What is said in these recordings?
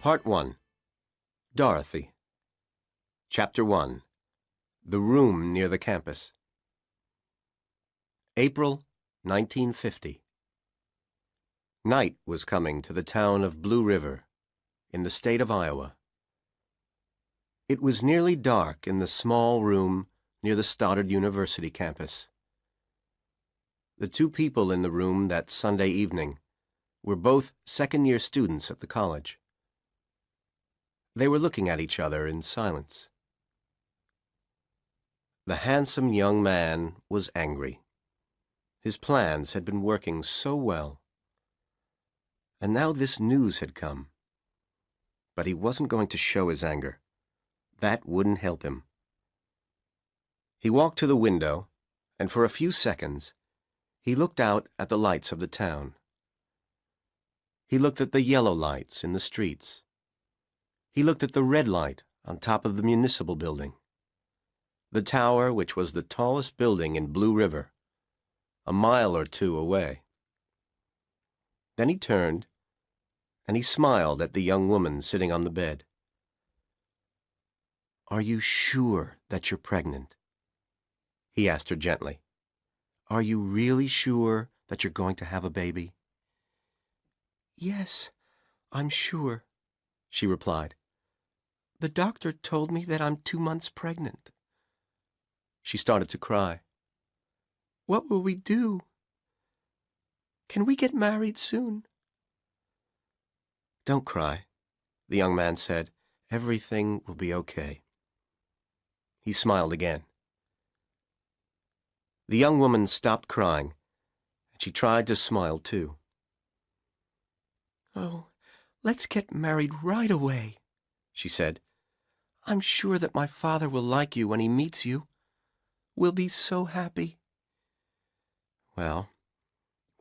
Part 1. Dorothy. Chapter 1. The Room Near the Campus. April 1950. Night was coming to the town of Blue River, in the state of Iowa. It was nearly dark in the small room near the Stoddard University campus. The two people in the room that Sunday evening were both second-year students at the college. They were looking at each other in silence. The handsome young man was angry. His plans had been working so well. And now this news had come. But he wasn't going to show his anger. That wouldn't help him. He walked to the window, and for a few seconds, he looked out at the lights of the town. He looked at the yellow lights in the streets. He looked at the red light on top of the municipal building, the tower which was the tallest building in Blue River, a mile or two away. Then he turned, and he smiled at the young woman sitting on the bed. "Are you sure that you're pregnant?" he asked her gently. "Are you really sure that you're going to have a baby?" "Yes, I'm sure," she replied. "The doctor told me that I'm 2 months pregnant." She started to cry. "What will we do? Can we get married soon?" "Don't cry," the young man said. "Everything will be okay." He smiled again. The young woman stopped crying, and she tried to smile too. "Oh, let's get married right away," she said. "I'm sure that my father will like you when he meets you. We'll be so happy." "Well,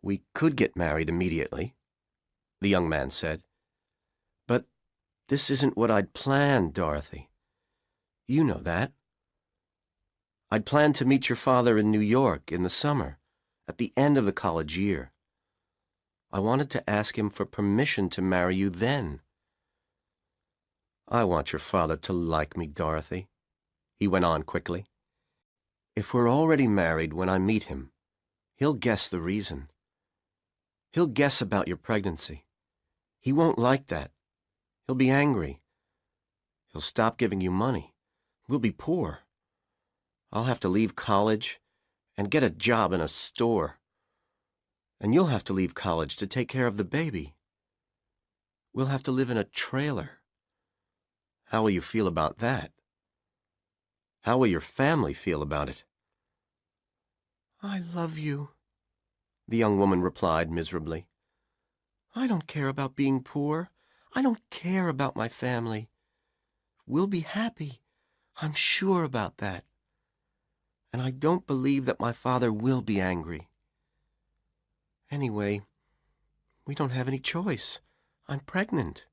we could get married immediately," the young man said. "But this isn't what I'd planned, Dorothy. You know that. I'd planned to meet your father in New York in the summer, at the end of the college year. I wanted to ask him for permission to marry you then. I want your father to like me, Dorothy," he went on quickly. "If we're already married when I meet him, he'll guess the reason. He'll guess about your pregnancy. He won't like that. He'll be angry. He'll stop giving you money. We'll be poor. I'll have to leave college and get a job in a store. And you'll have to leave college to take care of the baby. We'll have to live in a trailer. How will you feel about that? How will your family feel about it?" "I love you," the young woman replied miserably. "I don't care about being poor. I don't care about my family. We'll be happy. I'm sure about that. And I don't believe that my father will be angry. Anyway, we don't have any choice. I'm pregnant.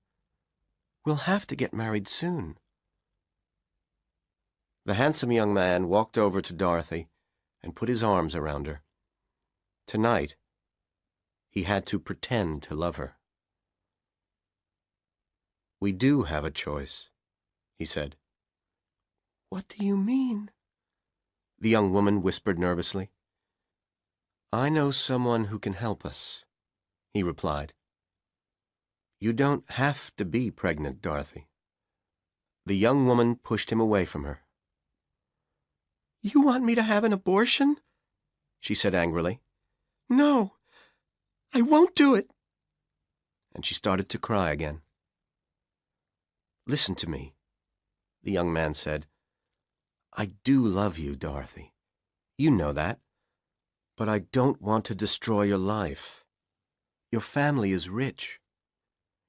We'll have to get married soon." The handsome young man walked over to Dorothy and put his arms around her. Tonight, he had to pretend to love her. "We do have a choice," he said. "What do you mean?" the young woman whispered nervously. "I know someone who can help us," he replied. "You don't have to be pregnant, Dorothy." The young woman pushed him away from her. "You want me to have an abortion?" she said angrily. "No, I won't do it." And she started to cry again. "Listen to me," the young man said. "I do love you, Dorothy. You know that. But I don't want to destroy your life. Your family is rich.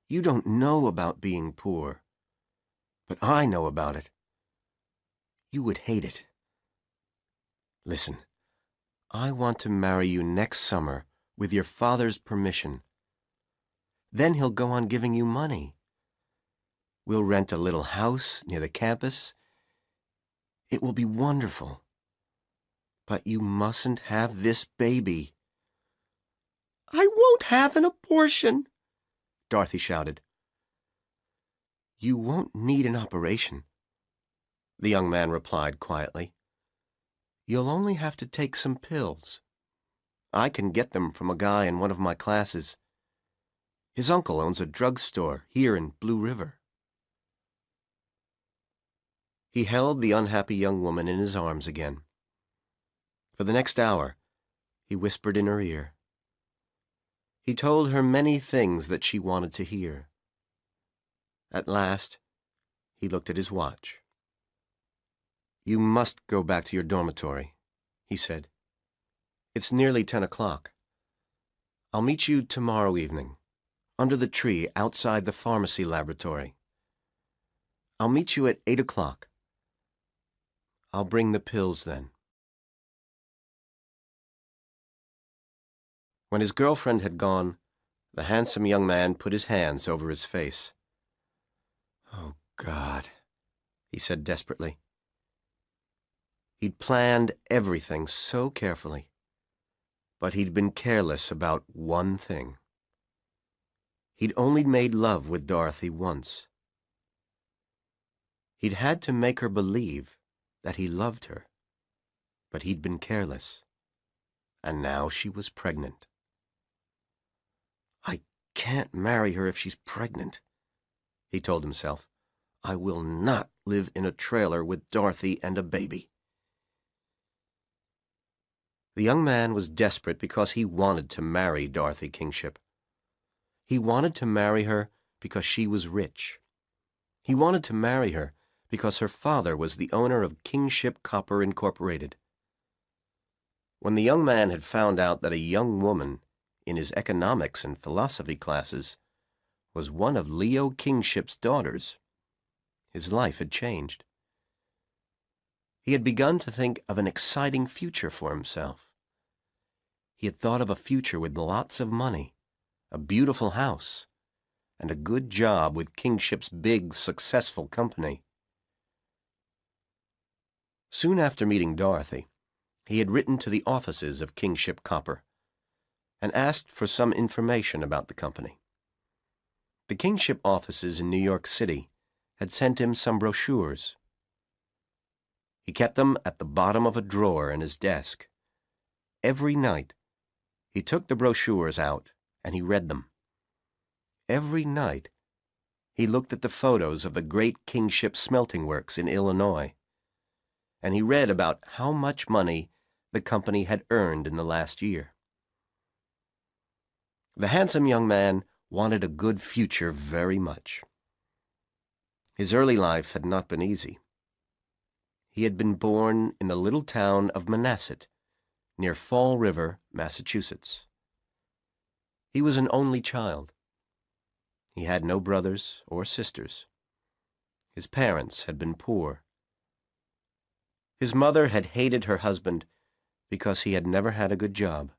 You don't know about being poor. But I know about it. You would hate it. Listen, I want to marry you next summer with your father's permission. Then he'll go on giving you money. We'll rent a little house near the campus. It will be wonderful. But you mustn't have this baby." "I won't have an abortion," Dorothy shouted. You won't need an operation, the young man replied quietly. You'll only have to take some pills. I can get them from a guy in one of my classes. His uncle owns a drugstore here in Blue River. He held the unhappy young woman in his arms again. For the next hour, he whispered in her ear. He told her many things that she wanted to hear. At last, he looked at his watch. You must go back to your dormitory, he said. It's nearly 10 o'clock. I'll meet you tomorrow evening, under the tree outside the pharmacy laboratory. I'll meet you at 8 o'clock. I'll bring the pills then. When his girlfriend had gone, the handsome young man put his hands over his face. Oh, God, he said desperately. He'd planned everything so carefully, but he'd been careless about one thing. He'd only made love with Dorothy once. He'd had to make her believe that he loved her, but he'd been careless, and now she was pregnant. I can't marry her if she's pregnant, he told himself. I will not live in a trailer with Dorothy and a baby. The young man was desperate because he wanted to marry Dorothy Kingship. He wanted to marry her because she was rich. He wanted to marry her because her father was the owner of Kingship Copper Incorporated. When the young man had found out that a young woman in his economics and philosophy classes was one of Leo Kingship's daughters, his life had changed. He had begun to think of an exciting future for himself. He had thought of a future with lots of money, a beautiful house, and a good job with Kingship's big, successful company. Soon after meeting Dorothy, he had written to the offices of Kingship Copper and asked for some information about the company. The Kingship offices in New York City had sent him some brochures. He kept them at the bottom of a drawer in his desk. Every night, he took the brochures out and he read them. Every night, he looked at the photos of the great Kingship smelting works in Illinois, and he read about how much money the company had earned in the last year. The handsome young man wanted a good future very much. His early life had not been easy. He had been born in the little town of Manasset, near Fall River, Massachusetts. He was an only child. He had no brothers or sisters. His parents had been poor. His mother had hated her husband because he had never had a good job.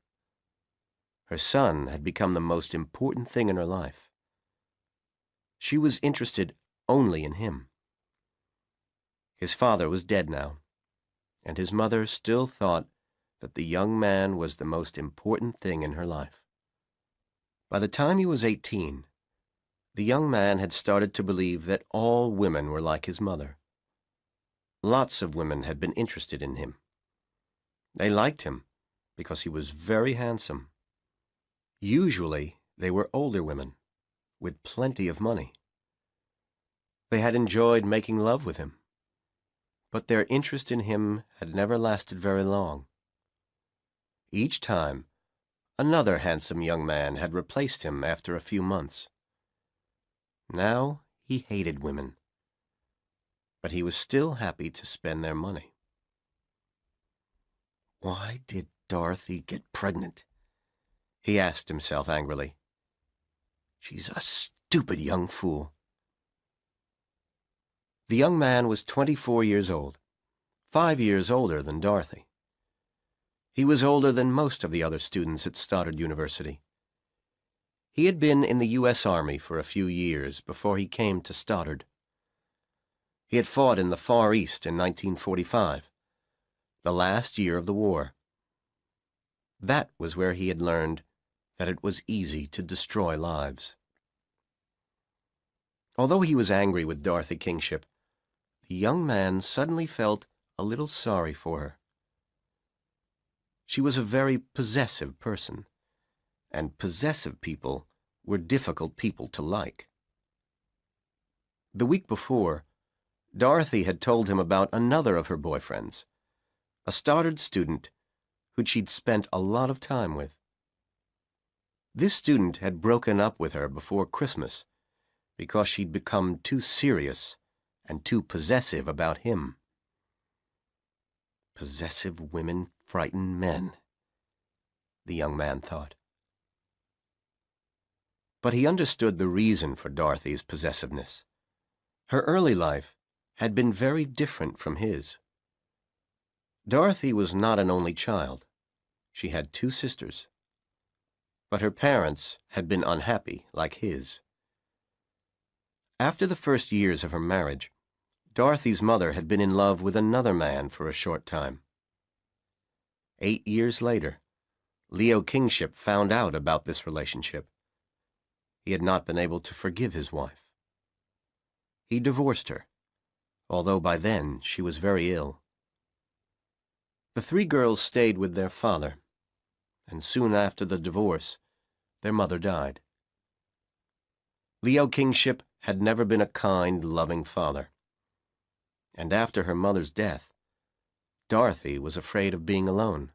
Her son had become the most important thing in her life. She was interested only in him. His father was dead now, and his mother still thought that the young man was the most important thing in her life. By the time he was 18, the young man had started to believe that all women were like his mother. Lots of women had been interested in him. They liked him because he was very handsome. Usually, they were older women with plenty of money. They had enjoyed making love with him, but their interest in him had never lasted very long. Each time, another handsome young man had replaced him after a few months. Now he hated women, but he was still happy to spend their money. Why did Dorothy get pregnant? He asked himself angrily. She's a stupid young fool. The young man was 24 years old, 5 years older than Dorothy. He was older than most of the other students at Stoddard University. He had been in the U.S. Army for a few years before he came to Stoddard. He had fought in the Far East in 1945, the last year of the war. That was where he had learned that it was easy to destroy lives. Although he was angry with Dorothy Kingship, the young man suddenly felt a little sorry for her. She was a very possessive person, and possessive people were difficult people to like. The week before, Dorothy had told him about another of her boyfriends, a Stoddard student who she'd spent a lot of time with. This student had broken up with her before Christmas because she'd become too serious and too possessive about him. Possessive women frighten men, the young man thought. But he understood the reason for Dorothy's possessiveness. Her early life had been very different from his. Dorothy was not an only child. She had 2 sisters. But her parents had been unhappy, like his. After the first years of her marriage, Dorothy's mother had been in love with another man for a short time. 8 years later, Leo Kingship found out about this relationship. He had not been able to forgive his wife. He divorced her, although by then she was very ill. The 3 girls stayed with their father, and soon after the divorce, their mother died. Leo Kingship had never been a kind, loving father. And after her mother's death, Dorothy was afraid of being alone.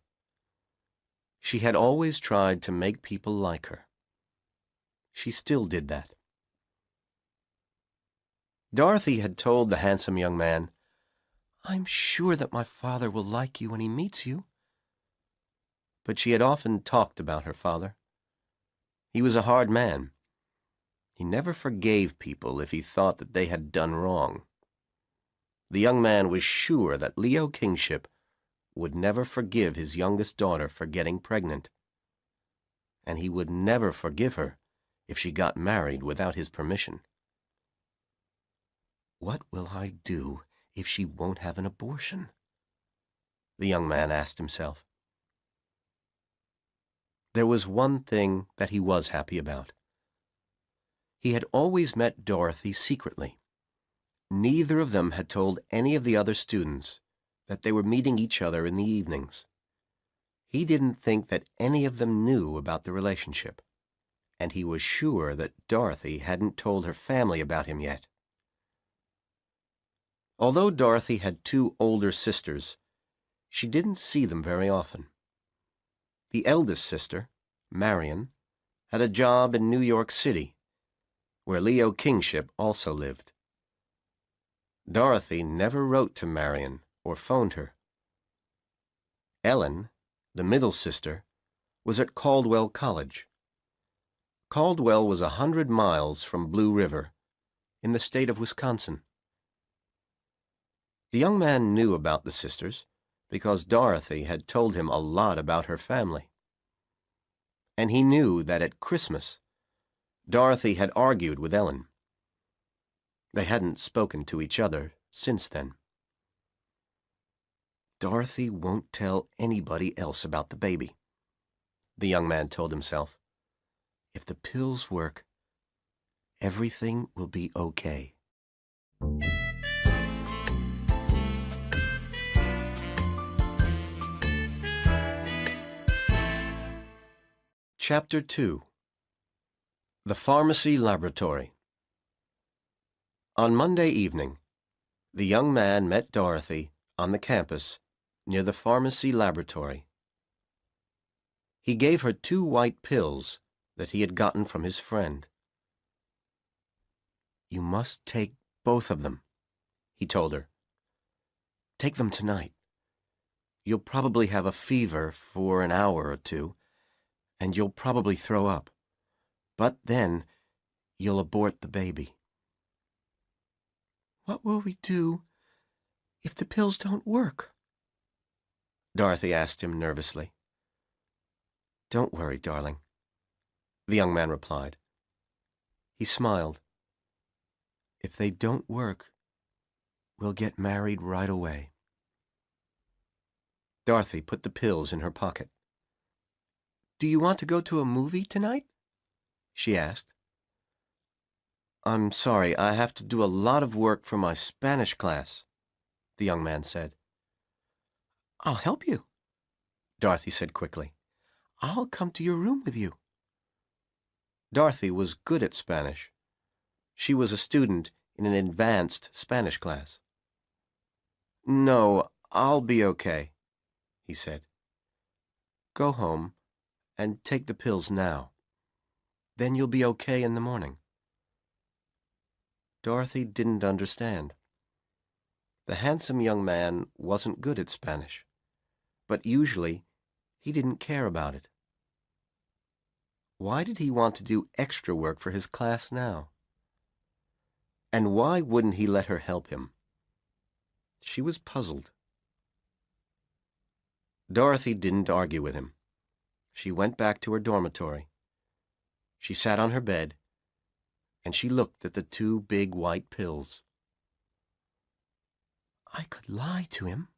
She had always tried to make people like her. She still did that. Dorothy had told the handsome young man, "I'm sure that my father will like you when he meets you." But she had often talked about her father. He was a hard man. He never forgave people if he thought that they had done wrong. The young man was sure that Leo Kingship would never forgive his youngest daughter for getting pregnant. And he would never forgive her if she got married without his permission. What will I do if she won't have an abortion? The young man asked himself. There was one thing that he was happy about. He had always met Dorothy secretly. Neither of them had told any of the other students that they were meeting each other in the evenings. He didn't think that any of them knew about the relationship, and he was sure that Dorothy hadn't told her family about him yet. Although Dorothy had 2 older sisters, she didn't see them very often. The eldest sister, Marion, had a job in New York City, where Leo Kingship also lived. Dorothy never wrote to Marion or phoned her. Ellen, the middle sister, was at Caldwell College. Caldwell was 100 miles from Blue River, in the state of Wisconsin. The young man knew about the sisters because Dorothy had told him a lot about her family. And he knew that at Christmas, Dorothy had argued with Ellen. They hadn't spoken to each other since then. Dorothy won't tell anybody else about the baby, the young man told himself. If the pills work, everything will be okay. Chapter 2. The Pharmacy Laboratory. On Monday evening, the young man met Dorothy on the campus near the pharmacy laboratory. He gave her 2 white pills that he had gotten from his friend. "You must take both of them," he told her. "Take them tonight. You'll probably have a fever for an hour or 2, and you'll probably throw up. But then you'll abort the baby." "What will we do if the pills don't work?" Dorothy asked him nervously. "Don't worry, darling," the young man replied. He smiled. "If they don't work, we'll get married right away." Dorothy put the pills in her pocket. "Do you want to go to a movie tonight?" she asked. I'm sorry, I have to do a lot of work for my Spanish class, the young man said. I'll help you, Dorothy said quickly. I'll come to your room with you. Dorothy was good at Spanish. She was a student in an advanced Spanish class. No, I'll be okay, he said. Go home and take the pills now. Then you'll be okay in the morning. Dorothy didn't understand. The handsome young man wasn't good at Spanish, but usually he didn't care about it. Why did he want to do extra work for his class now? And why wouldn't he let her help him? She was puzzled. Dorothy didn't argue with him. She went back to her dormitory. She sat on her bed, and she looked at the two big white pills. I could lie to him,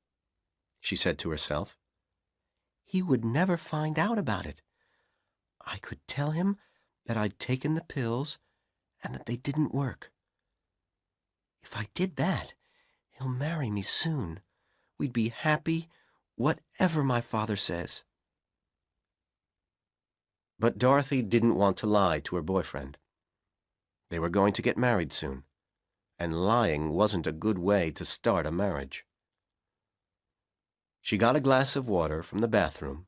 she said to herself. He would never find out about it. I could tell him that I'd taken the pills and that they didn't work. If I did that, he'll marry me soon. We'd be happy, whatever my father says. But Dorothy didn't want to lie to her boyfriend. They were going to get married soon, and lying wasn't a good way to start a marriage. She got a glass of water from the bathroom,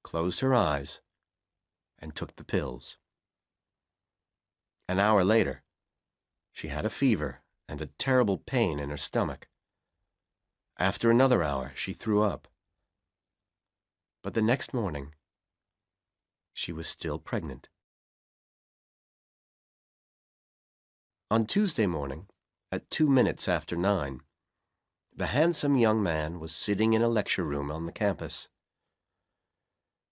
closed her eyes, and took the pills. An hour later, she had a fever and a terrible pain in her stomach. After another hour, she threw up. But the next morning, she was still pregnant. On Tuesday morning, at 2 minutes after 9, the handsome young man was sitting in a lecture room on the campus.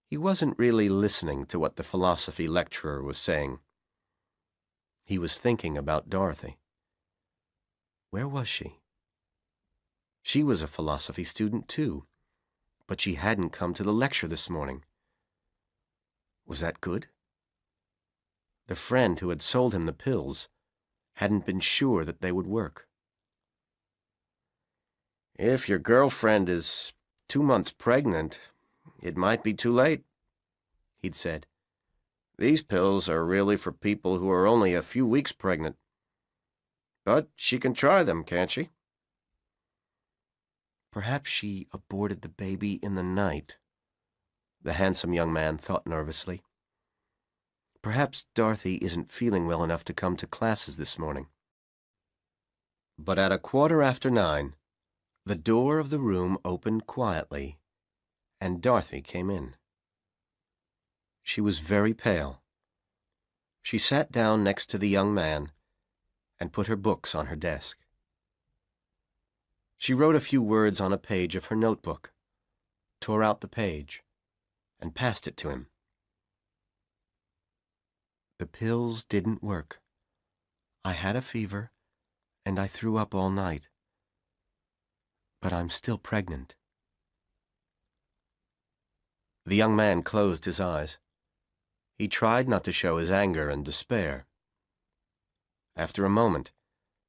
He wasn't really listening to what the philosophy lecturer was saying. He was thinking about Dorothy. Where was she? She was a philosophy student too, but she hadn't come to the lecture this morning. Was that good? The friend who had sold him the pills hadn't been sure that they would work. If your girlfriend is 2 months pregnant, it might be too late, he'd said. These pills are really for people who are only a few weeks pregnant. But she can try them, can't she? Perhaps she aborted the baby in the night, the handsome young man thought nervously. Perhaps Dorothy isn't feeling well enough to come to classes this morning. But at 9:15, the door of the room opened quietly, and Dorothy came in. She was very pale. She sat down next to the young man and put her books on her desk. She wrote a few words on a page of her notebook, tore out the page, and passed it to him. The pills didn't work. I had a fever, and I threw up all night. But I'm still pregnant. The young man closed his eyes. He tried not to show his anger and despair. After a moment,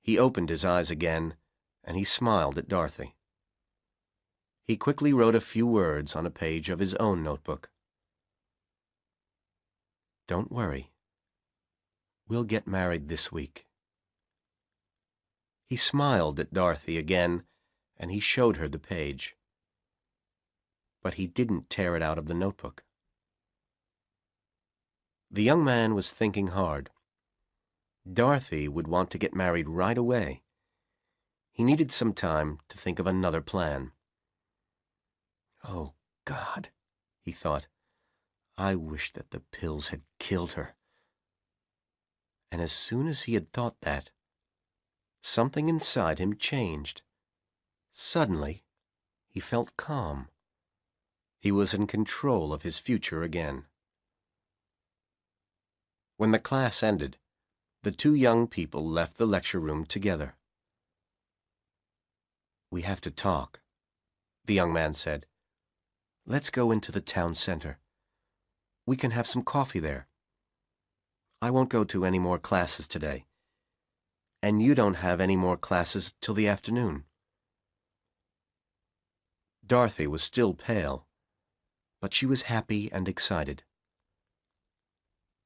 he opened his eyes again, and he smiled at Dorothy. He quickly wrote a few words on a page of his own notebook. Don't worry. We'll get married this week. He smiled at Dorothy again, and he showed her the page. But he didn't tear it out of the notebook. The young man was thinking hard. Dorothy would want to get married right away. He needed some time to think of another plan. Oh, God, he thought. I wish that the pills had killed her. And as soon as he had thought that, something inside him changed. Suddenly, he felt calm. He was in control of his future again. When the class ended, the two young people left the lecture room together. We have to talk, the young man said. Let's go into the town center. We can have some coffee there. I won't go to any more classes today. And you don't have any more classes till the afternoon. Dorothy was still pale, but she was happy and excited.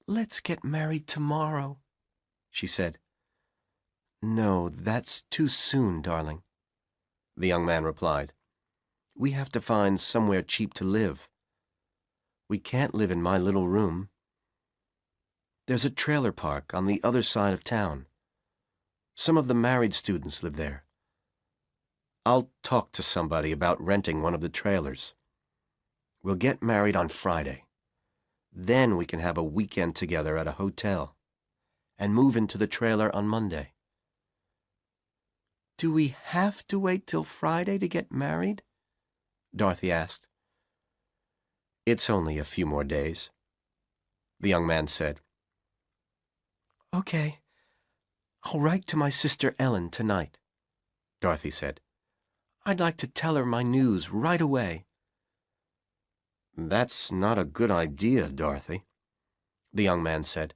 "Let's get married tomorrow," she said. "No, that's too soon, darling," the young man replied. "We have to find somewhere cheap to live. We can't live in my little room. There's a trailer park on the other side of town. Some of the married students live there. I'll talk to somebody about renting one of the trailers. We'll get married on Friday. Then we can have a weekend together at a hotel and move into the trailer on Monday." "Do we have to wait till Friday to get married?" Dorothy asked. "It's only a few more days," the young man said. "Okay. I'll write to my sister Ellen tonight," Dorothy said. "I'd like to tell her my news right away." "That's not a good idea, Dorothy," the young man said.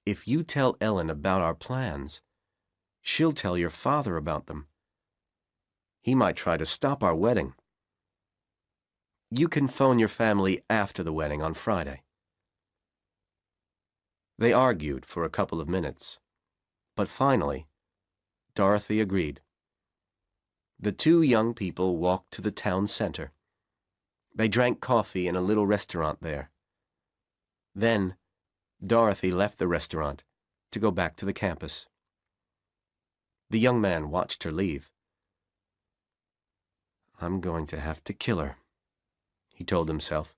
"If you tell Ellen about our plans, she'll tell your father about them. He might try to stop our wedding. You can phone your family after the wedding on Friday." They argued for a couple of minutes, but finally, Dorothy agreed. The two young people walked to the town center. They drank coffee in a little restaurant there. Then, Dorothy left the restaurant to go back to the campus. The young man watched her leave. "I'm going to have to kill her," he told himself.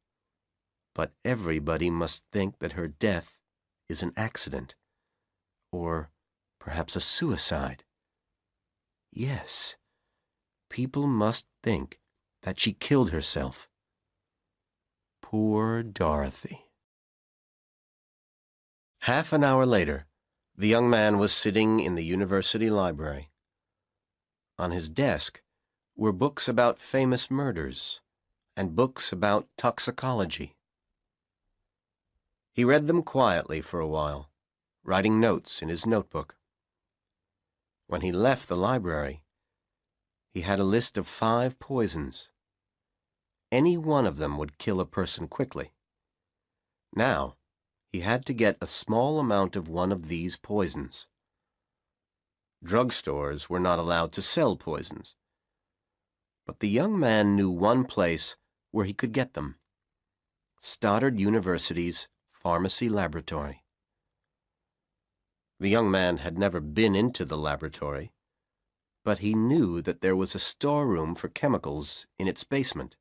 "But everybody must think that her death is an accident, or perhaps a suicide. Yes, people must think that she killed herself. Poor Dorothy." Half an hour later, the young man was sitting in the university library. On his desk were books about famous murders and books about toxicology. He read them quietly for a while, writing notes in his notebook. When he left the library, he had a list of 5 poisons. Any one of them would kill a person quickly. Now, he had to get a small amount of one of these poisons. Drugstores were not allowed to sell poisons, but the young man knew one place where he could get them: Stoddard University's pharmacy laboratory. The young man had never been into the laboratory, but he knew that there was a storeroom for chemicals in its basement.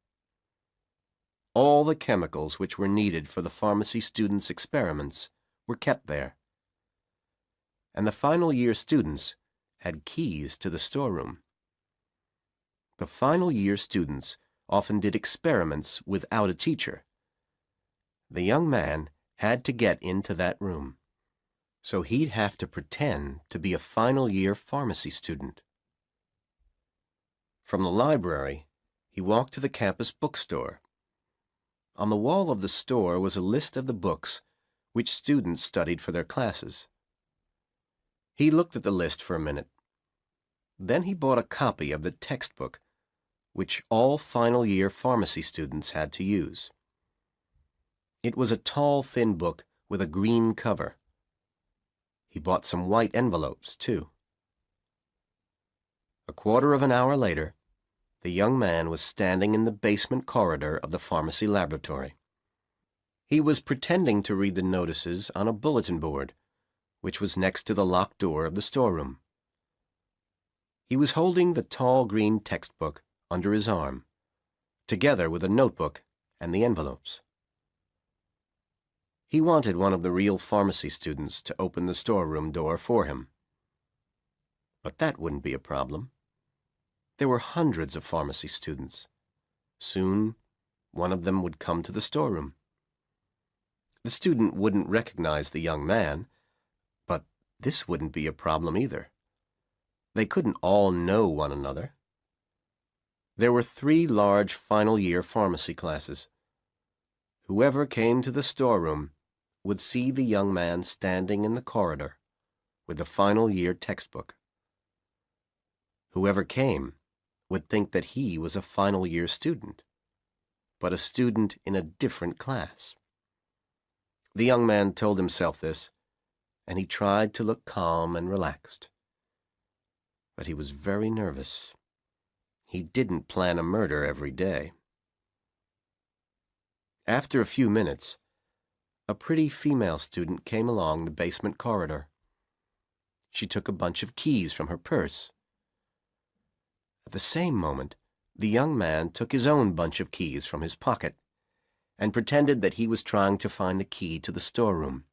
All the chemicals which were needed for the pharmacy students' experiments were kept there, and the final year students had keys to the storeroom. The final year students often did experiments without a teacher. The young man had to get into that room, so he'd have to pretend to be a final year pharmacy student. From the library, he walked to the campus bookstore. On the wall of the store was a list of the books which students studied for their classes. He looked at the list for a minute. Then he bought a copy of the textbook which all final year pharmacy students had to use. It was a tall, thin book with a green cover. He bought some white envelopes, too. A quarter of an hour later, the young man was standing in the basement corridor of the pharmacy laboratory. He was pretending to read the notices on a bulletin board, which was next to the locked door of the storeroom. He was holding the tall green textbook under his arm, together with a notebook and the envelopes. He wanted one of the real pharmacy students to open the storeroom door for him. But that wouldn't be a problem. There were hundreds of pharmacy students. Soon, one of them would come to the storeroom. The student wouldn't recognize the young man, but this wouldn't be a problem either. They couldn't all know one another. There were 3 large final-year pharmacy classes. Whoever came to the storeroom would see the young man standing in the corridor, with the final year textbook. Whoever came would think that he was a final year student, but a student in a different class. The young man told himself this, and he tried to look calm and relaxed. But he was very nervous. He didn't plan a murder every day. After a few minutes, a pretty female student came along the basement corridor. She took a bunch of keys from her purse. At the same moment, the young man took his own bunch of keys from his pocket and pretended that he was trying to find the key to the storeroom.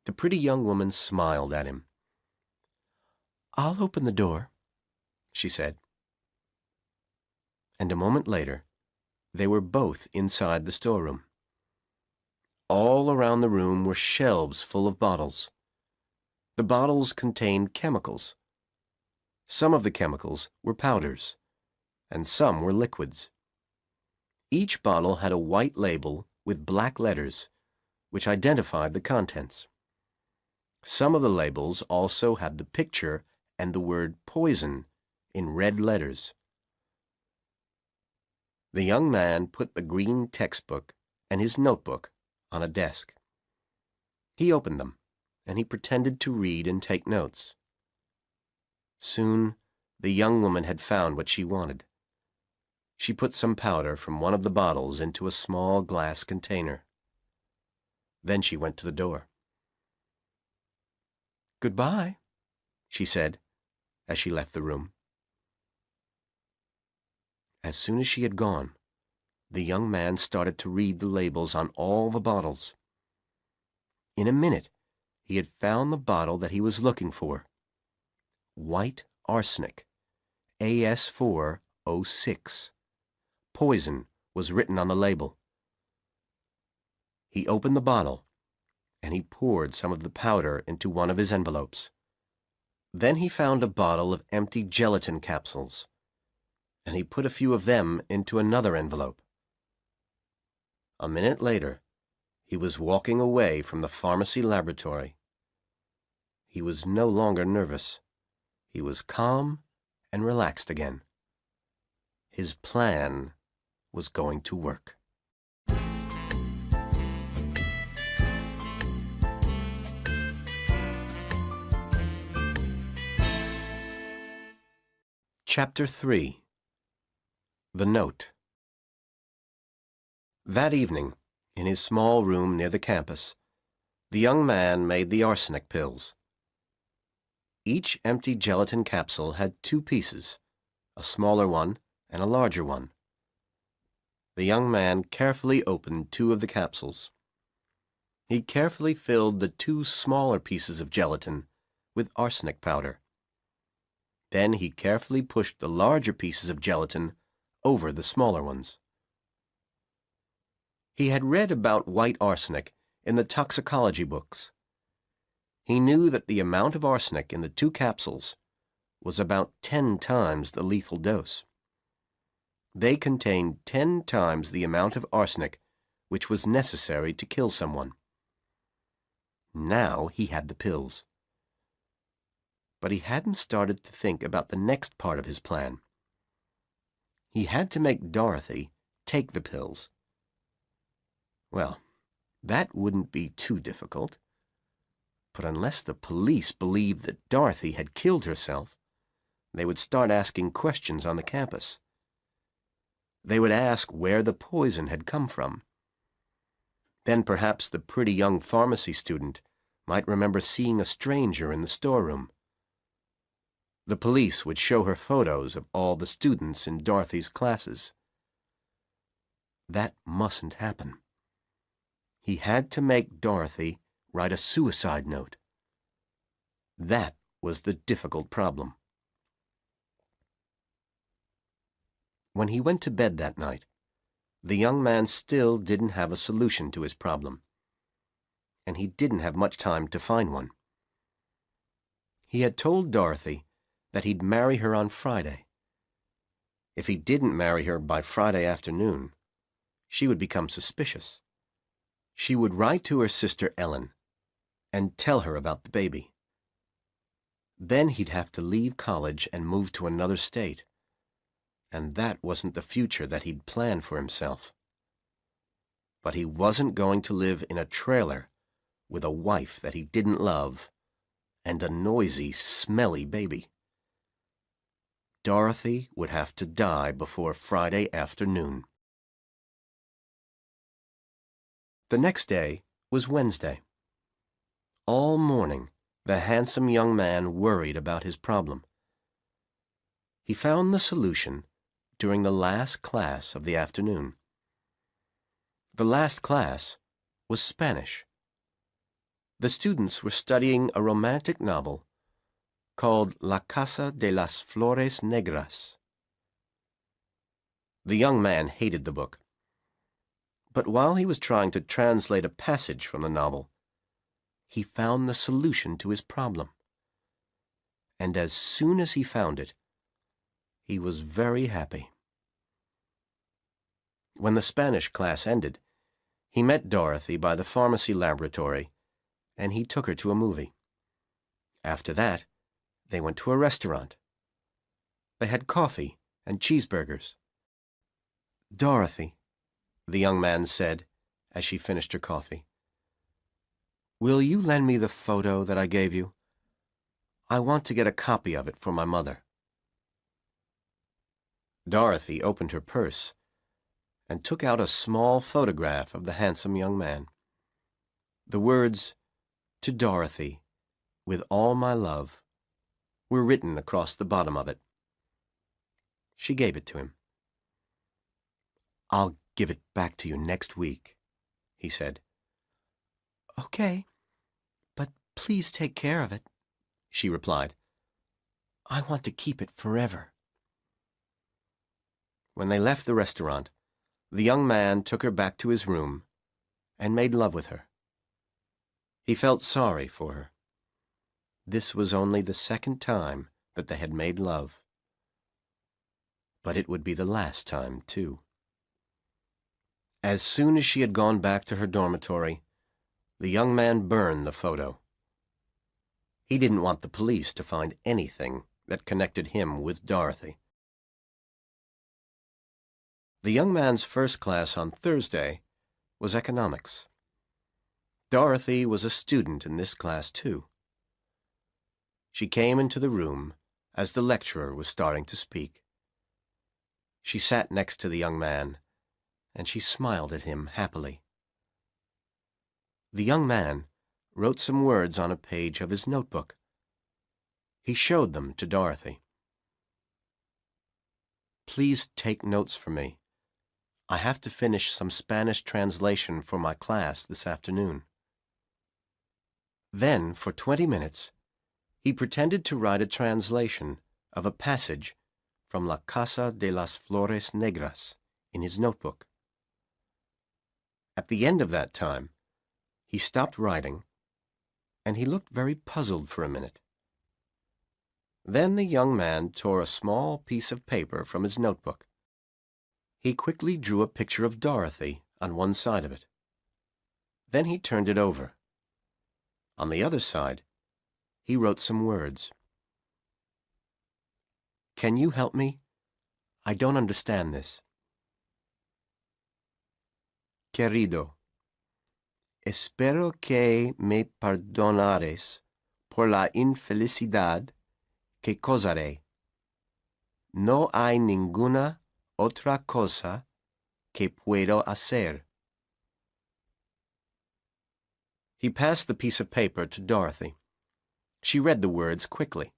The pretty young woman smiled at him. "I'll open the door," she said. And a moment later, they were both inside the storeroom. All around the room were shelves full of bottles. The bottles contained chemicals. Some of the chemicals were powders, and some were liquids. Each bottle had a white label with black letters, which identified the contents. Some of the labels also had the picture and the word poison in red letters. The young man put the green textbook and his notebook on a desk. He opened them, and he pretended to read and take notes. Soon, the young woman had found what she wanted. She put some powder from one of the bottles into a small glass container. Then she went to the door. "Goodbye," she said as she left the room. As soon as she had gone, the young man started to read the labels on all the bottles. In a minute, he had found the bottle that he was looking for. White arsenic, AS406. Poison was written on the label. He opened the bottle, and he poured some of the powder into one of his envelopes. Then he found a bottle of empty gelatin capsules, and he put a few of them into another envelope. A minute later, he was walking away from the pharmacy laboratory. He was no longer nervous. He was calm and relaxed again. His plan was going to work. Chapter 3. The Note. That evening, in his small room near the campus, the young man made the arsenic pills. Each empty gelatin capsule had two pieces, a smaller one and a larger one. The young man carefully opened two of the capsules. He carefully filled the two smaller pieces of gelatin with arsenic powder. Then he carefully pushed the larger pieces of gelatin over the smaller ones. He had read about white arsenic in the toxicology books. He knew that the amount of arsenic in the two capsules was about 10 times the lethal dose. They contained 10 times the amount of arsenic which was necessary to kill someone. Now he had the pills. But he hadn't started to think about the next part of his plan. He had to make Dorothy take the pills. Well, that wouldn't be too difficult. But unless the police believed that Dorothy had killed herself, they would start asking questions on the campus. They would ask where the poison had come from. Then perhaps the pretty young pharmacy student might remember seeing a stranger in the storeroom. The police would show her photos of all the students in Dorothy's classes. That mustn't happen. He had to make Dorothy write a suicide note. That was the difficult problem. When he went to bed that night, the young man still didn't have a solution to his problem, and he didn't have much time to find one. He had told Dorothy that he'd marry her on Friday. If he didn't marry her by Friday afternoon, she would become suspicious. She would write to her sister Ellen and tell her about the baby. Then he'd have to leave college and move to another state, and that wasn't the future that he'd planned for himself. But he wasn't going to live in a trailer with a wife that he didn't love and a noisy, smelly baby. Dorothy would have to die before Friday afternoon. The next day was Wednesday. All morning, the handsome young man worried about his problem. He found the solution during the last class of the afternoon. The last class was Spanish. The students were studying a romantic novel called La Casa de las Flores Negras. The young man hated the book. But while he was trying to translate a passage from the novel, he found the solution to his problem. And as soon as he found it, he was very happy. When the Spanish class ended, he met Dorothy by the pharmacy laboratory, and he took her to a movie. After that, they went to a restaurant. They had coffee and cheeseburgers. "Dorothy," the young man said as she finished her coffee, "will you lend me the photo that I gave you? I want to get a copy of it for my mother." Dorothy opened her purse and took out a small photograph of the handsome young man. The words, "To Dorothy, with all my love," were written across the bottom of it. She gave it to him. "I'll give it back to you next week," he said. "Okay, but please take care of it," she replied. "I want to keep it forever." When they left the restaurant, the young man took her back to his room and made love with her. He felt sorry for her. This was only the second time that they had made love. But it would be the last time, too. As soon as she had gone back to her dormitory, the young man burned the photo. He didn't want the police to find anything that connected him with Dorothy. The young man's first class on Thursday was economics. Dorothy was a student in this class, too. She came into the room as the lecturer was starting to speak. She sat next to the young man, and she smiled at him happily. The young man wrote some words on a page of his notebook. He showed them to Dorothy. "Please take notes for me. I have to finish some Spanish translation for my class this afternoon." Then, for 20 minutes, he pretended to write a translation of a passage from La Casa de las Flores Negras in his notebook. At the end of that time, he stopped writing, and he looked very puzzled for a minute. Then the young man tore a small piece of paper from his notebook. He quickly drew a picture of Dorothy on one side of it. Then he turned it over. On the other side, he wrote some words. "Can you help me? I don't understand this." "Querido, espero que me perdonares por la infelicidad que causaré. No hay ninguna otra cosa que puedo hacer." He passed the piece of paper to Dorothy. She read the words quickly.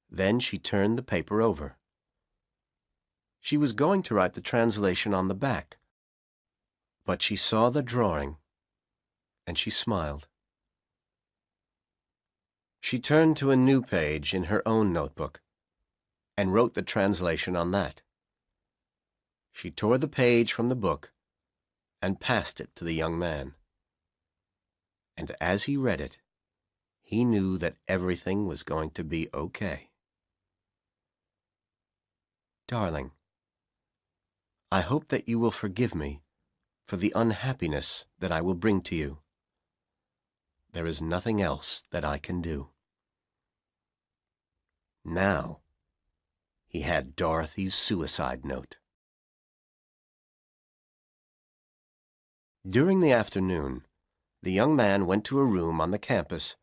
Then she turned the paper over. She was going to write the translation on the back, but she saw the drawing, and she smiled. She turned to a new page in her own notebook and wrote the translation on that. She tore the page from the book and passed it to the young man. And as he read it, he knew that everything was going to be okay. "Darling, I hope that you will forgive me for the unhappiness that I will bring to you. There is nothing else that I can do. Now, he had Dorothy's suicide note. During the afternoon, the young man went to a room on the campus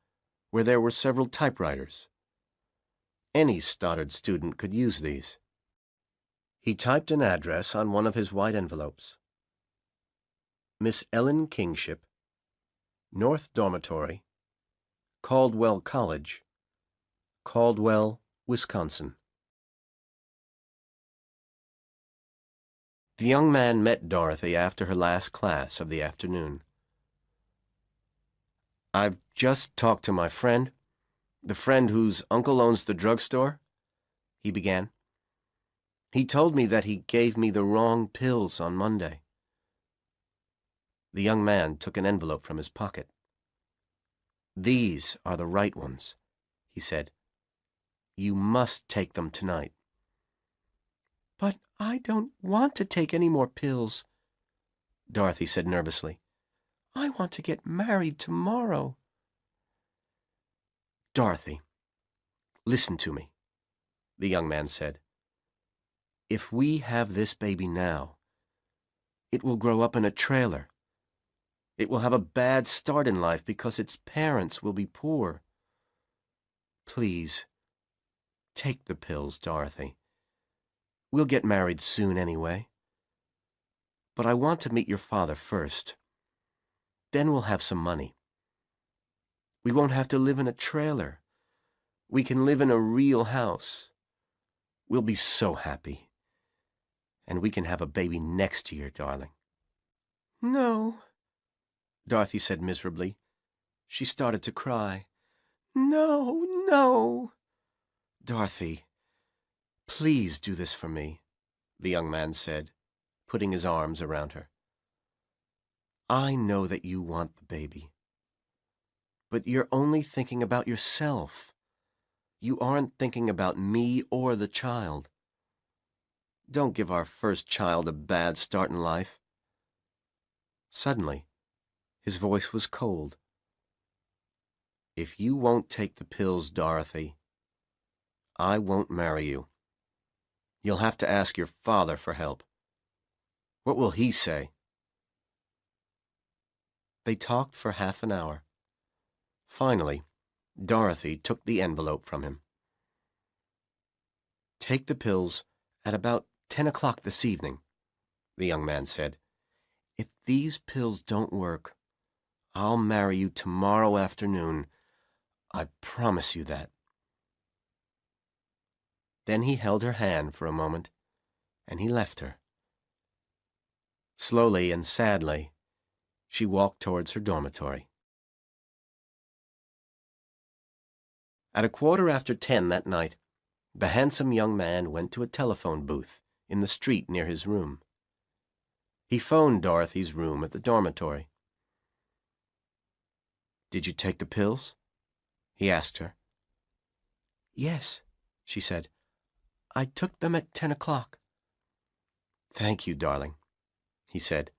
where there were several typewriters. Any Stoddard student could use these. He typed an address on one of his white envelopes. Miss Ellen Kingship, North Dormitory, Caldwell College, Caldwell, Wisconsin. The young man met Dorothy after her last class of the afternoon. "I've just talked to my friend, the friend whose uncle owns the drugstore," he began. "He told me that he gave me the wrong pills on Monday." The young man took an envelope from his pocket. "These are the right ones," he said. "You must take them tonight." "But I don't want to take any more pills," Dorothy said nervously. "I want to get married tomorrow." "Dorothy, listen to me," the young man said. "If we have this baby now, it will grow up in a trailer. It will have a bad start in life because its parents will be poor. Please, take the pills, Dorothy. We'll get married soon anyway. But I want to meet your father first. Then we'll have some money. We won't have to live in a trailer. We can live in a real house. We'll be so happy. And we can have a baby next year, darling." "No," Dorothy said miserably. She started to cry. "No, no." "Dorothy, please do this for me," the young man said, putting his arms around her. "I know that you want the baby. But you're only thinking about yourself. You aren't thinking about me or the child. Don't give our first child a bad start in life." Suddenly, his voice was cold. "If you won't take the pills, Dorothy, I won't marry you. You'll have to ask your father for help. What will he say?" They talked for half an hour. Finally, Dorothy took the envelope from him. "Take the pills at about 10 o'clock this evening," the young man said. "If these pills don't work, I'll marry you tomorrow afternoon. I promise you that." Then he held her hand for a moment, and he left her. Slowly and sadly, she walked towards her dormitory. At 10:15 that night, the handsome young man went to a telephone booth in the street near his room. He phoned Dorothy's room at the dormitory. "Did you take the pills?" he asked her. "Yes," she said. "I took them at 10 o'clock. "Thank you, darling," he said.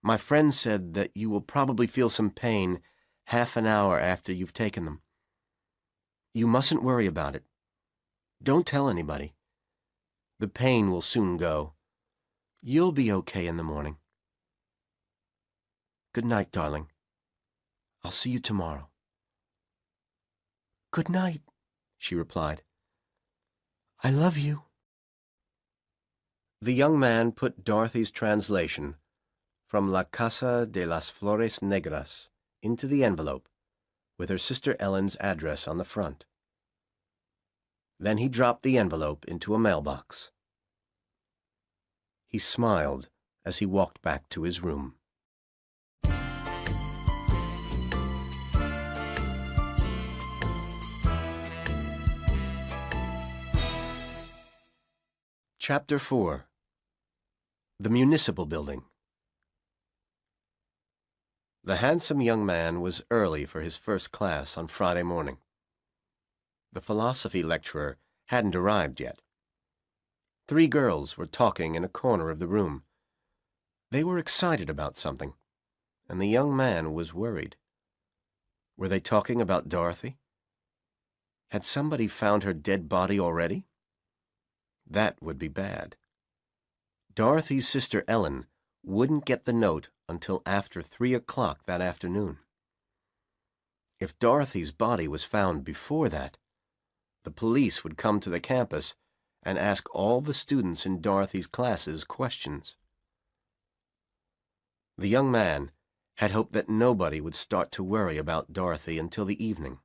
"My friend said that you will probably feel some pain half an hour after you've taken them. You mustn't worry about it. Don't tell anybody. The pain will soon go. You'll be okay in the morning. Good night, darling. I'll see you tomorrow." "Good night," she replied. "I love you." The young man put Dorothy's translation from La Casa de las Flores Negras into the envelope with her sister Ellen's address on the front. Then he dropped the envelope into a mailbox. He smiled as he walked back to his room. Chapter 4. The Municipal Building. The handsome young man was early for his first class on Friday morning. The philosophy lecturer hadn't arrived yet. 3 girls were talking in a corner of the room. They were excited about something, and the young man was worried. Were they talking about Dorothy? Had somebody found her dead body already? That would be bad. Dorothy's sister Ellen wouldn't get the note until after 3 o'clock that afternoon. If Dorothy's body was found before that, the police would come to the campus and ask all the students in Dorothy's classes questions. The young man had hoped that nobody would start to worry about Dorothy until the evening.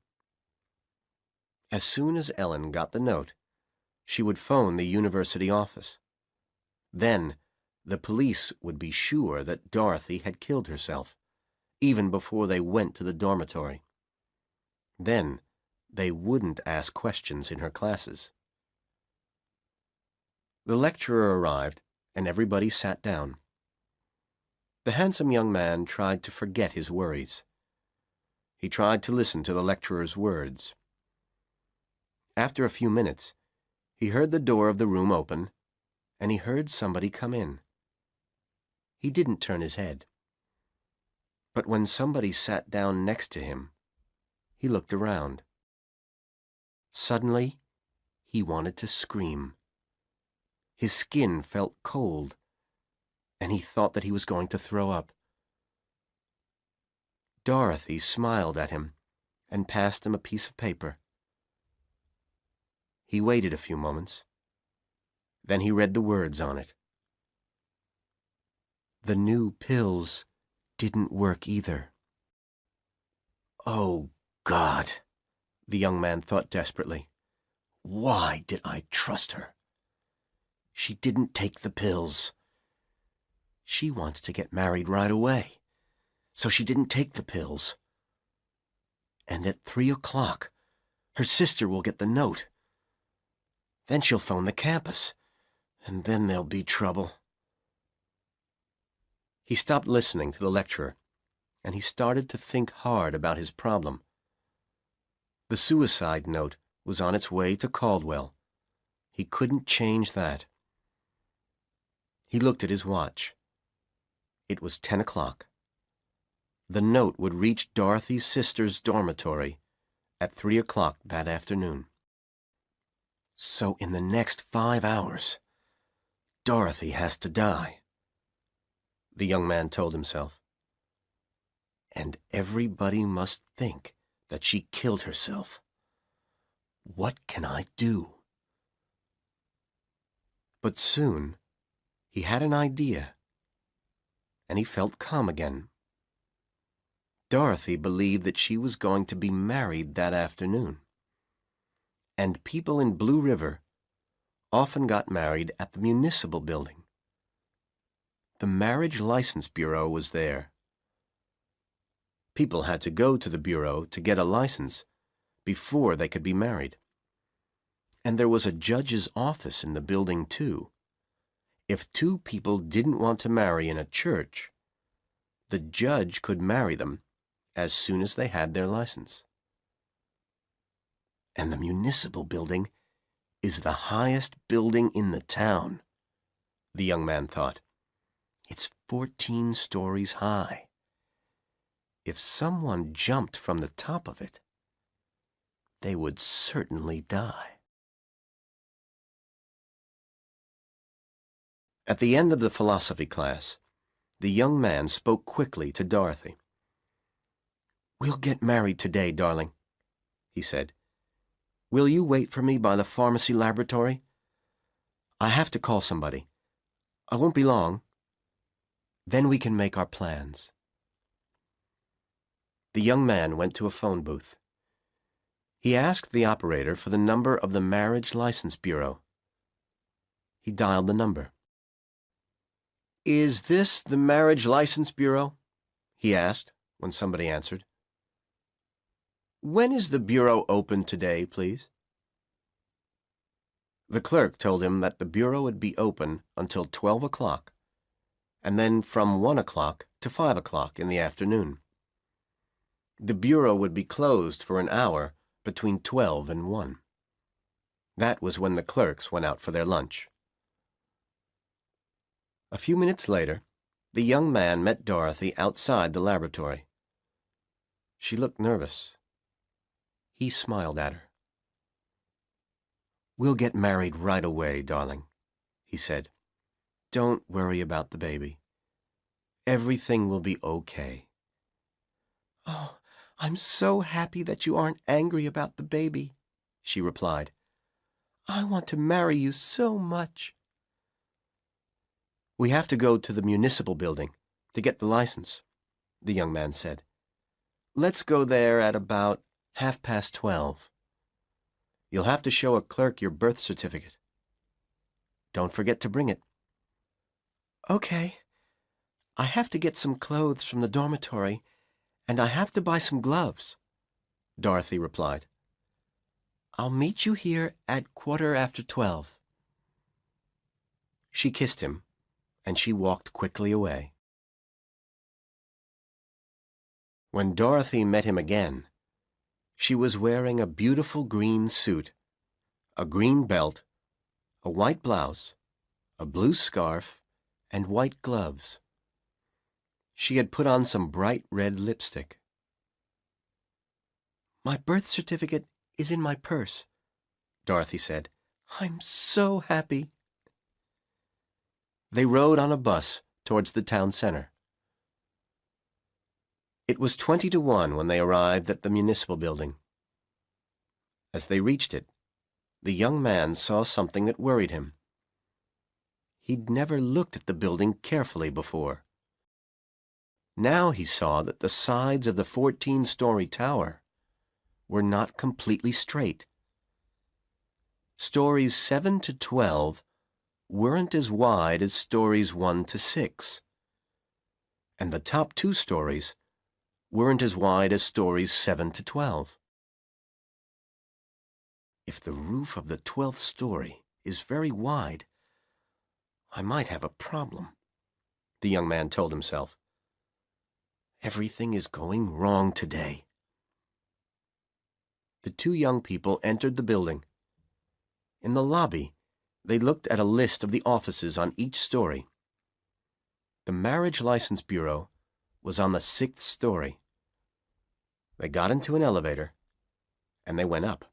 As soon as Ellen got the note, she would phone the university office. Then, the police would be sure that Dorothy had killed herself, even before they went to the dormitory. Then, they wouldn't ask questions in her classes. The lecturer arrived, and everybody sat down. The handsome young man tried to forget his worries. He tried to listen to the lecturer's words. After a few minutes, he heard the door of the room open, and he heard somebody come in. He didn't turn his head. But when somebody sat down next to him, he looked around. Suddenly, he wanted to scream. His skin felt cold, and he thought that he was going to throw up. Dorothy smiled at him and passed him a piece of paper. He waited a few moments. Then he read the words on it. The new pills didn't work either. Oh, God, the young man thought desperately. Why did I trust her? She didn't take the pills. She wants to get married right away, so she didn't take the pills. And at 3 o'clock, her sister will get the note. Then she'll phone the campus, and then there'll be trouble. He stopped listening to the lecturer, and he started to think hard about his problem. The suicide note was on its way to Caldwell. He couldn't change that. He looked at his watch. It was 10 o'clock. The note would reach Dorothy's sister's dormitory at 3 o'clock that afternoon. So in the next 5 hours, Dorothy has to die, the young man told himself. And everybody must think that she killed herself. What can I do? But soon, he had an idea, and he felt calm again. Dorothy believed that she was going to be married that afternoon, and people in Blue River often got married at the municipal building. The Marriage License Bureau was there. People had to go to the bureau to get a license before they could be married. And there was a judge's office in the building, too. If two people didn't want to marry in a church, the judge could marry them as soon as they had their license. And the municipal building is the highest building in the town, the young man thought. It's 14 stories high. If someone jumped from the top of it, they would certainly die. At the end of the philosophy class, the young man spoke quickly to Dorothy. "We'll get married today, darling," he said. "Will you wait for me by the pharmacy laboratory? I have to call somebody. I won't be long. Then we can make our plans." The young man went to a phone booth. He asked the operator for the number of the Marriage License Bureau. He dialed the number. "Is this the Marriage License Bureau?" he asked when somebody answered. "When is the bureau open today, please?" The clerk told him that the bureau would be open until 12 o'clock, and then from 1 o'clock to 5 o'clock in the afternoon. The bureau would be closed for an hour between 12 and 1. That was when the clerks went out for their lunch. A few minutes later, the young man met Dorothy outside the laboratory. She looked nervous. He smiled at her. "We'll get married right away, darling," he said. "Don't worry about the baby. Everything will be okay." "Oh, I'm so happy that you aren't angry about the baby," she replied. "I want to marry you so much." "We have to go to the municipal building to get the license," the young man said. "Let's go there at about 12:30. You'll have to show a clerk your birth certificate. Don't forget to bring it." "Okay. I have to get some clothes from the dormitory, and I have to buy some gloves," Dorothy replied. "I'll meet you here at 12:15. She kissed him, and she walked quickly away. When Dorothy met him again, she was wearing a beautiful green suit, a green belt, a white blouse, a blue scarf, and white gloves. She had put on some bright red lipstick. "My birth certificate is in my purse," Dorothy said. "I'm so happy." They rode on a bus towards the town center. It was 20 to 1 when they arrived at the municipal building. As they reached it, the young man saw something that worried him. He'd never looked at the building carefully before. Now he saw that the sides of the 14-story tower were not completely straight. Stories 7 to 12 weren't as wide as stories 1 to 6, and the top 2 stories weren't as wide as stories 7 to 12. If the roof of the 12th story is very wide, I might have a problem, the young man told himself. Everything is going wrong today. The two young people entered the building. In the lobby, they looked at a list of the offices on each story. The Marriage License Bureau was on the 6th story. They got into an elevator, and they went up.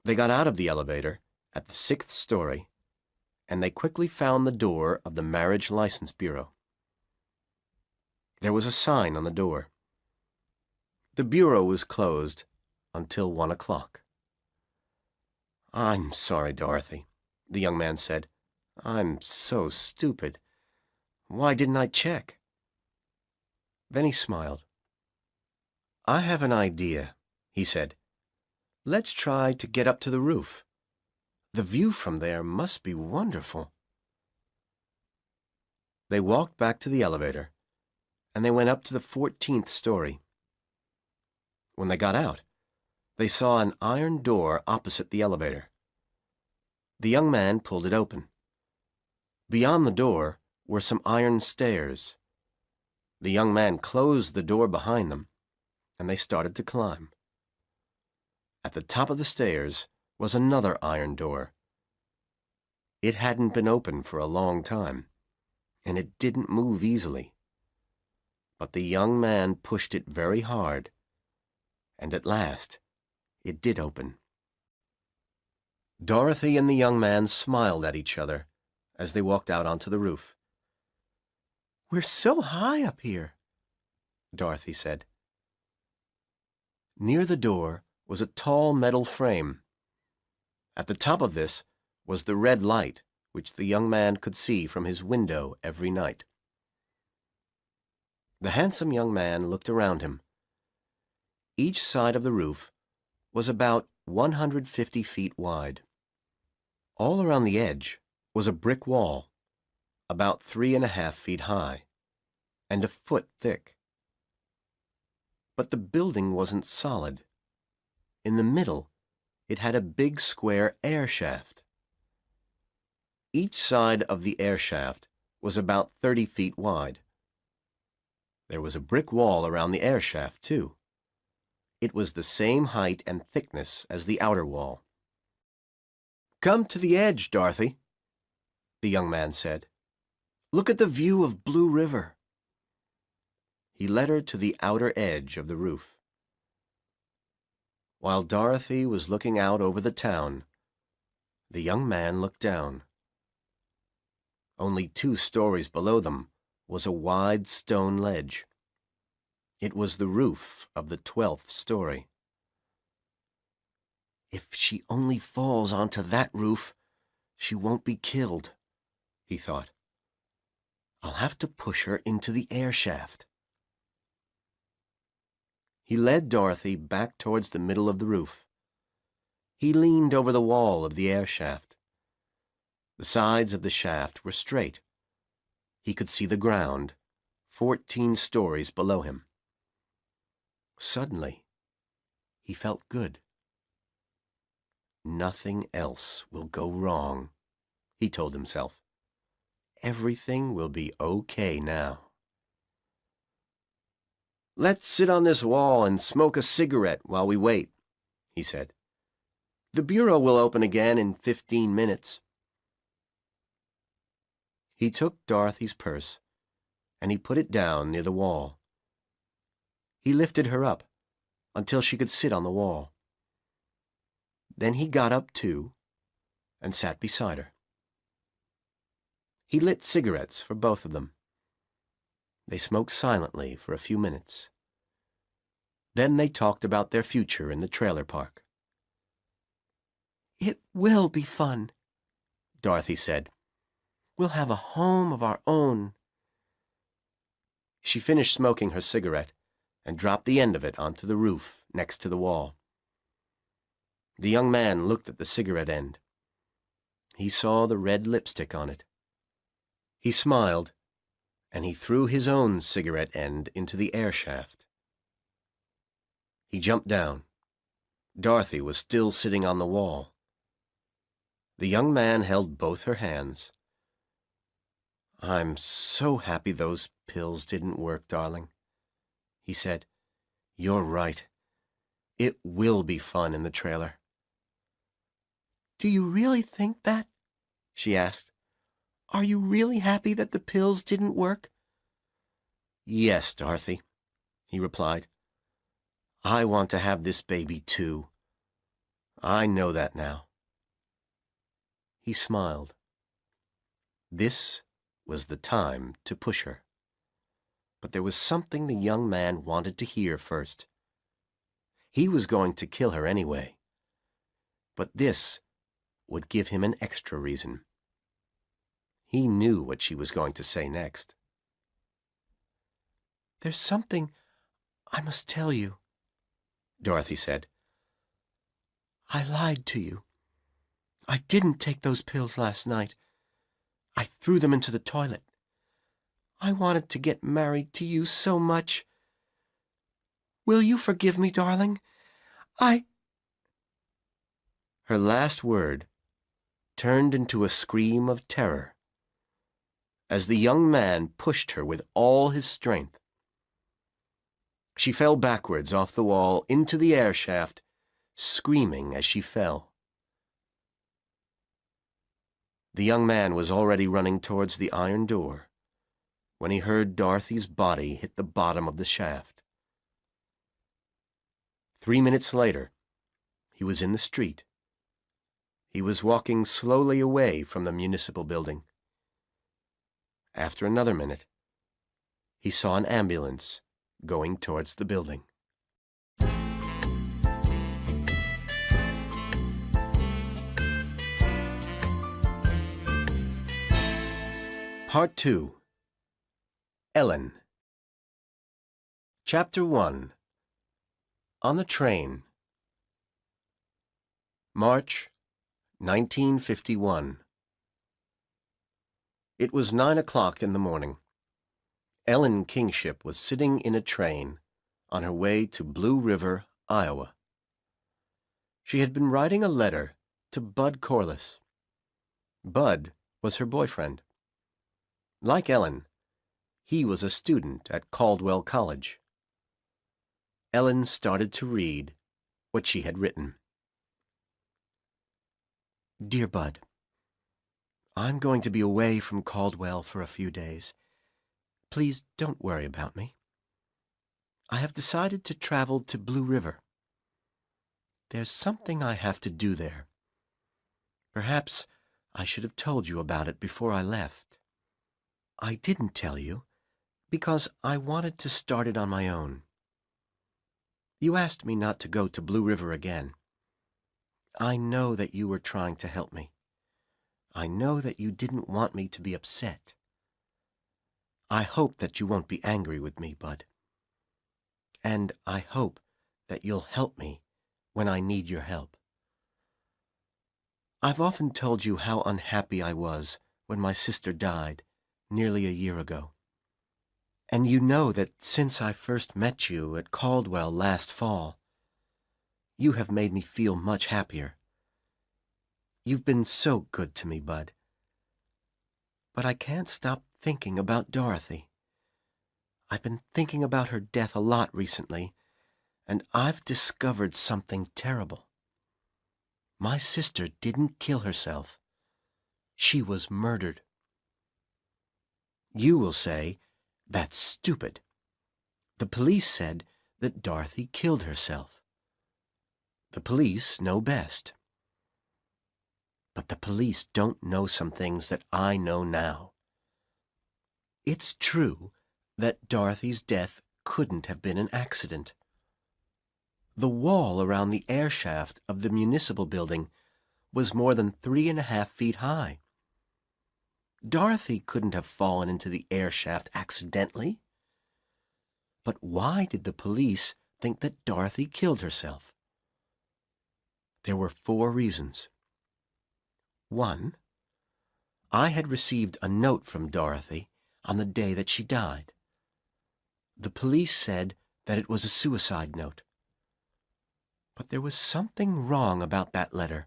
They got out of the elevator at the 6th story, and they quickly found the door of the Marriage License Bureau. There was a sign on the door. The bureau was closed until 1 o'clock. "I'm sorry, Dorothy," the young man said. "I'm so stupid. Why didn't I check?" Then he smiled. "I have an idea," he said. "Let's try to get up to the roof. The view from there must be wonderful." They walked back to the elevator, and they went up to the 14th story. When they got out, they saw an iron door opposite the elevator. The young man pulled it open. Beyond the door were some iron stairs. The young man closed the door behind them, and they started to climb. At the top of the stairs was another iron door. It hadn't been open for a long time, and it didn't move easily. But the young man pushed it very hard, and at last it did open. Dorothy and the young man smiled at each other as they walked out onto the roof. "We're so high up here," Dorothy said. Near the door was a tall metal frame. At the top of this was the red light which the young man could see from his window every night. The handsome young man looked around him. Each side of the roof was about 150 feet wide. All around the edge was a brick wall, about 3.5 feet high, and a foot thick. But the building wasn't solid. In the middle, it had a big square air shaft. Each side of the air shaft was about 30 feet wide. There was a brick wall around the air shaft, too. It was the same height and thickness as the outer wall. "Come to the edge, Dorothy," the young man said. "Look at the view of Blue River." He led her to the outer edge of the roof. While Dorothy was looking out over the town, the young man looked down. Only 2 stories below them was a wide stone ledge. It was the roof of the 12th story. If she only falls onto that roof, she won't be killed, he thought. I'll have to push her into the air shaft. He led Dorothy back towards the middle of the roof. He leaned over the wall of the air shaft. The sides of the shaft were straight. He could see the ground, 14 stories below him. Suddenly, he felt good. Nothing else will go wrong, he told himself. Everything will be okay now. Let's sit on this wall and smoke a cigarette while we wait, he said. The bureau will open again in 15 minutes. He took Dorothy's purse, and he put it down near the wall. He lifted her up until she could sit on the wall. Then he got up too and sat beside her. He lit cigarettes for both of them. They smoked silently for a few minutes. Then they talked about their future in the trailer park. It will be fun, Dorothy said. We'll have a home of our own. She finished smoking her cigarette and dropped the end of it onto the roof next to the wall. The young man looked at the cigarette end. He saw the red lipstick on it. He smiled, and he threw his own cigarette end into the air shaft. He jumped down. Dorothy was still sitting on the wall. The young man held both her hands. I'm so happy those pills didn't work, darling, he said. You're right. It will be fun in the trailer. Do you really think that? She asked. Are you really happy that the pills didn't work? Yes, Dorothy, he replied. I want to have this baby too. I know that now. He smiled. This was the time to push her. But there was something the young man wanted to hear first. He was going to kill her anyway. But this would give him an extra reason. He knew what she was going to say next. There's something I must tell you, Dorothy said. I lied to you. I didn't take those pills last night. I threw them into the toilet. I wanted to get married to you so much. Will you forgive me, darling? Her last word turned into a scream of terror as the young man pushed her with all his strength. She fell backwards off the wall into the air shaft, screaming as she fell. The young man was already running towards the iron door when he heard Dorothy's body hit the bottom of the shaft. 3 minutes later, he was in the street. He was walking slowly away from the municipal building. After another minute, he saw an ambulance going towards the building. Part 2. Ellen. Chapter 1. On the Train. March 1951. It was 9 o'clock in the morning. Ellen Kingship was sitting in a train on her way to Blue River, Iowa. She had been writing a letter to Bud Corliss. Bud was her boyfriend. Like Ellen, he was a student at Caldwell College. Ellen started to read what she had written. Dear Bud, I'm going to be away from Caldwell for a few days. Please don't worry about me. I have decided to travel to Blue River. There's something I have to do there. Perhaps I should have told you about it before I left. I didn't tell you because I wanted to start it on my own. You asked me not to go to Blue River again. I know that you were trying to help me. I know that you didn't want me to be upset. I hope that you won't be angry with me, Bud. And I hope that you'll help me when I need your help. I've often told you how unhappy I was when my sister died nearly a year ago. And you know that since I first met you at Caldwell last fall, you have made me feel much happier. You've been so good to me, Bud. But I can't stop thinking about Dorothy. I've been thinking about her death a lot recently, and I've discovered something terrible. My sister didn't kill herself. She was murdered. You will say, that's stupid. The police said that Dorothy killed herself. The police know best. But the police don't know some things that I know now. It's true that Dorothy's death couldn't have been an accident. The wall around the air shaft of the municipal building was more than 3.5 feet high. Dorothy couldn't have fallen into the air shaft accidentally. But why did the police think that Dorothy killed herself? There were 4 reasons. 1. I had received a note from Dorothy on the day that she died. The police said that it was a suicide note. But there was something wrong about that letter.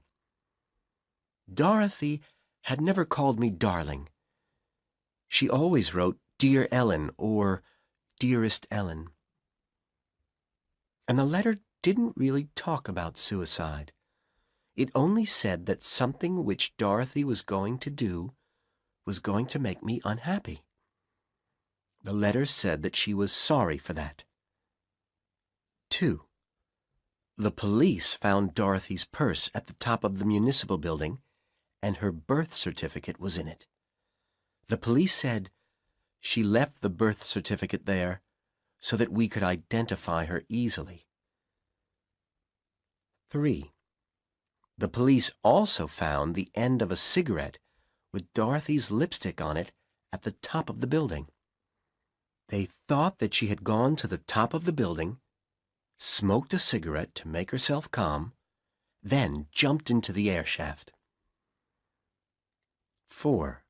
Dorothy had never called me darling. She always wrote Dear Ellen or Dearest Ellen. And the letter didn't really talk about suicide. It only said that something which Dorothy was going to do was going to make me unhappy. The letter said that she was sorry for that. 2. The police found Dorothy's purse at the top of the municipal building, and her birth certificate was in it. The police said she left the birth certificate there so that we could identify her easily. 3. The police also found the end of a cigarette with Dorothy's lipstick on it at the top of the building. They thought that she had gone to the top of the building, smoked a cigarette to make herself calm, then jumped into the air shaft. 4.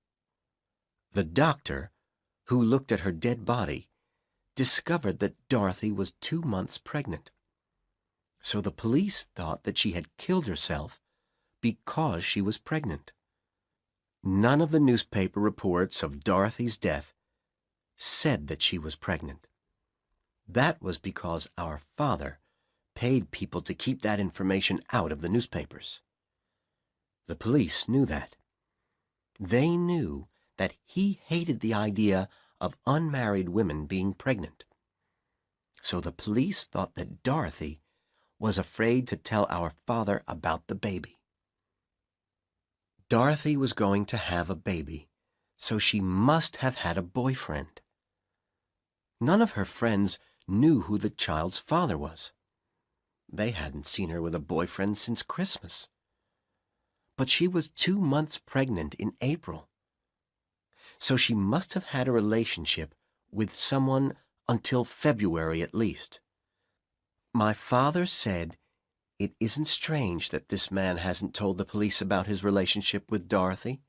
The doctor, who looked at her dead body, discovered that Dorothy was 2 months pregnant. So the police thought that she had killed herself because she was pregnant. None of the newspaper reports of Dorothy's death said that she was pregnant. That was because our father paid people to keep that information out of the newspapers. The police knew that. They knew that he hated the idea of unmarried women being pregnant. So the police thought that Dorothy was afraid to tell our father about the baby. Dorothy was going to have a baby, so she must have had a boyfriend. None of her friends knew who the child's father was. They hadn't seen her with a boyfriend since Christmas. But she was 2 months pregnant in April. So she must have had a relationship with someone until February at least. My father said it isn't strange that this man hasn't told the police about his relationship with Dorothy.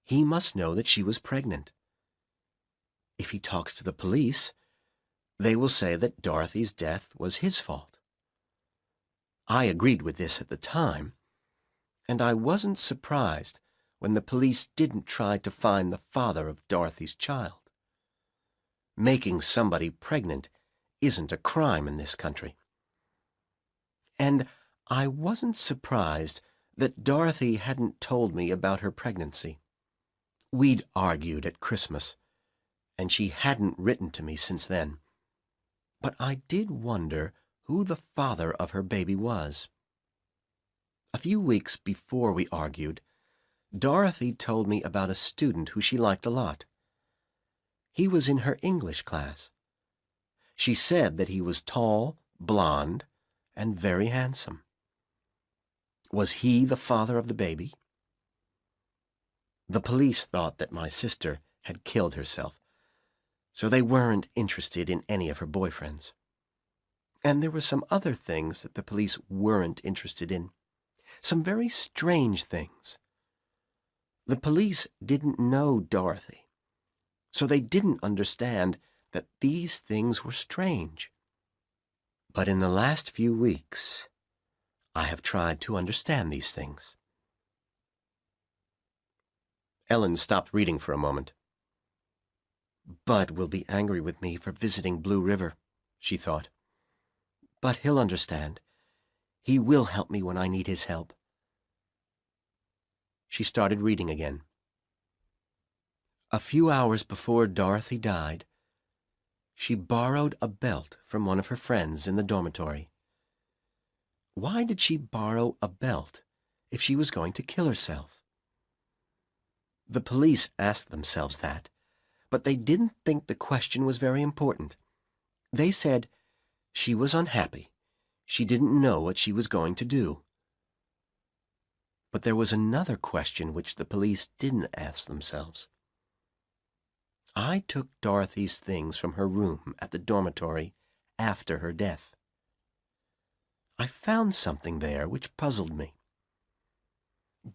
He must know that she was pregnant. If he talks to the police, they will say that Dorothy's death was his fault. I agreed with this at the time, and I wasn't surprised when the police didn't try to find the father of Dorothy's child. Making somebody pregnant isn't a crime in this country. And I wasn't surprised that Dorothy hadn't told me about her pregnancy. We'd argued at Christmas, and she hadn't written to me since then. But I did wonder who the father of her baby was. A few weeks before we argued, Dorothy told me about a student who she liked a lot. He was in her English class. She said that he was tall, blond, and very handsome. Was he the father of the baby? The police thought that my sister had killed herself, so they weren't interested in any of her boyfriends. And there were some other things that the police weren't interested in. Some very strange things. The police didn't know Dorothy, so they didn't understand that these things were strange. But in the last few weeks, I have tried to understand these things. Ellen stopped reading for a moment. Bud will be angry with me for visiting Blue River, she thought. But he'll understand. He will help me when I need his help. She started reading again. A few hours before Dorothy died, she borrowed a belt from one of her friends in the dormitory. Why did she borrow a belt if she was going to kill herself? The police asked themselves that, but they didn't think the question was very important. They said she was unhappy. She didn't know what she was going to do. But there was another question which the police didn't ask themselves. I took Dorothy's things from her room at the dormitory after her death. I found something there which puzzled me.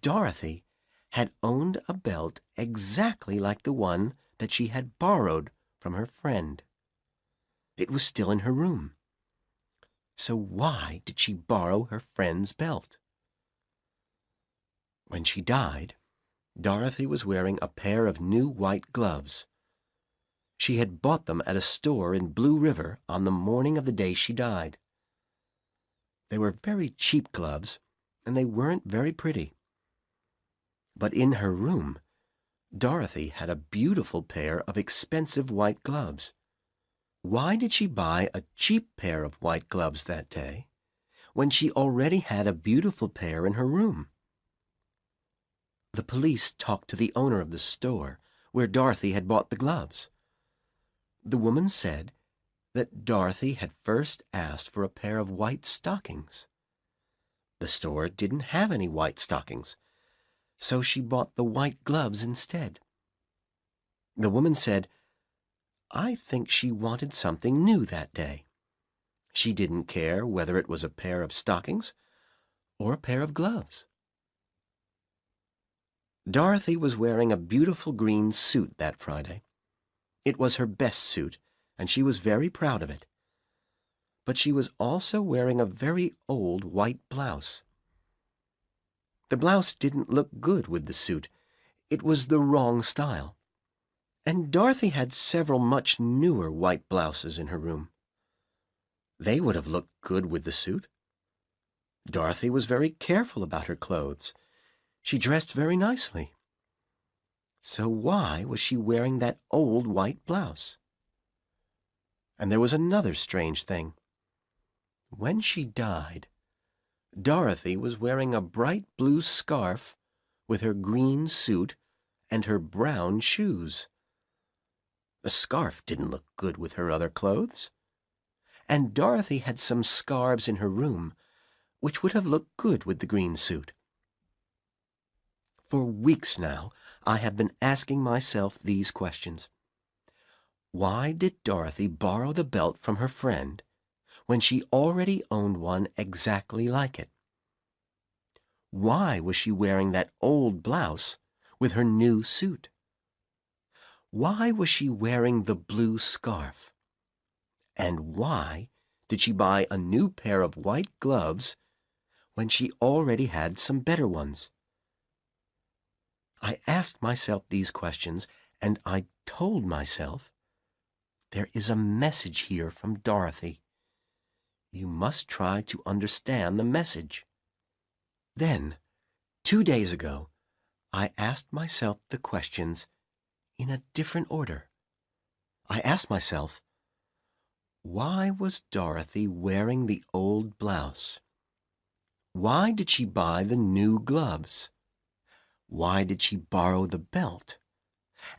Dorothy had owned a belt exactly like the one that she had borrowed from her friend. It was still in her room. So why did she borrow her friend's belt? When she died, Dorothy was wearing a pair of new white gloves. She had bought them at a store in Blue River on the morning of the day she died. They were very cheap gloves, and they weren't very pretty. But in her room, Dorothy had a beautiful pair of expensive white gloves. Why did she buy a cheap pair of white gloves that day, when she already had a beautiful pair in her room? The police talked to the owner of the store where Dorothy had bought the gloves. The woman said that Dorothy had first asked for a pair of white stockings. The store didn't have any white stockings, so she bought the white gloves instead. The woman said, I think she wanted something new that day. She didn't care whether it was a pair of stockings or a pair of gloves. Dorothy was wearing a beautiful green suit that Friday. It was her best suit, and she was very proud of it. But she was also wearing a very old white blouse. The blouse didn't look good with the suit. It was the wrong style. And Dorothy had several much newer white blouses in her room. They would have looked good with the suit. Dorothy was very careful about her clothes. She dressed very nicely. So why was she wearing that old white blouse? And there was another strange thing. When she died, Dorothy was wearing a bright blue scarf with her green suit and her brown shoes. The scarf didn't look good with her other clothes. And Dorothy had some scarves in her room which would have looked good with the green suit. For weeks now, I have been asking myself these questions. Why did Dorothy borrow the belt from her friend when she already owned one exactly like it? Why was she wearing that old blouse with her new suit? Why was she wearing the blue scarf? And why did she buy a new pair of white gloves when she already had some better ones? I asked myself these questions, and I told myself, there is a message here from Dorothy. You must try to understand the message. Then, 2 days ago, I asked myself the questions in a different order. I asked myself, Why was Dorothy wearing the old blouse? Why did she buy the new gloves? Why did she borrow the belt?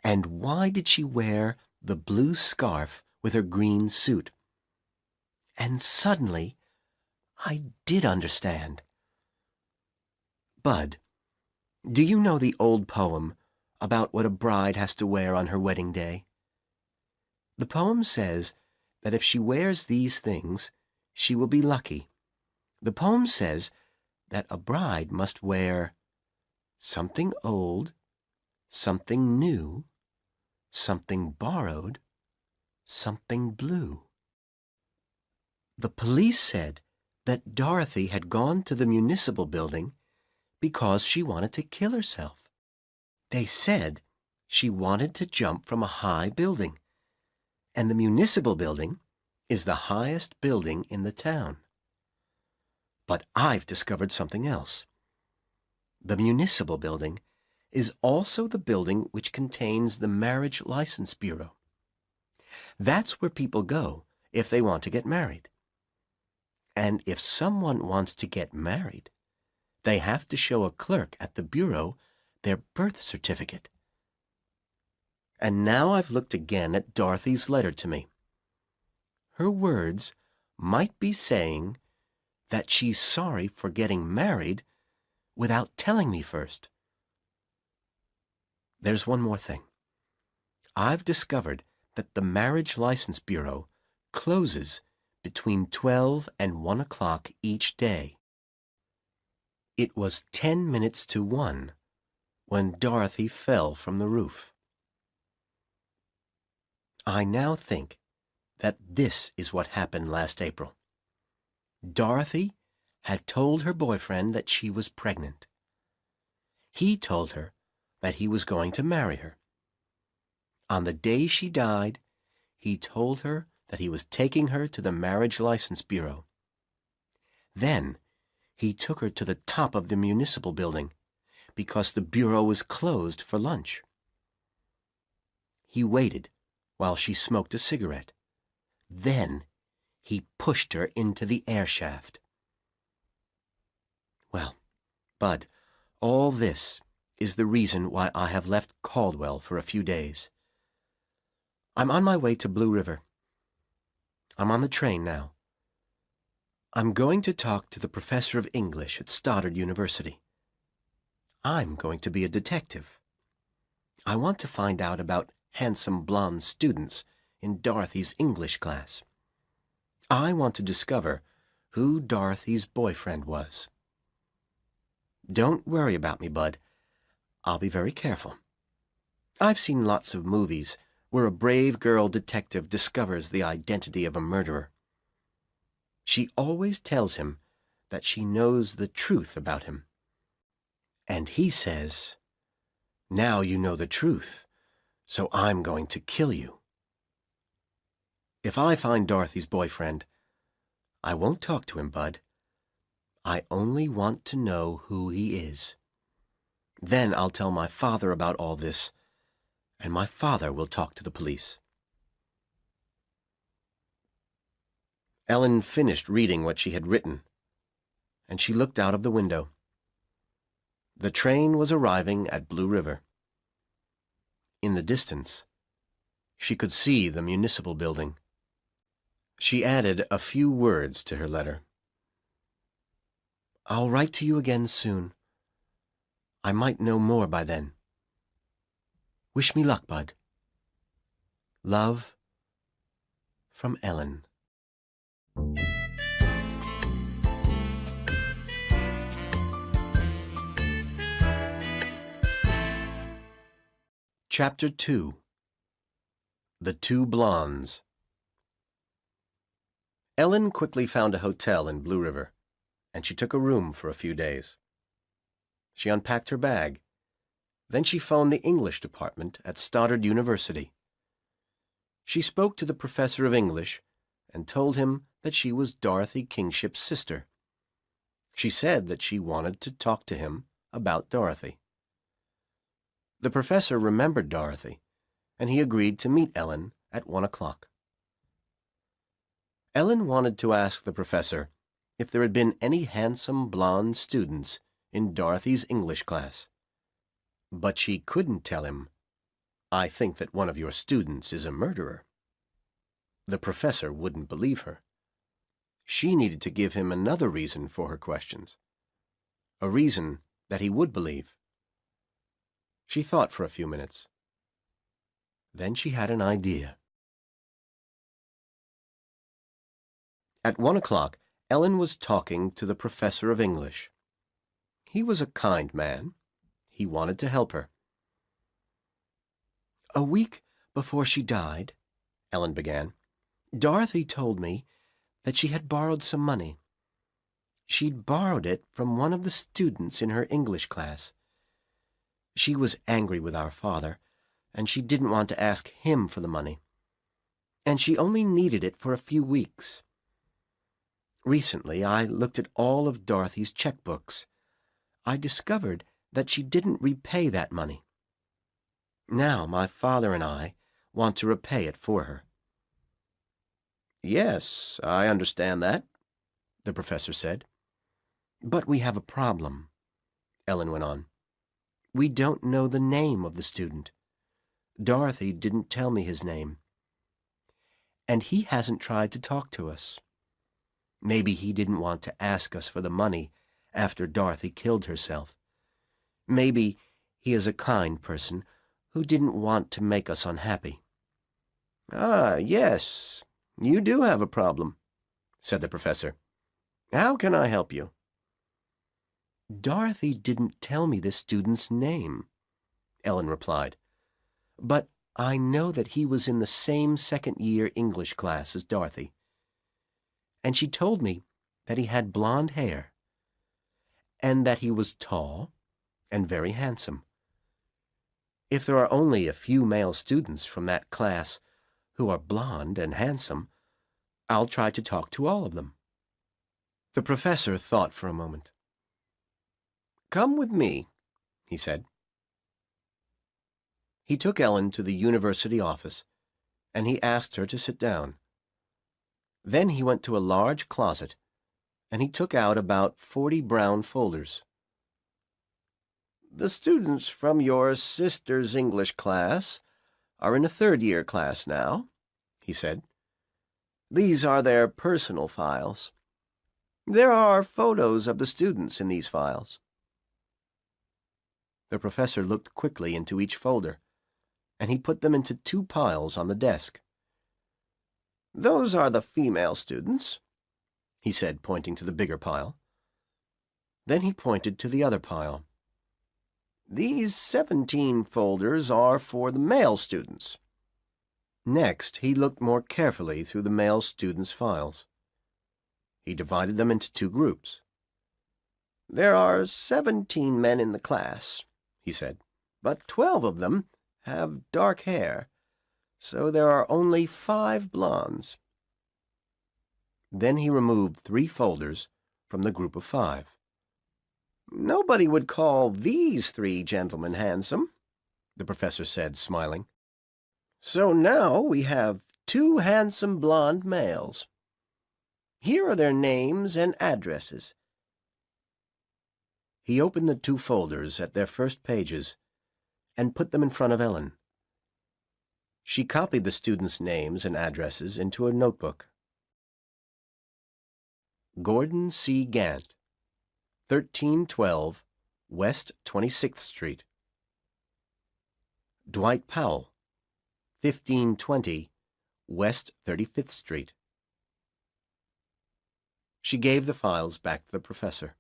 And why did she wear the blue scarf with her green suit? And suddenly, I did understand. Bud, do you know the old poem about what a bride has to wear on her wedding day? The poem says that if she wears these things, she will be lucky. The poem says that a bride must wear something old, something new, something borrowed, something blue. The police said that Dorothy had gone to the municipal building because she wanted to kill herself. They said she wanted to jump from a high building, and the municipal building is the highest building in the town. But I've discovered something else. The municipal building is also the building which contains the Marriage License Bureau. That's where people go if they want to get married. And if someone wants to get married, they have to show a clerk at the bureau their birth certificate. And now I've looked again at Dorothy's letter to me. Her words might be saying that she's sorry for getting married without telling me first. There's one more thing. I've discovered that the Marriage License Bureau closes between 12 and 1 o'clock each day. It was 10 minutes to 1 when Dorothy fell from the roof. I now think that this is what happened last April. Dorothy had told her boyfriend that she was pregnant. He told her that he was going to marry her. On the day she died, he told her that he was taking her to the Marriage License Bureau. Then he took her to the top of the municipal building because the bureau was closed for lunch. He waited while she smoked a cigarette. Then he pushed her into the air shaft. Well, Bud, all this is the reason why I have left Caldwell for a few days. I'm on my way to Blue River. I'm on the train now. I'm going to talk to the professor of English at Stoddard University. I'm going to be a detective. I want to find out about handsome blonde students in Dorothy's English class. I want to discover who Dorothy's boyfriend was. Don't worry about me, Bud. I'll be very careful. I've seen lots of movies where a brave girl detective discovers the identity of a murderer. She always tells him that she knows the truth about him. And he says, "Now you know the truth, so I'm going to kill you." If I find Dorothy's boyfriend, I won't talk to him, Bud. I only want to know who he is. Then I'll tell my father about all this, and my father will talk to the police. Ellen finished reading what she had written, and she looked out of the window. The train was arriving at Blue River. In the distance, she could see the municipal building. She added a few words to her letter. "I'll write to you again soon. I might know more by then. Wish me luck, Bud. Love, from Ellen." Chapter 2. The Two Blondes. Ellen quickly found a hotel in Blue River, and she took a room for a few days. She unpacked her bag. Then she phoned the English department at Stoddard University. She spoke to the professor of English and told him that she was Dorothy Kingship's sister. She said that she wanted to talk to him about Dorothy. The professor remembered Dorothy, and he agreed to meet Ellen at 1 o'clock. Ellen wanted to ask the professor if there had been any handsome blonde students in Dorothy's English class. But she couldn't tell him, "I think that one of your students is a murderer." The professor wouldn't believe her. She needed to give him another reason for her questions, a reason that he would believe. She thought for a few minutes. Then she had an idea. At 1 o'clock, Ellen was talking to the professor of English. He was a kind man. He wanted to help her. "A week before she died," Ellen began, "Dorothy told me that she had borrowed some money. She'd borrowed it from one of the students in her English class. She was angry with our father, and she didn't want to ask him for the money. And she only needed it for a few weeks. Recently, I looked at all of Dorothy's checkbooks. I discovered that she didn't repay that money. Now my father and I want to repay it for her." "Yes, I understand that," the professor said. "But we have a problem," Ellen went on. "We don't know the name of the student. Dorothy didn't tell me his name. And he hasn't tried to talk to us. Maybe he didn't want to ask us for the money after Dorothy killed herself. Maybe he is a kind person who didn't want to make us unhappy." "Ah, yes, you do have a problem," said the professor. "How can I help you?" "Dorothy didn't tell me the student's name," Ellen replied. "But I know that he was in the same second-year English class as Dorothy. And she told me that he had blonde hair, and that he was tall and very handsome. If there are only a few male students from that class who are blonde and handsome, I'll try to talk to all of them." The professor thought for a moment. "Come with me," he said. He took Ellen to the university office, and he asked her to sit down. Then he went to a large closet, and he took out about 40 brown folders. "The students from your sister's English class are in a third-year class now," he said. "These are their personal files. There are photos of the students in these files." The professor looked quickly into each folder, and he put them into 2 piles on the desk. "Those are the female students," he said, pointing to the bigger pile. Then he pointed to the other pile. "These 17 folders are for the male students." Next, he looked more carefully through the male students' files. He divided them into 2 groups. "There are 17 men in the class," he said, "but 12 of them have dark hair, so there are only 5 blondes." Then he removed 3 folders from the group of 5. "Nobody would call these 3 gentlemen handsome," the professor said, smiling. "So now we have 2 handsome blonde males. Here are their names and addresses." He opened the 2 folders at their first pages and put them in front of Ellen. She copied the students' names and addresses into a notebook. Gordon C. Gant, 1312 West 26th Street. Dwight Powell, 1520 West 35th Street. She gave the files back to the professor.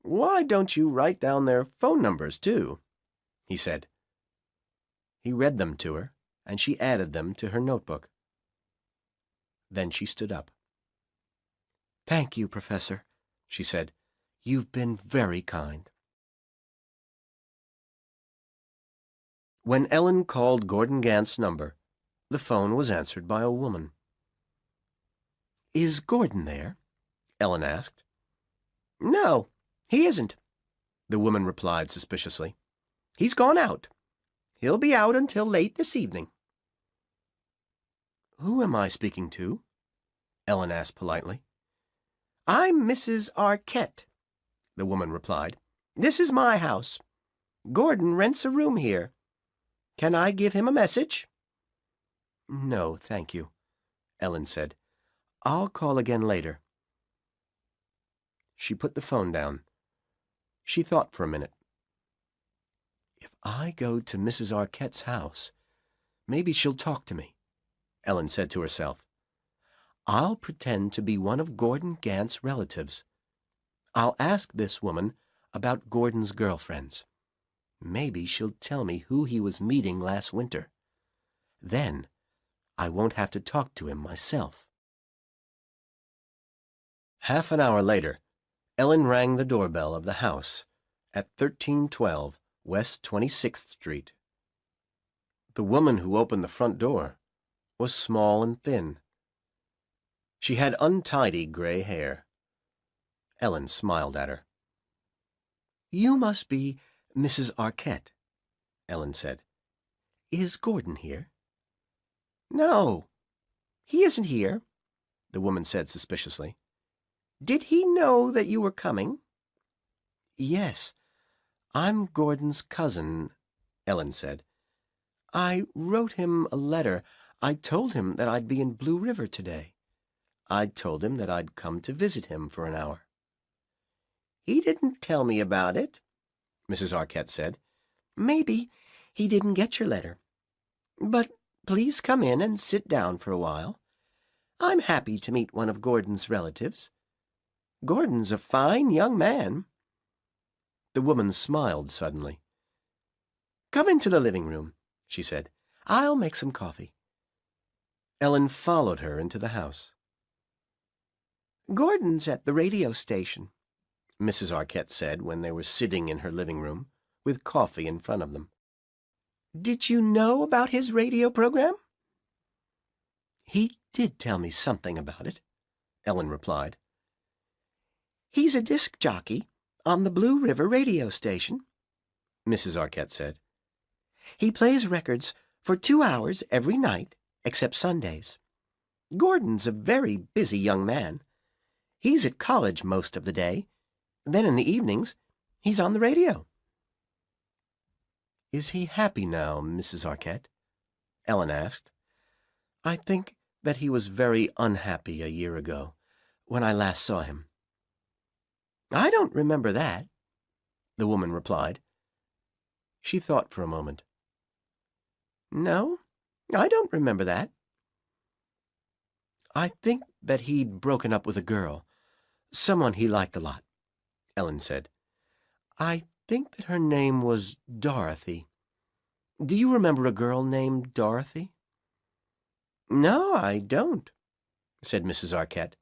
"Why don't you write down their phone numbers, too?" he said. He read them to her, and she added them to her notebook. Then she stood up. "Thank you, Professor," she said. "You've been very kind." When Ellen called Gordon Gant's number, the phone was answered by a woman. "Is Gordon there?" Ellen asked. "No, he isn't," the woman replied suspiciously. "He's gone out. He'll be out until late this evening." Who am I speaking to? Ellen asked politely. I'm Mrs. Arquette, the woman replied. This is my house. Gordon rents a room here. Can I give him a message? No, thank you, Ellen said. I'll call again later. She put the phone down. She thought for a minute. If I go to Mrs. Arquette's house, maybe she'll talk to me, Ellen said to herself. I'll pretend to be one of Gordon Gant's relatives. I'll ask this woman about Gordon's girlfriends. Maybe she'll tell me who he was meeting last winter. Then I won't have to talk to him myself. Half an hour later, Ellen rang the doorbell of the house at 1312 West 26th Street. The woman who opened the front door was small and thin. She had untidy gray hair. Ellen smiled at her. You must be Mrs. Arquette, Ellen said. Is Gordon here? No, he isn't here, the woman said suspiciously. Did he know that you were coming? Yes, I'm Gordon's cousin, Ellen said. I wrote him a letter. I told him that I'd be in Blue River today. I told him that I'd come to visit him for an hour. He didn't tell me about it, Mrs. Arquette said. Maybe he didn't get your letter. But please come in and sit down for a while. I'm happy to meet one of Gordon's relatives. Gordon's a fine young man. The woman smiled suddenly. Come into the living room, she said. I'll make some coffee. Ellen followed her into the house. Gordon's at the radio station, Mrs. Arquette said when they were sitting in her living room with coffee in front of them. Did you know about his radio program? He did tell me something about it, Ellen replied. He's a disc jockey on the Blue River radio station, Mrs. Arquette said. He plays records for 2 hours every night, except Sundays. Gordon's a very busy young man. He's at college most of the day. Then in the evenings, he's on the radio. Is he happy now, Mrs. Arquette? Ellen asked. I think that he was very unhappy a year ago, when I last saw him. I don't remember that, the woman replied. She thought for a moment. No, I don't remember that. I think that he'd broken up with a girl, someone he liked a lot, Ellen said. I think that her name was Dorothy. Do you remember a girl named Dorothy? No, I don't, said Mrs. Arquette.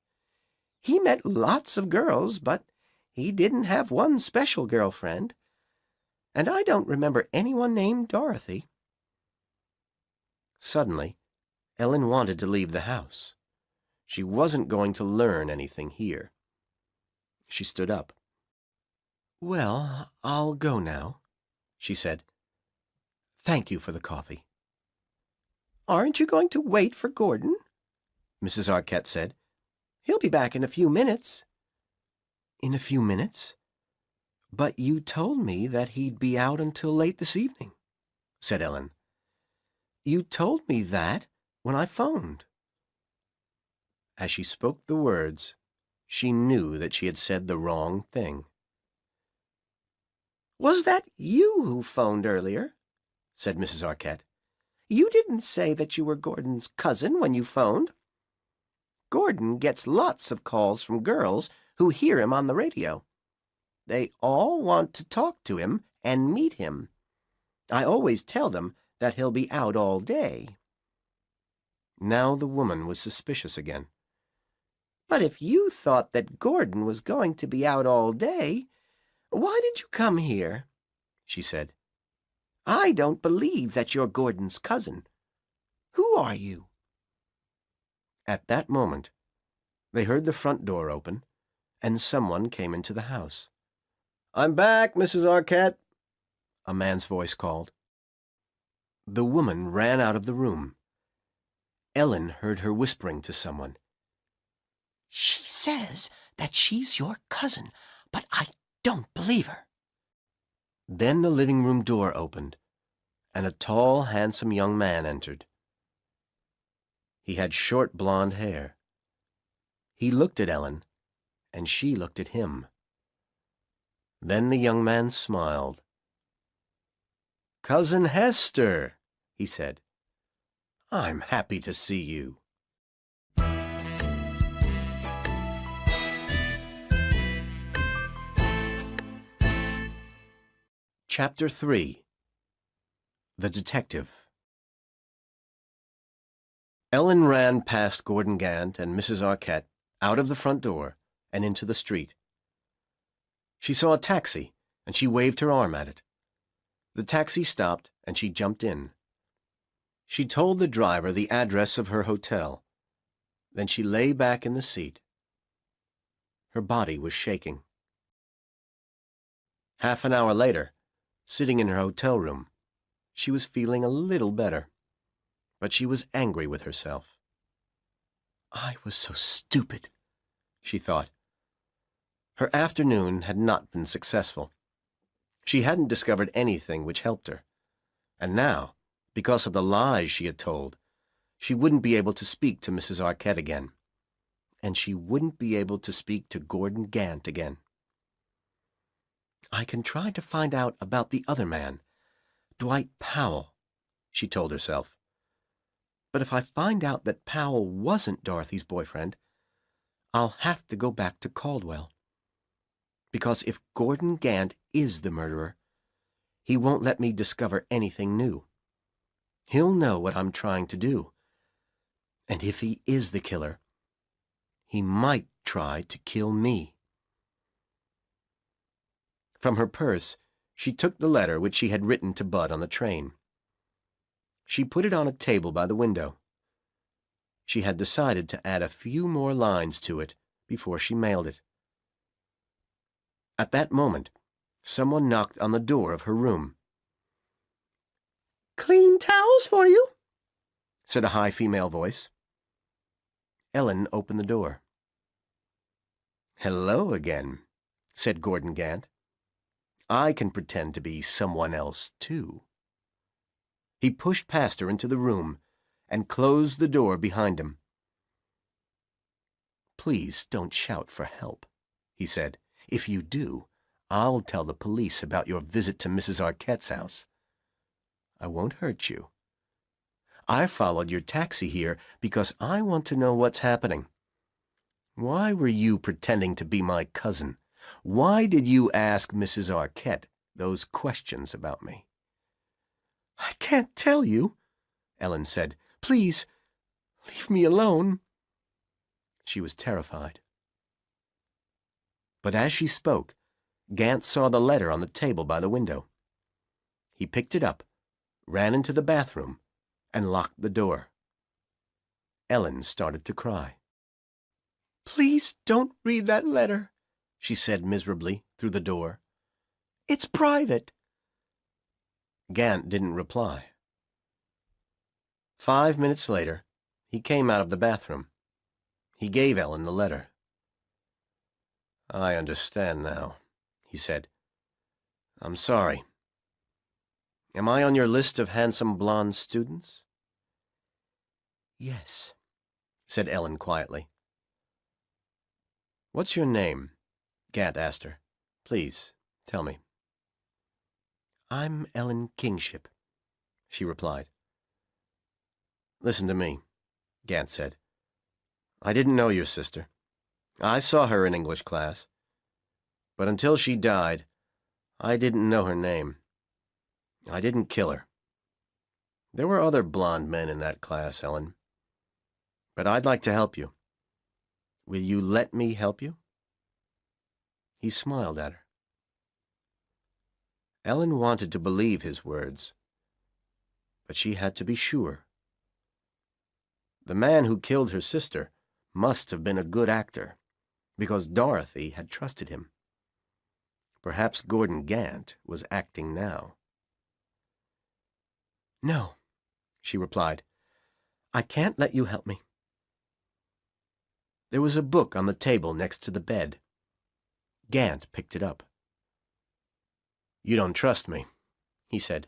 He met lots of girls, but he didn't have one special girlfriend, and I don't remember anyone named Dorothy. Suddenly, Ellen wanted to leave the house. She wasn't going to learn anything here. She stood up. Well, I'll go now, she said. Thank you for the coffee. Aren't you going to wait for Gordon? Mrs. Arquette said. He'll be back in a few minutes. In a few minutes? But you told me that he'd be out until late this evening, said Ellen. You told me that when I phoned. As she spoke the words, she knew that she had said the wrong thing. Was that you who phoned earlier? Said Mrs. Arquette. You didn't say that you were Gordon's cousin when you phoned. Gordon gets lots of calls from girls who hear him on the radio. They all want to talk to him and meet him. I always tell them that he'll be out all day. Now the woman was suspicious again. But if you thought that Gordon was going to be out all day, why did you come here? She said. I don't believe that you're Gordon's cousin. Who are you? At that moment, they heard the front door open, and someone came into the house. I'm back, Mrs. Arquette, a man's voice called. The woman ran out of the room. Ellen heard her whispering to someone. "She says that she's your cousin, but I don't believe her." Then the living room door opened, and a tall, handsome young man entered. He had short blonde hair. He looked at Ellen, and she looked at him. Then the young man smiled. "Cousin Hester," he said. "I'm happy to see you." Chapter 3. The Detective. Ellen ran past Gordon Gant and Mrs. Arquette, out of the front door, and into the street. She saw a taxi, and she waved her arm at it. The taxi stopped, and she jumped in. She told the driver the address of her hotel. Then she lay back in the seat. Her body was shaking. Half an hour later, sitting in her hotel room, she was feeling a little better, but she was angry with herself. "I was so stupid," she thought. Her afternoon had not been successful. She hadn't discovered anything which helped her, and now, because of the lies she had told, she wouldn't be able to speak to Mrs. Arquette again, and she wouldn't be able to speak to Gordon Gant again. "I can try to find out about the other man, Dwight Powell," she told herself. "But if I find out that Powell wasn't Dorothy's boyfriend, I'll have to go back to Caldwell. Because if Gordon Gant is the murderer, he won't let me discover anything new. He'll know what I'm trying to do. And if he is the killer, he might try to kill me." From her purse, she took the letter which she had written to Bud on the train. She put it on a table by the window. She had decided to add a few more lines to it before she mailed it. At that moment, someone knocked on the door of her room. "Clean towels for you," said a high female voice. Ellen opened the door. "Hello again," said Gordon Gant. "I can pretend to be someone else, too." He pushed past her into the room and closed the door behind him. "Please don't shout for help," he said. "If you do, I'll tell the police about your visit to Mrs. Arquette's house. I won't hurt you. I followed your taxi here because I want to know what's happening. Why were you pretending to be my cousin? Why did you ask Mrs. Arquette those questions about me?" "I can't tell you," Ellen said. "Please, leave me alone." She was terrified. But as she spoke, Gant saw the letter on the table by the window. He picked it up, ran into the bathroom, and locked the door. Ellen started to cry. "Please don't read that letter," she said miserably through the door. "It's private." Gant didn't reply. 5 minutes later, he came out of the bathroom. He gave Ellen the letter. "I understand now," he said. "I'm sorry. Am I on your list of handsome blonde students?" "Yes," said Ellen quietly. "What's your name?" Gant asked her. "Please, tell me." "I'm Ellen Kingship," she replied. "Listen to me," Gant said. "I didn't know your sister. I saw her in English class. But until she died, I didn't know her name. I didn't kill her. There were other blonde men in that class, Ellen. But I'd like to help you. Will you let me help you?" He smiled at her. Ellen wanted to believe his words, but she had to be sure. The man who killed her sister must have been a good actor, because Dorothy had trusted him. Perhaps Gordon Gant was acting now. "No," she replied. I can't let you help me. There was a book on the table next to the bed. Gant picked it up. You don't trust me, he said.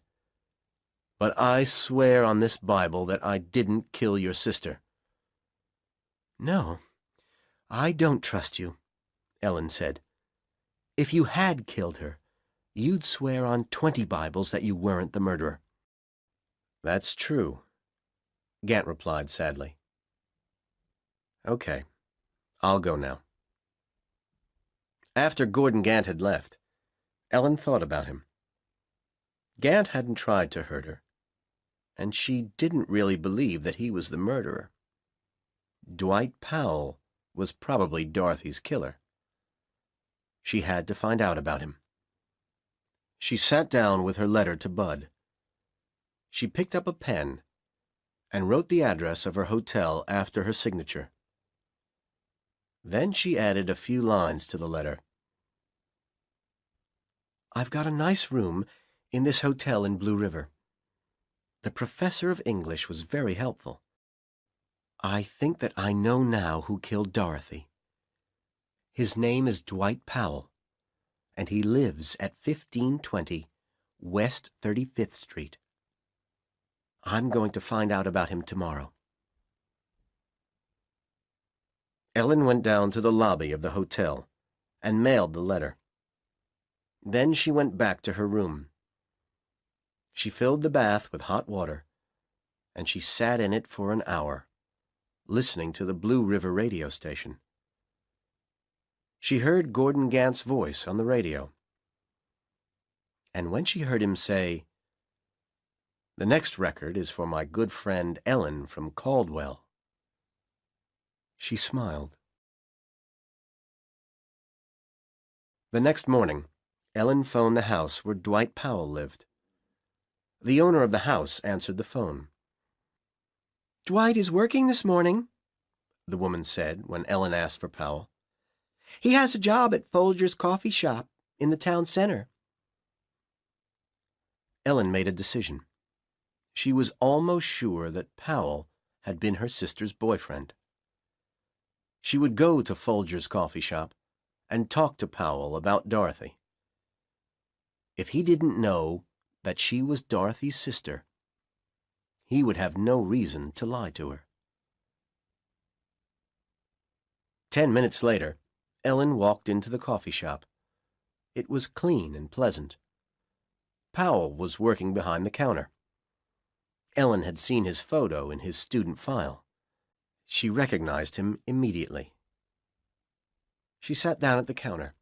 But I swear on this Bible that I didn't kill your sister. No, I don't trust you, Ellen said. If you had killed her, you'd swear on 20 Bibles that you weren't the murderer. That's true, Gant replied sadly. Okay, I'll go now. After Gordon Gant had left, Ellen thought about him. Gant hadn't tried to hurt her, and she didn't really believe that he was the murderer. Dwight Powell was probably Dorothy's killer. She had to find out about him. She sat down with her letter to Bud. She picked up a pen and wrote the address of her hotel after her signature. Then she added a few lines to the letter. I've got a nice room in this hotel in Blue River. The professor of English was very helpful. I think that I know now who killed Dorothy. His name is Dwight Powell, and he lives at 1520 West 35th Street. I'm going to find out about him tomorrow. Ellen went down to the lobby of the hotel and mailed the letter. Then she went back to her room. She filled the bath with hot water, and she sat in it for an hour, listening to the Blue River radio station. She heard Gordon Gant's voice on the radio. And when she heard him say, "The next record is for my good friend Ellen from Caldwell," she smiled. The next morning, Ellen phoned the house where Dwight Powell lived. The owner of the house answered the phone. "Dwight is working this morning," the woman said when Ellen asked for Powell. "He has a job at Folger's coffee shop in the town center." Ellen made a decision. She was almost sure that Powell had been her sister's boyfriend. She would go to Folger's coffee shop and talk to Powell about Dorothy. If he didn't know that she was Dorothy's sister, he would have no reason to lie to her. 10 minutes later, Ellen walked into the coffee shop. It was clean and pleasant. Powell was working behind the counter. Ellen had seen his photo in his student file. She recognized him immediately. She sat down at the counter.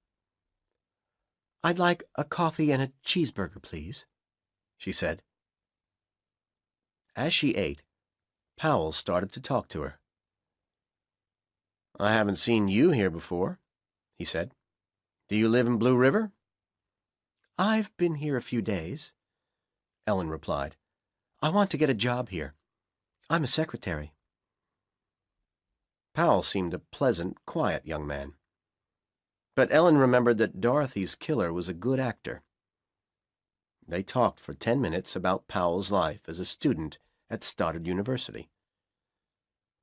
"I'd like a coffee and a cheeseburger, please," she said. As she ate, Powell started to talk to her. "I haven't seen you here before," he said. "Do you live in Blue River?" "I've been here a few days," Ellen replied. "I want to get a job here. I'm a secretary." Powell seemed a pleasant, quiet young man. But Ellen remembered that Dorothy's killer was a good actor. They talked for 10 minutes about Powell's life as a student at Stoddard University.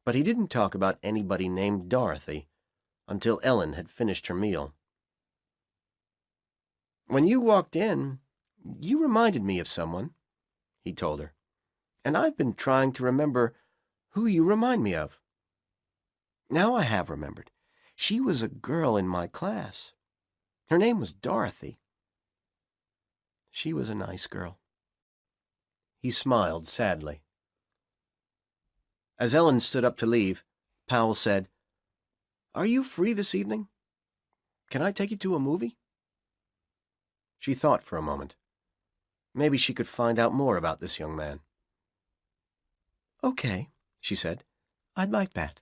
But he didn't talk about anybody named Dorothy until Ellen had finished her meal. "When you walked in, you reminded me of someone," he told her. "And I've been trying to remember who you remind me of. Now I have remembered. She was a girl in my class. Her name was Dorothy. She was a nice girl." He smiled sadly. As Ellen stood up to leave, Powell said, "Are you free this evening? Can I take you to a movie?" She thought for a moment. Maybe she could find out more about this young man. "Okay," she said. "I'd like that."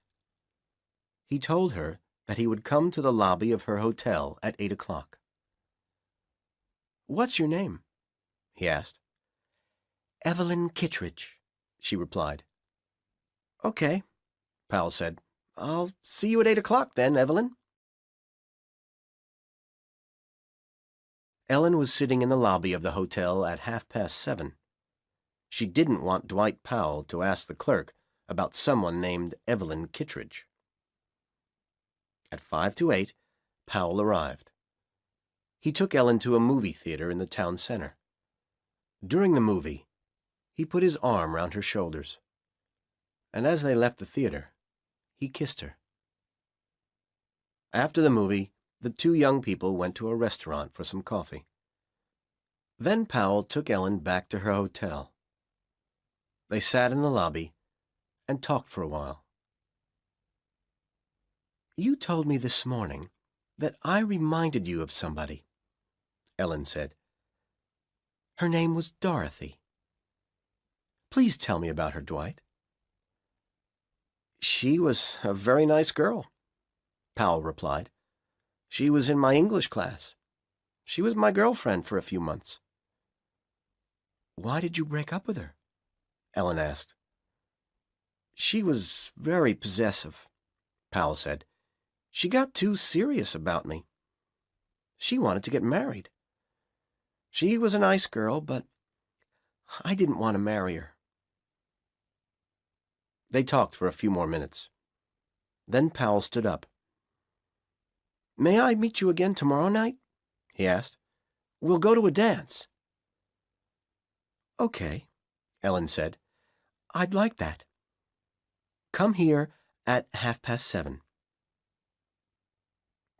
He told her that he would come to the lobby of her hotel at 8 o'clock. "What's your name?" he asked. "Evelyn Kittredge," she replied. "Okay," Powell said. "I'll see you at 8 o'clock then, Evelyn." Ellen was sitting in the lobby of the hotel at 7:30. She didn't want Dwight Powell to ask the clerk about someone named Evelyn Kittredge. At 5 to 8, Powell arrived. He took Ellen to a movie theater in the town center. During the movie, he put his arm round her shoulders, and as they left the theater, he kissed her. After the movie, the two young people went to a restaurant for some coffee. Then Powell took Ellen back to her hotel. They sat in the lobby and talked for a while. "You told me this morning that I reminded you of somebody," Ellen said. "Her name was Dorothy. Please tell me about her, Dwight." "She was a very nice girl," Powell replied. "She was in my English class. She was my girlfriend for a few months." "Why did you break up with her?" Ellen asked. "She was very possessive," Powell said. "She got too serious about me. She wanted to get married. She was a nice girl, but I didn't want to marry her." They talked for a few more minutes. Then Powell stood up. "May I meet you again tomorrow night?" he asked. "We'll go to a dance." "Okay," Ellen said. "I'd like that. Come here at 7:30.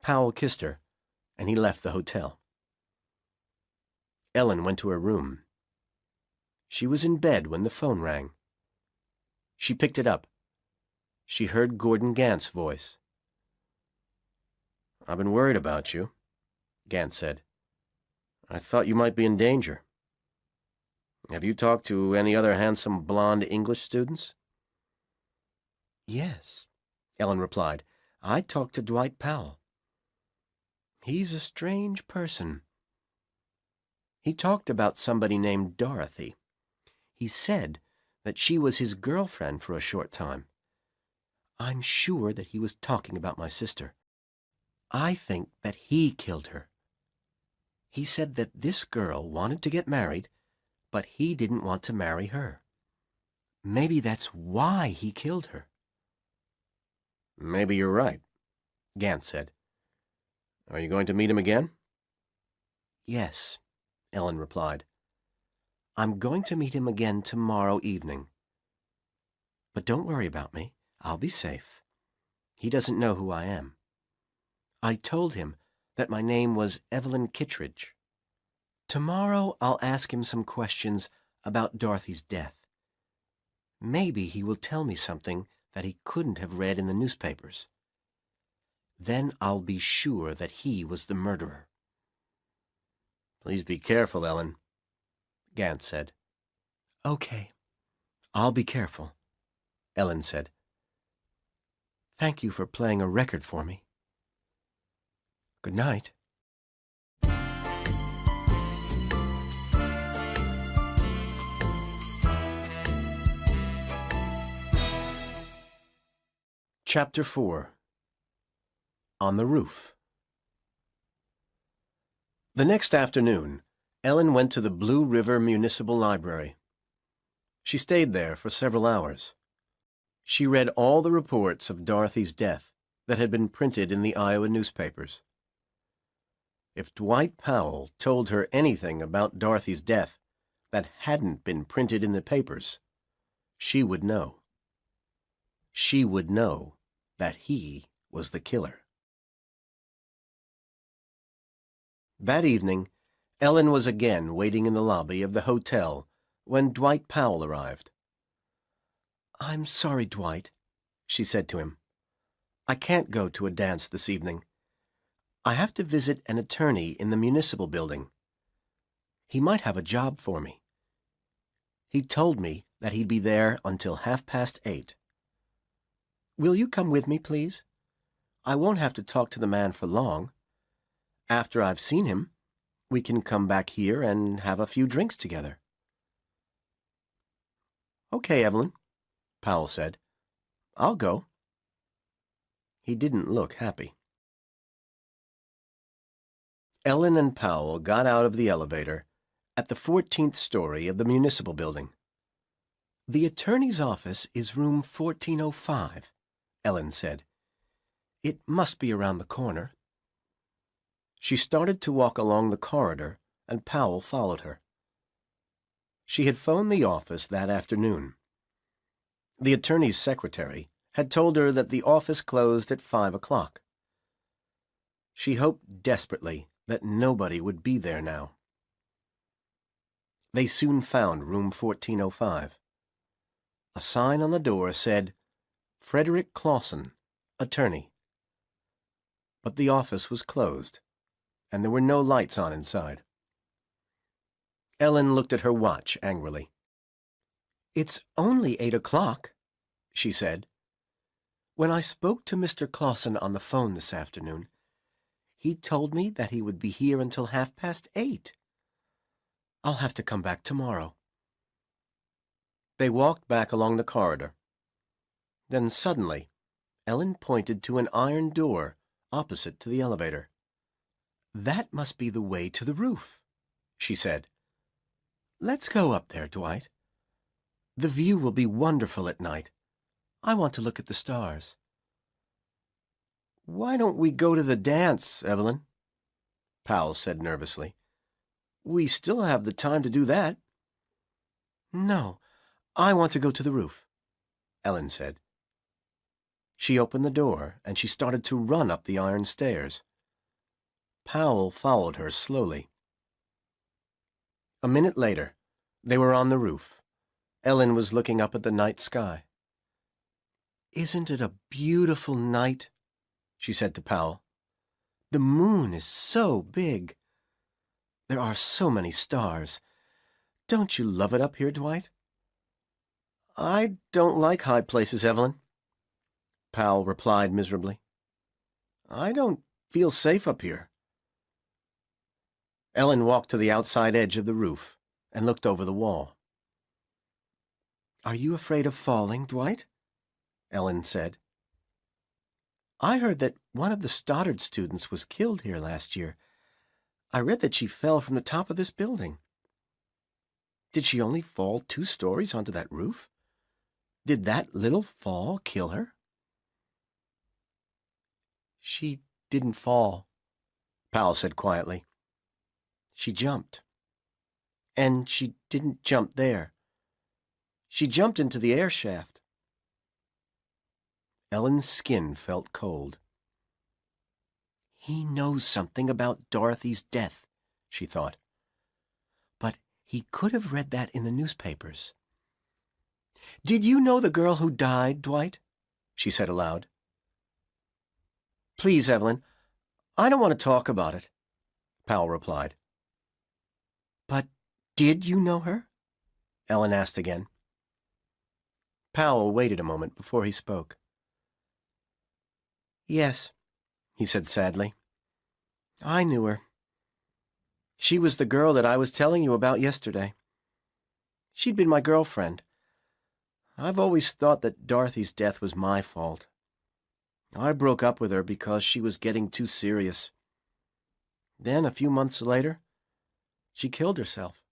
Powell kissed her, and he left the hotel. Ellen went to her room. She was in bed when the phone rang. She picked it up. She heard Gordon Gant's voice. "I've been worried about you," Gant said. "I thought you might be in danger. Have you talked to any other handsome blonde English students?" "Yes," Ellen replied. "I talked to Dwight Powell. He's a strange person. He talked about somebody named Dorothy. He said that she was his girlfriend for a short time. I'm sure that he was talking about my sister. I think that he killed her. He said that this girl wanted to get married, but he didn't want to marry her. Maybe that's why he killed her." "Maybe you're right," Gant said. "Are you going to meet him again?" "Yes," Ellen replied. "I'm going to meet him again tomorrow evening. But don't worry about me. I'll be safe. He doesn't know who I am. I told him that my name was Evelyn Kittredge. Tomorrow I'll ask him some questions about Dorothy's death. Maybe he will tell me something that he couldn't have read in the newspapers. Then I'll be sure that he was the murderer." "Please be careful, Ellen," Gant said. "Okay, I'll be careful," Ellen said. "Thank you for playing a record for me. Good night." Chapter 4. On the Roof. The next afternoon, Ellen went to the Blue River Municipal Library. She stayed there for several hours. She read all the reports of Dorothy's death that had been printed in the Iowa newspapers. If Dwight Powell told her anything about Dorothy's death that hadn't been printed in the papers, she would know. She would know that he was the killer. That evening, Ellen was again waiting in the lobby of the hotel when Dwight Powell arrived. "I'm sorry, Dwight," she said to him. "I can't go to a dance this evening. I have to visit an attorney in the municipal building. He might have a job for me. He told me that he'd be there until 8:30. Will you come with me, please? I won't have to talk to the man for long. After I've seen him, we can come back here and have a few drinks together." "Okay, Evelyn," Powell said. "I'll go." He didn't look happy. Ellen and Powell got out of the elevator at the 14th story of the municipal building. The attorney's office is room 1405, Ellen said. It must be around the corner. She started to walk along the corridor, and Powell followed her. She had phoned the office that afternoon. The attorney's secretary had told her that the office closed at 5 o'clock. She hoped desperately that nobody would be there now. They soon found room 1405. A sign on the door said, Frederick Clausen, attorney. But the office was closed, and there were no lights on inside. Ellen looked at her watch angrily. "It's only 8 o'clock," she said. "When I spoke to Mr. Clausen on the phone this afternoon, he told me that he would be here until 8:30. I'll have to come back tomorrow." They walked back along the corridor. Then suddenly, Ellen pointed to an iron door opposite to the elevator. "That must be the way to the roof," she said. "Let's go up there, Dwight. The view will be wonderful at night. I want to look at the stars." "Why don't we go to the dance, Evelyn?" Powell said nervously. "We still have the time to do that." "No, I want to go to the roof," Ellen said. She opened the door, and she started to run up the iron stairs. Powell followed her slowly. A minute later, they were on the roof. Ellen was looking up at the night sky. "Isn't it a beautiful night?" she said to Powell. "The moon is so big. There are so many stars. Don't you love it up here, Dwight?" "I don't like high places, Evelyn," Powell replied miserably. "I don't feel safe up here." Ellen walked to the outside edge of the roof and looked over the wall. "Are you afraid of falling, Dwight?" Ellen said. "I heard that one of the Stoddard students was killed here last year. I read that she fell from the top of this building. Did she only fall 2 stories onto that roof? Did that little fall kill her?" "She didn't fall," Powell said quietly. "She jumped. And she didn't jump there. She jumped into the air shaft." Ellen's skin felt cold. "He knows something about Dorothy's death," she thought. "But he could have read that in the newspapers." "Did you know the girl who died, Dwight?" she said aloud. "Please, Evelyn, I don't want to talk about it," Powell replied. "But did you know her?" Ellen asked again. Powell waited a moment before he spoke. "Yes," he said sadly. "I knew her. She was the girl that I was telling you about yesterday. She'd been my girlfriend. I've always thought that Dorothy's death was my fault. I broke up with her because she was getting too serious. Then, a few months later, she killed herself."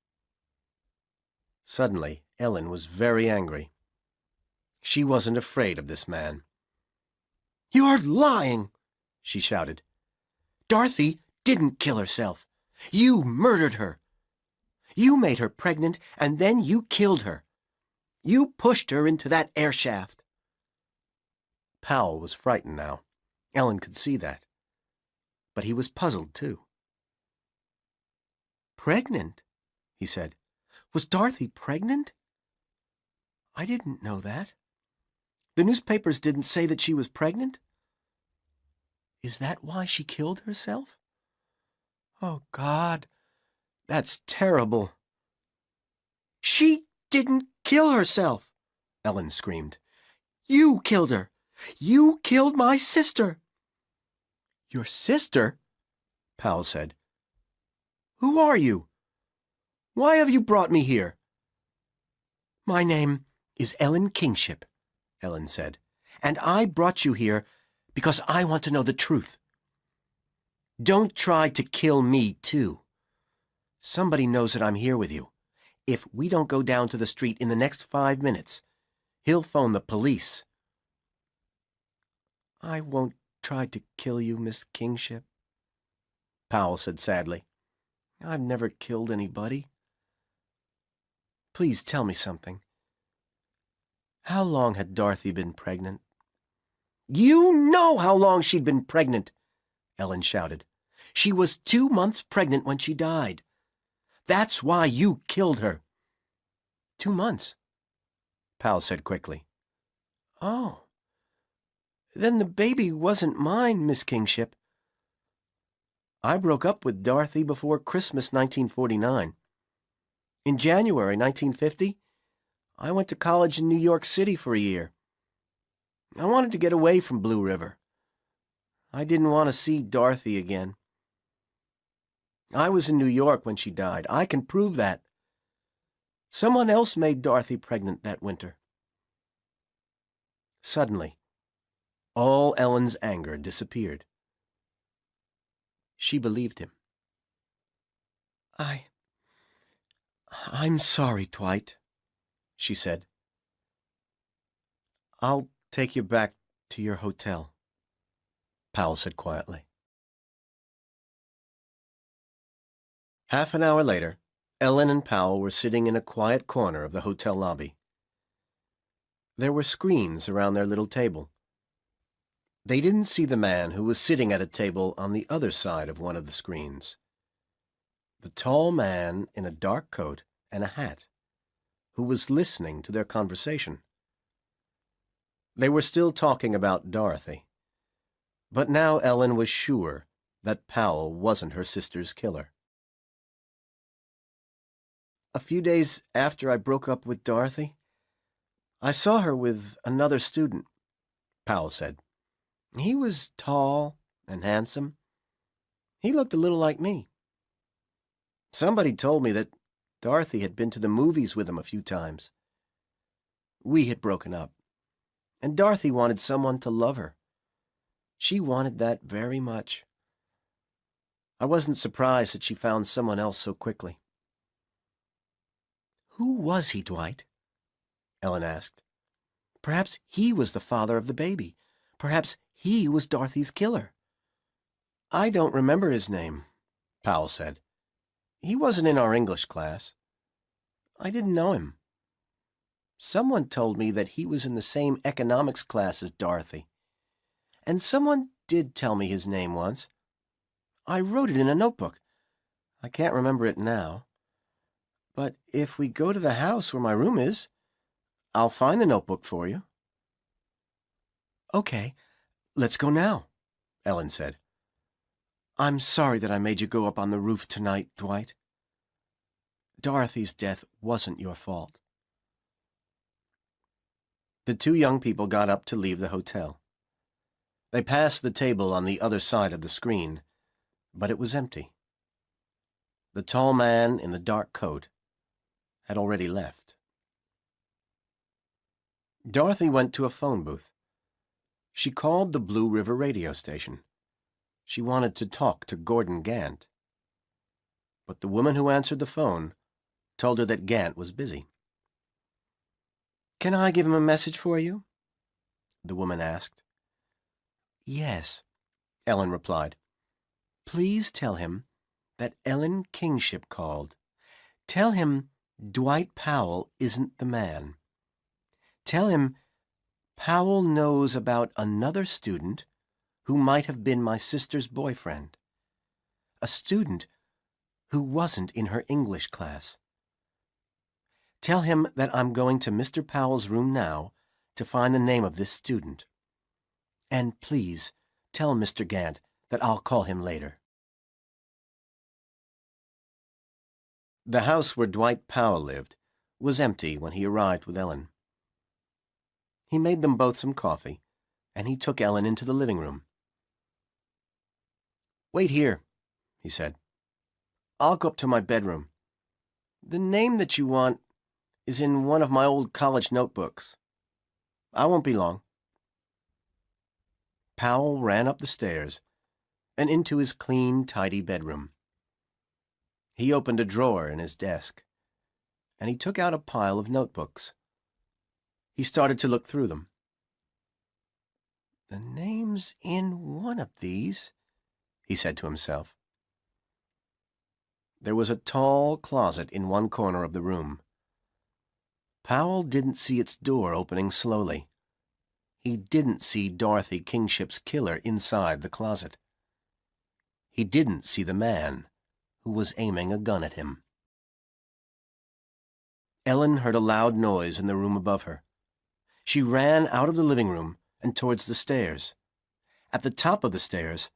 Suddenly, Ellen was very angry. She wasn't afraid of this man. "You're lying!" she shouted. "Dorothy didn't kill herself. You murdered her. You made her pregnant, and then you killed her. You pushed her into that air shaft." Powell was frightened now. Ellen could see that. But he was puzzled, too. "Pregnant?" he said. "Was Dorothy pregnant? I didn't know that. The newspapers didn't say that she was pregnant? Is that why she killed herself? Oh, God, that's terrible." "She didn't kill herself," Ellen screamed. "You killed her. You killed my sister." "Your sister?" Powell said. "Who are you? Why have you brought me here?" "My name is Ellen Kingship," Ellen said, "and I brought you here because I want to know the truth. Don't try to kill me, too. Somebody knows that I'm here with you. If we don't go down to the street in the next 5 minutes, he'll phone the police." "I won't try to kill you, Miss Kingship," Powell said sadly. "I've never killed anybody. Please tell me something. How long had Dorothy been pregnant?" "You know how long she'd been pregnant," Ellen shouted. "She was 2 months pregnant when she died. That's why you killed her." 2 months, Powell said quickly. "Oh. Then the baby wasn't mine, Miss Kingship. I broke up with Dorothy before Christmas 1949. In January 1950, I went to college in New York City for a year. I wanted to get away from Blue River. I didn't want to see Dorothy again. I was in New York when she died. I can prove that. Someone else made Dorothy pregnant that winter." Suddenly, all Ellen's anger disappeared. She believed him. I'm sorry, Dwight," she said. "I'll take you back to your hotel," Powell said quietly. Half an hour later, Ellen and Powell were sitting in a quiet corner of the hotel lobby. There were screens around their little table. They didn't see the man who was sitting at a table on the other side of one of the screens. The tall man in a dark coat and a hat, who was listening to their conversation. They were still talking about Dorothy, but now Ellen was sure that Powell wasn't her sister's killer. "A few days after I broke up with Dorothy, I saw her with another student," Powell said. "He was tall and handsome. He looked a little like me. Somebody told me that Dorothy had been to the movies with him a few times. We had broken up, and Dorothy wanted someone to love her. She wanted that very much. I wasn't surprised that she found someone else so quickly." "Who was he, Dwight?" Ellen asked. "Perhaps he was the father of the baby. Perhaps he was Dorothy's killer." "I don't remember his name," Powell said. "He wasn't in our English class. I didn't know him. Someone told me that he was in the same economics class as Dorothy. And someone did tell me his name once. I wrote it in a notebook. I can't remember it now. But if we go to the house where my room is, I'll find the notebook for you." "Okay, let's go now," Ellen said. "I'm sorry that I made you go up on the roof tonight, Dwight. Dorothy's death wasn't your fault." The two young people got up to leave the hotel. They passed the table on the other side of the screen, but it was empty. The tall man in the dark coat had already left. Dorothy went to a phone booth. She called the Blue River radio station. She wanted to talk to Gordon Gant. But the woman who answered the phone told her that Gant was busy. "Can I give him a message for you?" the woman asked. "Yes," Ellen replied. "Please tell him that Ellen Kingship called. Tell him Dwight Powell isn't the man. Tell him Powell knows about another student who might have been my sister's boyfriend. A student who wasn't in her English class. Tell him that I'm going to Mr. Powell's room now to find the name of this student. And please tell Mr. Gant that I'll call him later." The house where Dwight Powell lived was empty when he arrived with Ellen. He made them both some coffee, and he took Ellen into the living room. "Wait here," he said. "I'll go up to my bedroom. The name that you want is in one of my old college notebooks. I won't be long." Powell ran up the stairs and into his clean, tidy bedroom. He opened a drawer in his desk. and he took out a pile of notebooks. He started to look through them. "The name's in one of these," he said to himself. There was a tall closet in one corner of the room. Powell didn't see its door opening slowly. He didn't see Dorothy Kingship's killer inside the closet. He didn't see the man who was aiming a gun at him. Ellen heard a loud noise in the room above her. She ran out of the living room and towards the stairs. At the top of the stairs,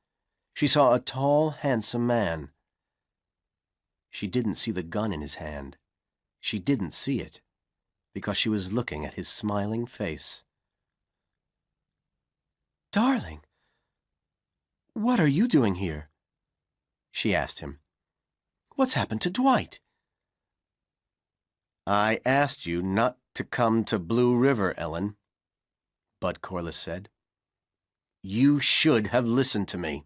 she saw a tall, handsome man. She didn't see the gun in his hand. She didn't see it, because she was looking at his smiling face. "Darling, what are you doing here?" she asked him. "What's happened to Dwight?" "I asked you not to come to Blue River, Ellen," Bud Corliss said. "You should have listened to me."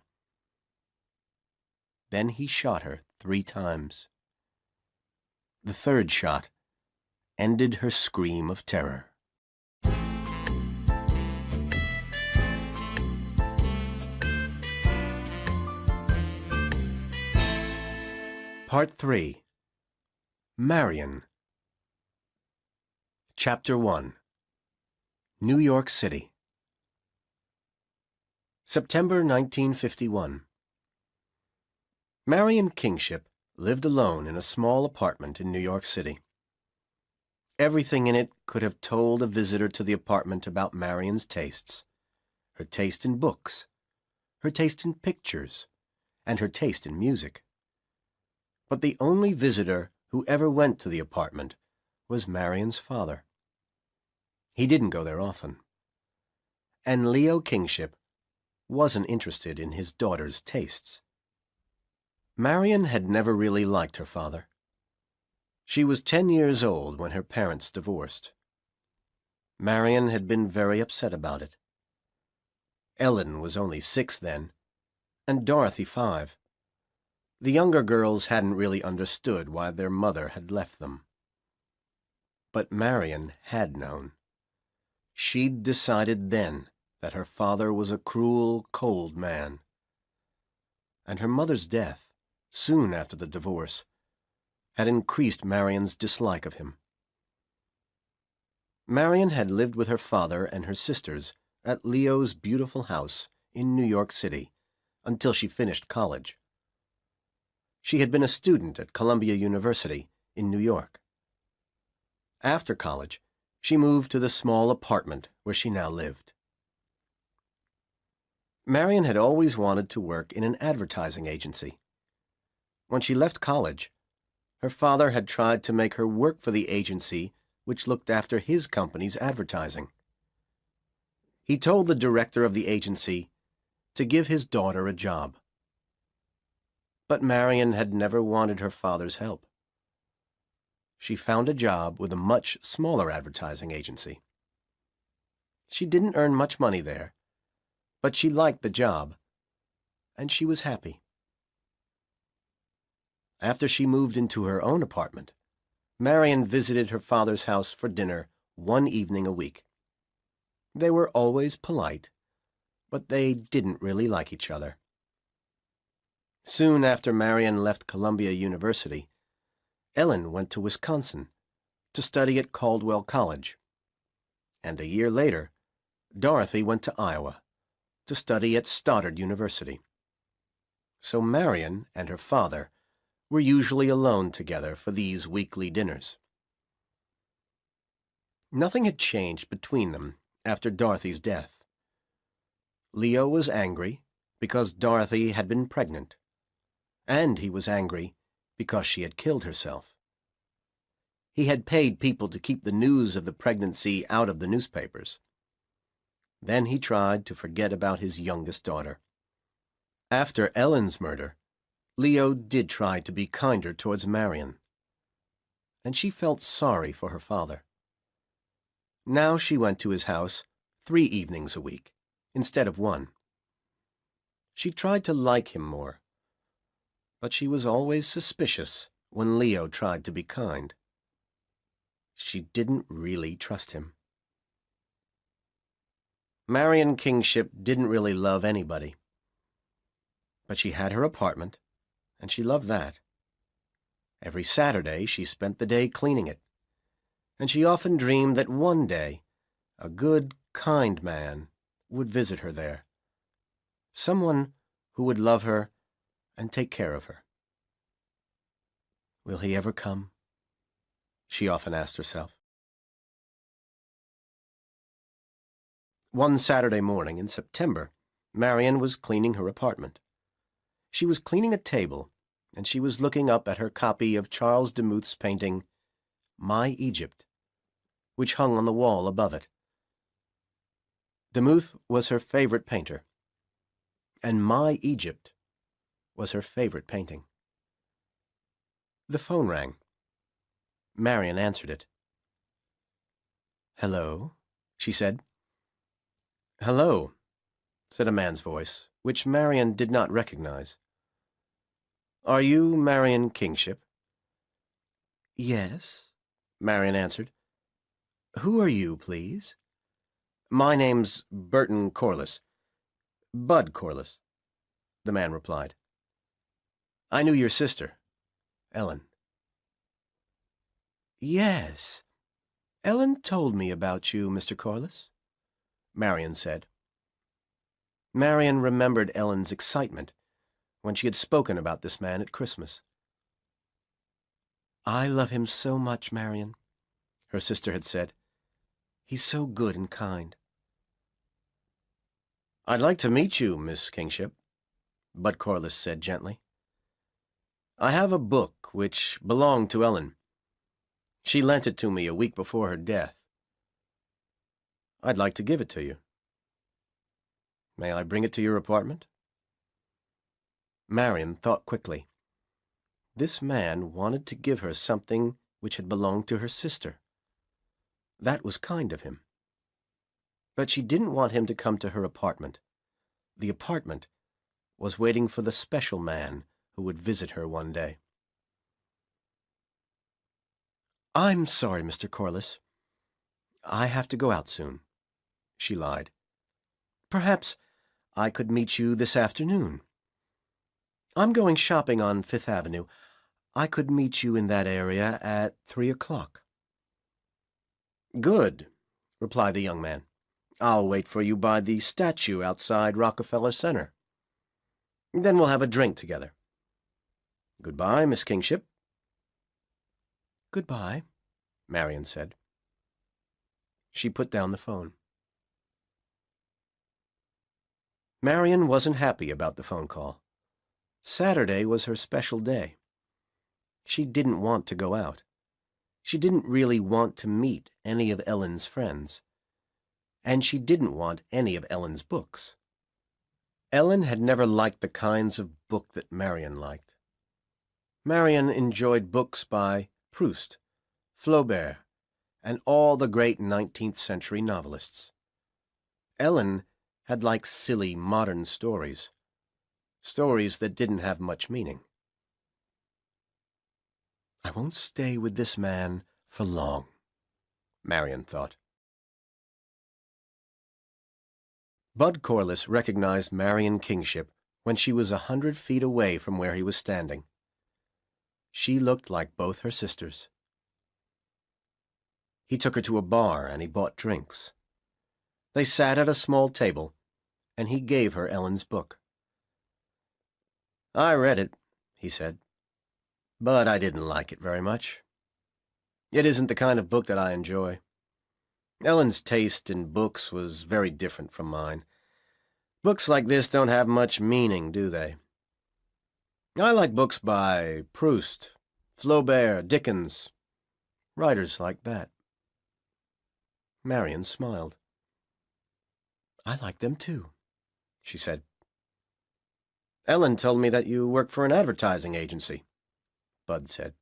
Then he shot her 3 times. The third shot ended her scream of terror. Part 3. Marion. Chapter 1. New York City. September 1951. Marion Kingship lived alone in a small apartment in New York City. Everything in it could have told a visitor to the apartment about Marion's tastes. Her taste in books, her taste in pictures, and her taste in music. But the only visitor who ever went to the apartment was Marion's father. He didn't go there often. And Leo Kingship wasn't interested in his daughter's tastes. Marion had never really liked her father. She was 10 years old when her parents divorced. Marion had been very upset about it. Ellen was only 6 then, and Dorothy 5. The younger girls hadn't really understood why their mother had left them. But Marion had known. She'd decided then that her father was a cruel, cold man. And her mother's death, soon after the divorce, had increased Marion's dislike of him. Marion had lived with her father and her sisters at Leo's beautiful house in New York City until she finished college. She had been a student at Columbia University in New York. After college, she moved to the small apartment where she now lived. Marion had always wanted to work in an advertising agency. When she left college, her father had tried to make her work for the agency which looked after his company's advertising. He told the director of the agency to give his daughter a job. But Marion had never wanted her father's help. She found a job with a much smaller advertising agency. She didn't earn much money there, but she liked the job, and she was happy. After she moved into her own apartment, Marion visited her father's house for dinner 1 evening a week. They were always polite, but they didn't really like each other. Soon after Marion left Columbia University, Ellen went to Wisconsin to study at Caldwell College. And a year later, Dorothy went to Iowa to study at Stoddard University. So Marion and her father were usually alone together for these weekly dinners. Nothing had changed between them after Dorothy's death. Leo was angry because Dorothy had been pregnant, and he was angry because she had killed herself. He had paid people to keep the news of the pregnancy out of the newspapers. Then he tried to forget about his youngest daughter. After Ellen's murder, Leo did try to be kinder towards Marion, and she felt sorry for her father. Now she went to his house 3 evenings a week, instead of 1. She tried to like him more, but she was always suspicious when Leo tried to be kind. she didn't really trust him. Marion Kingship didn't really love anybody. But she had her apartment, and she loved that. Every Saturday she spent the day cleaning it, and she often dreamed that one day a good, kind man would visit her there. Someone who would love her and take care of her. Will he ever come? She often asked herself. One Saturday morning in September, Marion was cleaning her apartment. She was cleaning a table, and she was looking up at her copy of Charles Demuth's painting, My Egypt, which hung on the wall above it. Demuth was her favorite painter, and My Egypt was her favorite painting. The phone rang. Marion answered it. "Hello," she said. "Hello," said a man's voice, which Marion did not recognize. "Are you Marion Kingship?" "Yes," Marion answered. "Who are you, please?" "My name's Burton Corliss. Bud Corliss," the man replied. "I knew your sister, Ellen." "Yes, Ellen told me about you, Mr. Corliss," Marion said. Marion remembered Ellen's excitement when she had spoken about this man at Christmas. "I love him so much, Marion," her sister had said. "He's so good and kind." "I'd like to meet you, Miss Kingship," Bud Corliss said gently. "I have a book which belonged to Ellen. She lent it to me a week before her death. I'd like to give it to you. May I bring it to your apartment?" Marion thought quickly. This man wanted to give her something which had belonged to her sister. That was kind of him. But she didn't want him to come to her apartment. The apartment was waiting for the special man who would visit her one day. "I'm sorry, Mr. Corliss. I have to go out soon," she lied. "Perhaps I could meet you this afternoon. I'm going shopping on Fifth Avenue. I could meet you in that area at 3 o'clock. "Good," replied the young man. "I'll wait for you by the statue outside Rockefeller Center. Then we'll have a drink together. Goodbye, Miss Kingship." "Goodbye," Marion said. She put down the phone. Marion wasn't happy about the phone call. Saturday was her special day. She didn't want to go out. She didn't really want to meet any of Ellen's friends. And she didn't want any of Ellen's books. Ellen had never liked the kinds of book that Marion liked. Marion enjoyed books by Proust, Flaubert, and all the great 19th century novelists. Ellen had liked silly modern stories, stories that didn't have much meaning. "I won't stay with this man for long," Marion thought. Bud Corliss recognized Marion Kingship when she was 100 feet away from where he was standing. She looked like both her sisters. He took her to a bar and he bought drinks. They sat at a small table, and he gave her Ellen's book. "I read it," he said, "but I didn't like it very much. It isn't the kind of book that I enjoy. Ellen's taste in books was very different from mine. Books like this don't have much meaning, do they? I like books by Proust, Flaubert, Dickens, writers like that." Marion smiled. "I like them too," she said. "Ellen told me that you work for an advertising agency," Bud said.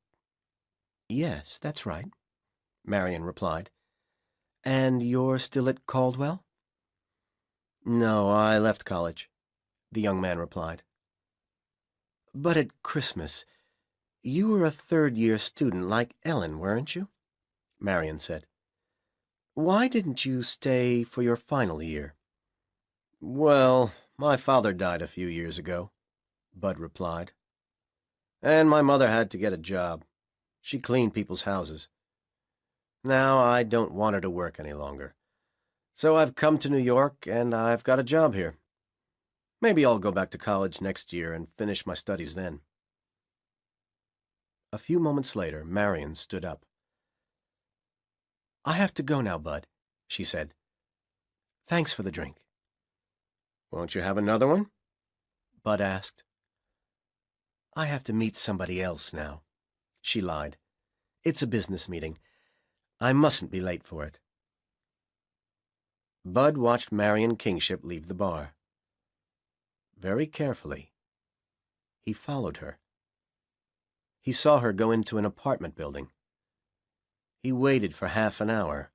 "Yes, that's right," Marion replied. "And you're still at Caldwell?" "No, I left college," the young man replied. "But at Christmas, you were a third-year student like Ellen, weren't you?" Marion said. "Why didn't you stay for your final year?" "Well, my father died a few years ago," Bud replied. "And my mother had to get a job. She cleaned people's houses. Now I don't want her to work any longer. So I've come to New York and I've got a job here. Maybe I'll go back to college next year and finish my studies then." A few moments later, Marion stood up. "I have to go now, Bud," she said. "Thanks for the drink." "Won't you have another one?" Bud asked. "I have to meet somebody else now," she lied. "It's a business meeting. I mustn't be late for it." Bud watched Marion Kingship leave the bar. Very carefully, he followed her. He saw her go into an apartment building. He waited for half an hour,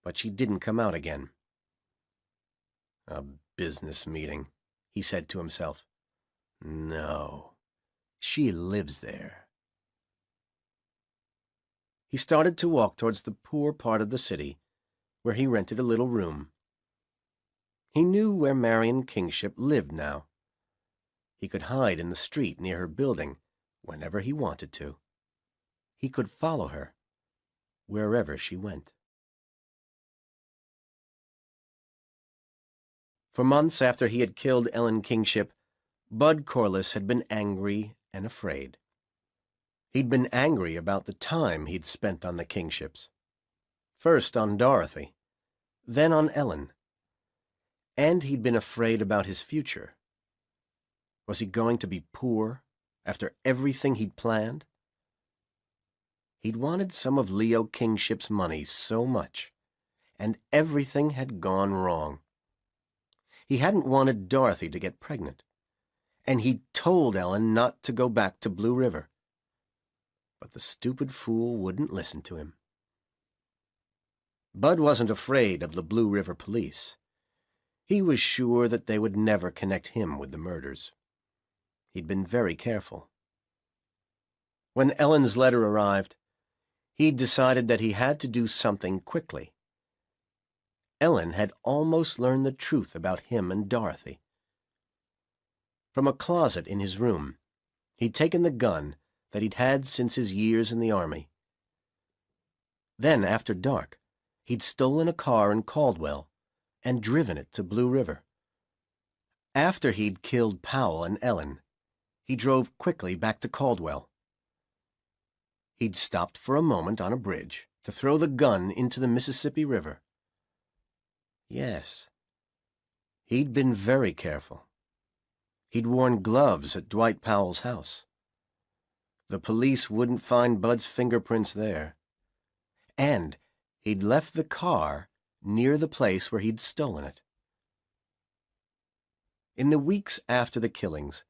but she didn't come out again. "A business meeting," he said to himself. "No, she lives there." He started to walk towards the poor part of the city, where he rented a little room. He knew where Marion Kingship lived now. He could hide in the street near her building whenever he wanted to. He could follow her wherever she went. For months after he had killed Ellen Kingship, Bud Corliss had been angry and afraid. He'd been angry about the time he'd spent on the Kingships. First on Dorothy, then on Ellen. And he'd been afraid about his future. Was he going to be poor after everything he'd planned? He'd wanted some of Leo Kingship's money so much, and everything had gone wrong. He hadn't wanted Dorothy to get pregnant, and he'd told Ellen not to go back to Blue River. But the stupid fool wouldn't listen to him. Bud wasn't afraid of the Blue River police. He was sure that they would never connect him with the murders. He'd been very careful. When Ellen's letter arrived, he'd decided that he had to do something quickly. Ellen had almost learned the truth about him and Dorothy. From a closet in his room, he'd taken the gun that he'd had since his years in the army. Then, after dark, he'd stolen a car in Caldwell and driven it to Blue River. After he'd killed Powell and Ellen, he drove quickly back to Caldwell. He'd stopped for a moment on a bridge to throw the gun into the Mississippi River. Yes, he'd been very careful. He'd worn gloves at Dwight Powell's house. The police wouldn't find Bud's fingerprints there. And he'd left the car near the place where he'd stolen it. In the weeks after the killings,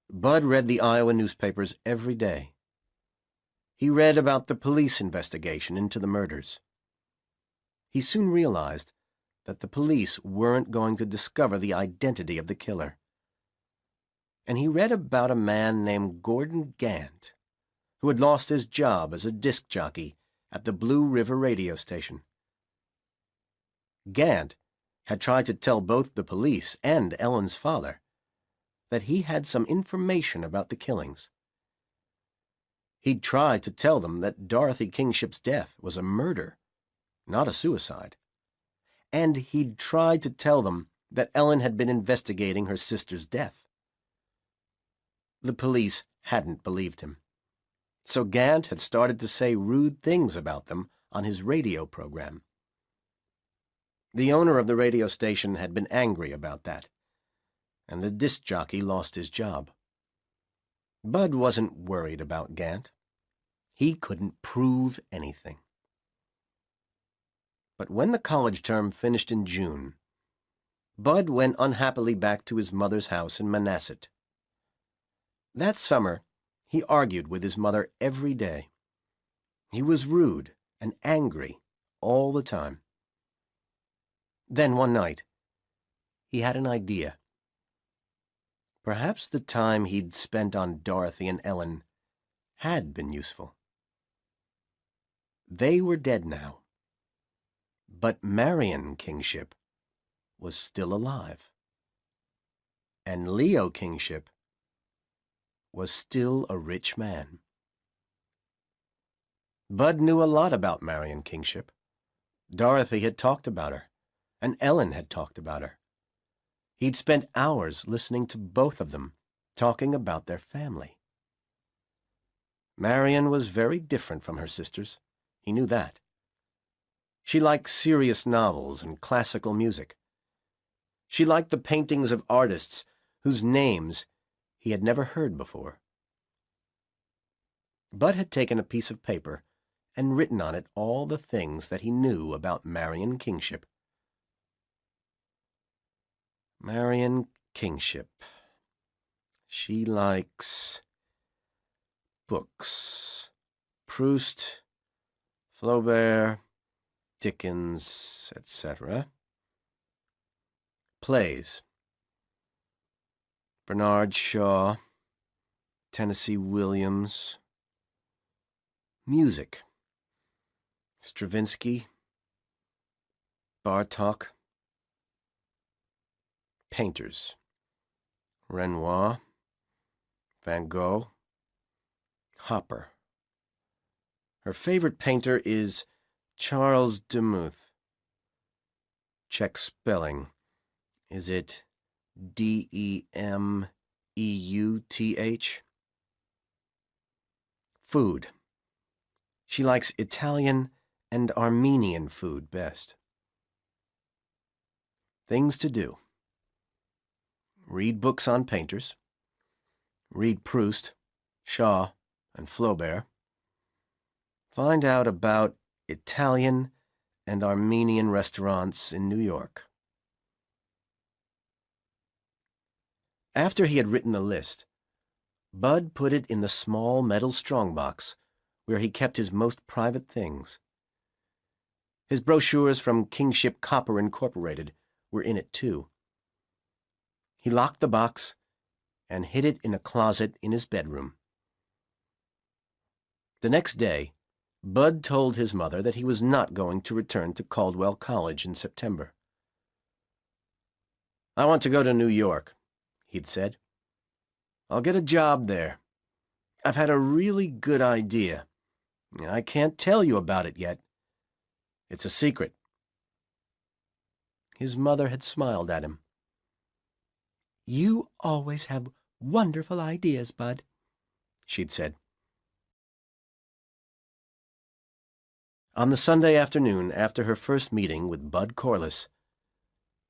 Bud read the Iowa newspapers every day. He read about the police investigation into the murders. He soon realized that the police weren't going to discover the identity of the killer. And he read about a man named Gordon Gant, who had lost his job as a disc jockey at the Blue River radio station. Gant had tried to tell both the police and Ellen's father that he had some information about the killings. He'd tried to tell them that Dorothy Kingship's death was a murder, not a suicide. And he'd tried to tell them that Ellen had been investigating her sister's death. The police hadn't believed him. So Gant had started to say rude things about them on his radio program. The owner of the radio station had been angry about that, and the disc jockey lost his job. Bud wasn't worried about Gant. He couldn't prove anything. But when the college term finished in June, Bud went unhappily back to his mother's house in Manasset. That summer, he argued with his mother every day. He was rude and angry all the time. Then one night, he had an idea. Perhaps the time he'd spent on Dorothy and Ellen had been useful. They were dead now. But Marion Kingship was still alive. And Leo Kingship was still a rich man. Bud knew a lot about Marion Kingship. Dorothy had talked about her, and Ellen had talked about her. He'd spent hours listening to both of them, talking about their family. Marion was very different from her sisters. He knew that. She liked serious novels and classical music. She liked the paintings of artists whose names he had never heard before. Bud had taken a piece of paper and written on it all the things that he knew about Marion Kingship. Marion Kingship. She likes books. Proust, Flaubert, Dickens, etc. Plays. Bernard Shaw, Tennessee Williams. Music. Stravinsky, Bartók. Painters. Renoir, Van Gogh, Hopper. Her favorite painter is Charles Demuth. Check spelling. Is it Demeuth? Food. She likes Italian and Armenian food best. Things to do. Read books on painters. Read Proust, Shaw, and Flaubert. Find out about Italian and Armenian restaurants in New York. After he had written the list, Bud put it in the small metal strongbox where he kept his most private things. His brochures from Kingship Copper Incorporated were in it too. He locked the box and hid it in a closet in his bedroom. The next day, Bud told his mother that he was not going to return to Caldwell College in September. "I want to go to New York," he'd said. "I'll get a job there. I've had a really good idea. I can't tell you about it yet. It's a secret." His mother had smiled at him. "You always have wonderful ideas, Bud," she'd said. On the Sunday afternoon after her first meeting with Bud Corliss,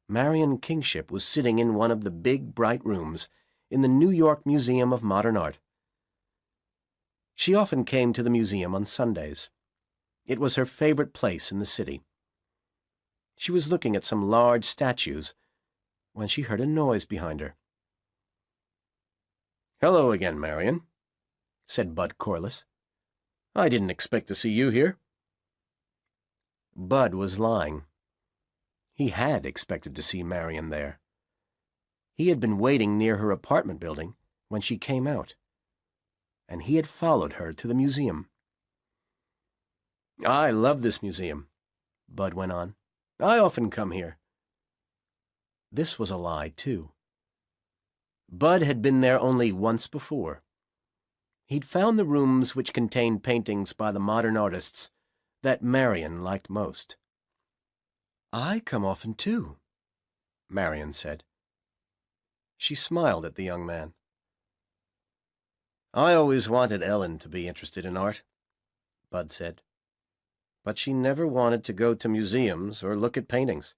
Marion Kingship was sitting in one of the big, bright rooms in the New York Museum of Modern Art. She often came to the museum on Sundays. It was her favorite place in the city. She was looking at some large statues when she heard a noise behind her. "Hello again, Marion," said Bud Corliss. "I didn't expect to see you here." Bud was lying. He had expected to see Marion there. He had been waiting near her apartment building when she came out, and he had followed her to the museum. "I love this museum," Bud went on. "I often come here." This was a lie, too. Bud had been there only once before. He'd found the rooms which contained paintings by the modern artists that Marion liked most. "I come often, too," Marion said. She smiled at the young man. "I always wanted Ellen to be interested in art," Bud said. "But she never wanted to go to museums or look at paintings.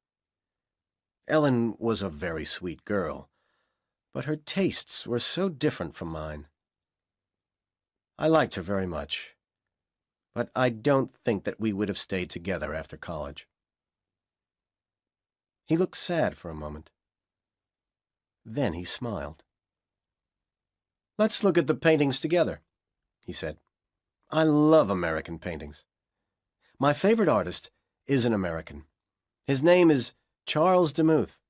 Ellen was a very sweet girl, but her tastes were so different from mine. I liked her very much, but I don't think that we would have stayed together after college." He looked sad for a moment. Then he smiled. "Let's look at the paintings together," he said. "I love American paintings. My favorite artist is an American. His name is Charles Demuth.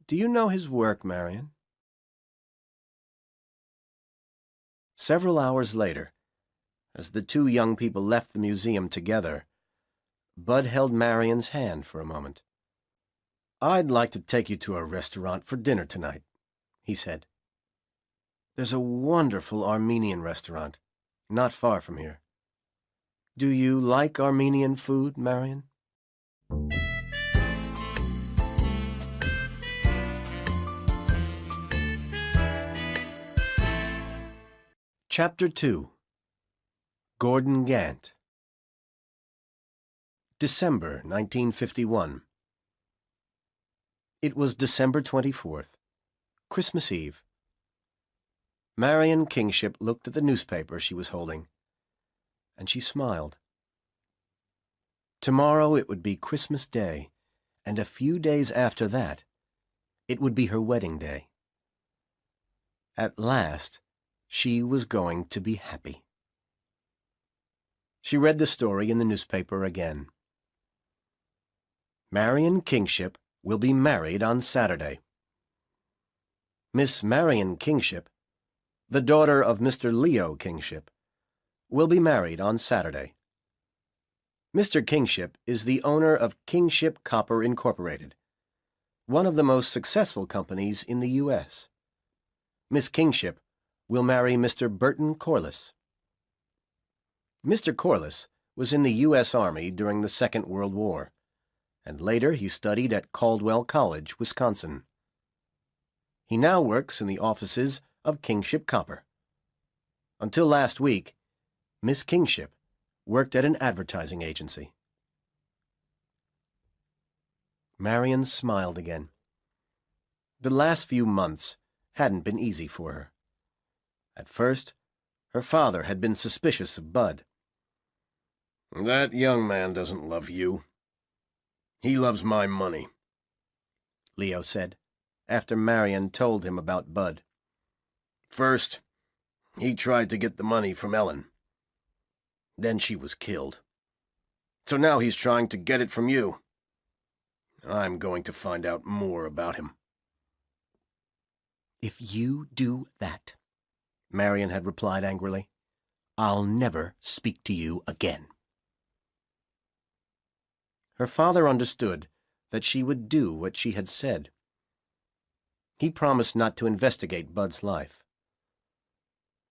Do you know his work, Marion?" Several hours later, As the two young people left the museum together, Bud held Marion's hand for a moment. "I'd like to take you to a restaurant for dinner tonight," he said. "There's a wonderful Armenian restaurant, not far from here. Do you like Armenian food, Marion?" Chapter 2. Gordon Gant. December 1951. It was December 24th, Christmas Eve. Marion Kingship looked at the newspaper she was holding, and she smiled. Tomorrow it would be Christmas Day, and a few days after that, it would be her wedding day. At last, she was going to be happy. She read the story in the newspaper again. Marion Kingship will be married on Saturday. Miss Marion Kingship, the daughter of Mr. Leo Kingship, will be married on Saturday. Mr. Kingship is the owner of Kingship Copper Incorporated, one of the most successful companies in the U.S. Miss Kingship will marry Mr. Burton Corliss. Mr. Corliss was in the U.S. Army during the Second World War, and later he studied at Caldwell College, Wisconsin. He now works in the offices of Kingship Copper. Until last week, Miss Kingship worked at an advertising agency. Marion smiled again. The last few months hadn't been easy for her. At first, her father had been suspicious of Bud. "That young man doesn't love you. He loves my money," Leo said, after Marion told him about Bud. "First, he tried to get the money from Ellen. Then she was killed. So now he's trying to get it from you. I'm going to find out more about him." "If you do that," Marion had replied angrily, "I'll never speak to you again." Her father understood that she would do what she had said. He promised not to investigate Bud's life.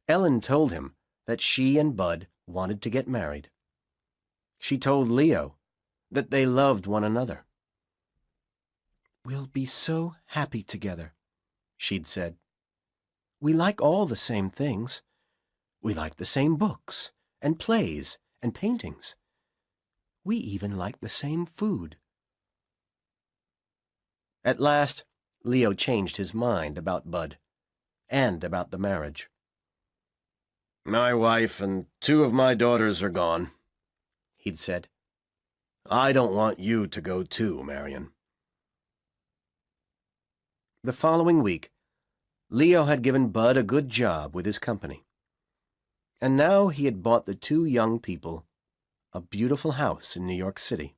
Ellen told him that she and Bud wanted to get married. She told Leo that they loved one another. "We'll be so happy together," she'd said. "We like all the same things. We like the same books and plays and paintings. We even like the same food." At last, Leo changed his mind about Bud and about the marriage. "My wife and two of my daughters are gone," he'd said. "I don't want you to go too, Marion." The following week, Leo had given Bud a good job with his company. And now he had bought the two young people a beautiful house in New York City.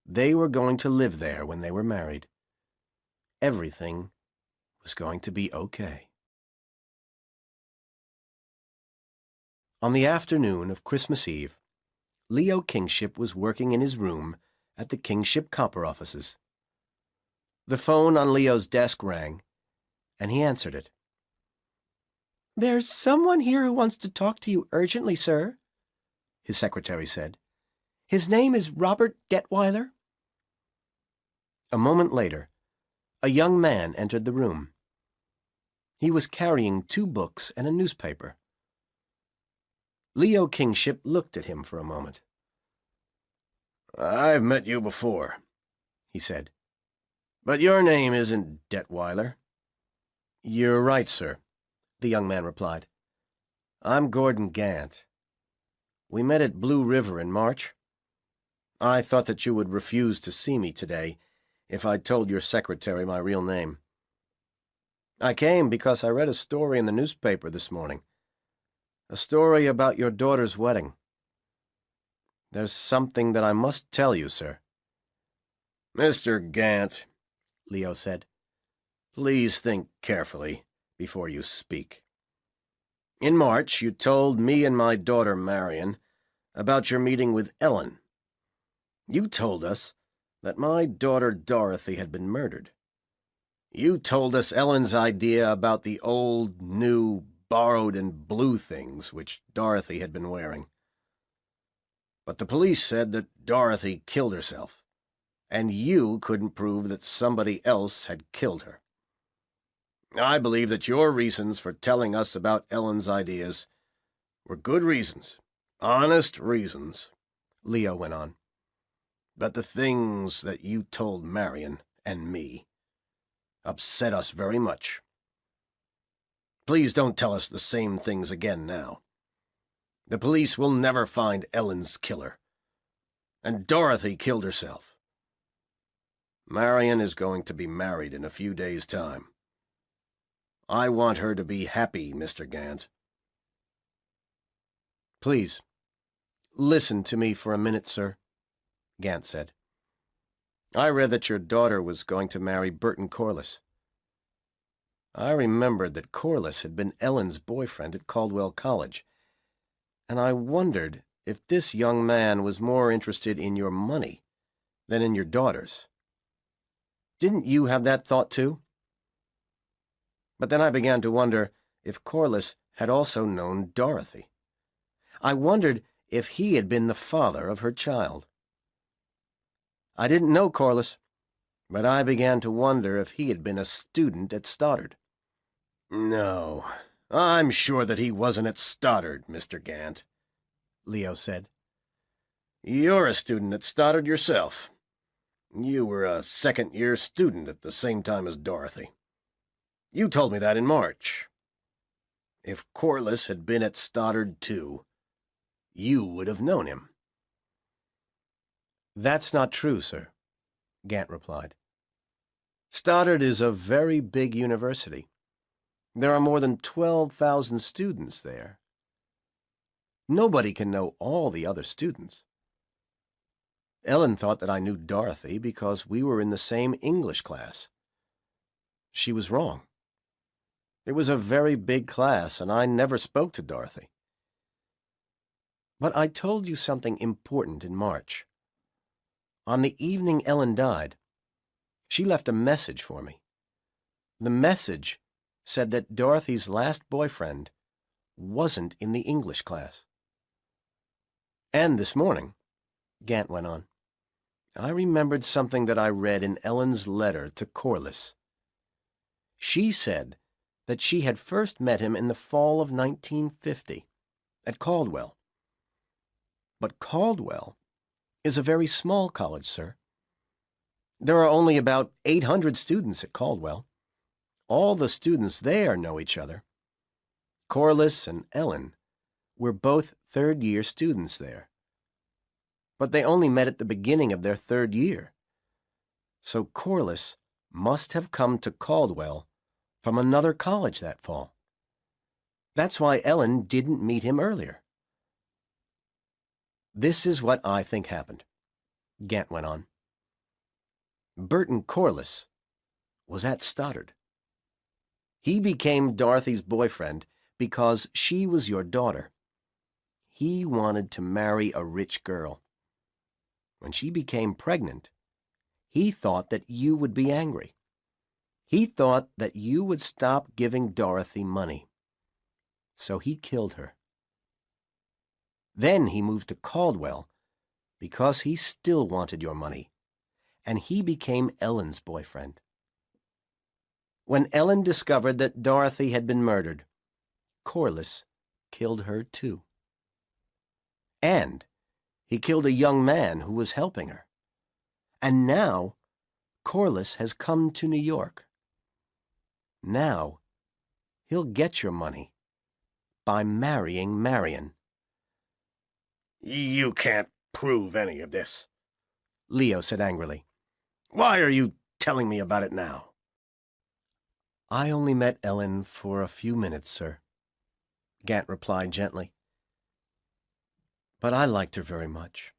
They were going to live there when they were married. Everything was going to be okay. On the afternoon of Christmas Eve, Leo Kingship was working in his room at the Kingship Copper offices. The phone on Leo's desk rang, and he answered it. "There's someone here who wants to talk to you urgently, sir," his secretary said. "His name is Robert Detweiler." A moment later, a young man entered the room. He was carrying 2 books and a newspaper. Leo Kingship looked at him for a moment. "I've met you before," he said. "But your name isn't Detweiler." "You're right, sir," the young man replied. "I'm Gordon Gant. We met at Blue River in March. I thought that you would refuse to see me today if I told your secretary my real name. I came because I read a story in the newspaper this morning. A story about your daughter's wedding. There's something that I must tell you, sir." "Mr. Gant," Leo said, "please think carefully before you speak. In March, you told me and my daughter Marion about your meeting with Ellen. You told us that my daughter Dorothy had been murdered. You told us Ellen's idea about the old, new, borrowed and blue things which Dorothy had been wearing. But the police said that Dorothy killed herself, and you couldn't prove that somebody else had killed her. I believe that your reasons for telling us about Ellen's ideas were good reasons, honest reasons, Leo went on. But the things that you told Marion and me upset us very much. Please don't tell us the same things again now. The police will never find Ellen's killer. And Dorothy killed herself. Marion is going to be married in a few days' time. I want her to be happy, Mr. Gant. Please, listen to me for a minute, sir, Gant said. I read that your daughter was going to marry Burton Corliss. I remembered that Corliss had been Ellen's boyfriend at Caldwell College, and I wondered if this young man was more interested in your money than in your daughter's. Didn't you have that thought too? But then I began to wonder if Corliss had also known Dorothy. I wondered if he had been the father of her child. I didn't know Corliss, but I began to wonder if he had been a student at Stoddard. No, I'm sure that he wasn't at Stoddard, Mr. Gant, Leo said. You're a student at Stoddard yourself. You were a second-year student at the same time as Dorothy. You told me that in March. If Corliss had been at Stoddard too, you would have known him. That's not true, sir, Gant replied. Stoddard is a very big university. There are more than 12,000 students there. Nobody can know all the other students. Ellen thought that I knew Dorothy because we were in the same English class. She was wrong. It was a very big class, and I never spoke to Dorothy. But I told you something important in March. On the evening Ellen died, she left a message for me. The message said that Dorothy's last boyfriend wasn't in the English class. And this morning, Gant went on, I remembered something that I read in Ellen's letter to Corliss. She said that she had first met him in the fall of 1950 at Caldwell. But Caldwell is a very small college, sir. There are only about 800 students at Caldwell. All the students there know each other. Corliss and Ellen were both third-year students there. But they only met at the beginning of their third year. So Corliss must have come to Caldwell from another college that fall. That's why Ellen didn't meet him earlier. This is what I think happened, Gant went on. Burton Corliss was at Stoddard. He became Dorothy's boyfriend because she was your daughter. He wanted to marry a rich girl. When she became pregnant, he thought that you would be angry. He thought that you would stop giving Dorothy money. So he killed her. Then he moved to Caldwell because he still wanted your money, and he became Ellen's boyfriend. When Ellen discovered that Dorothy had been murdered, Corliss killed her too. And he killed a young man who was helping her. And now Corliss has come to New York. Now he'll get your money by marrying Marion. You can't prove any of this, Leo said angrily. Why are you telling me about it now? I only met Ellen for a few minutes, sir, Gant replied gently. But I liked her very much.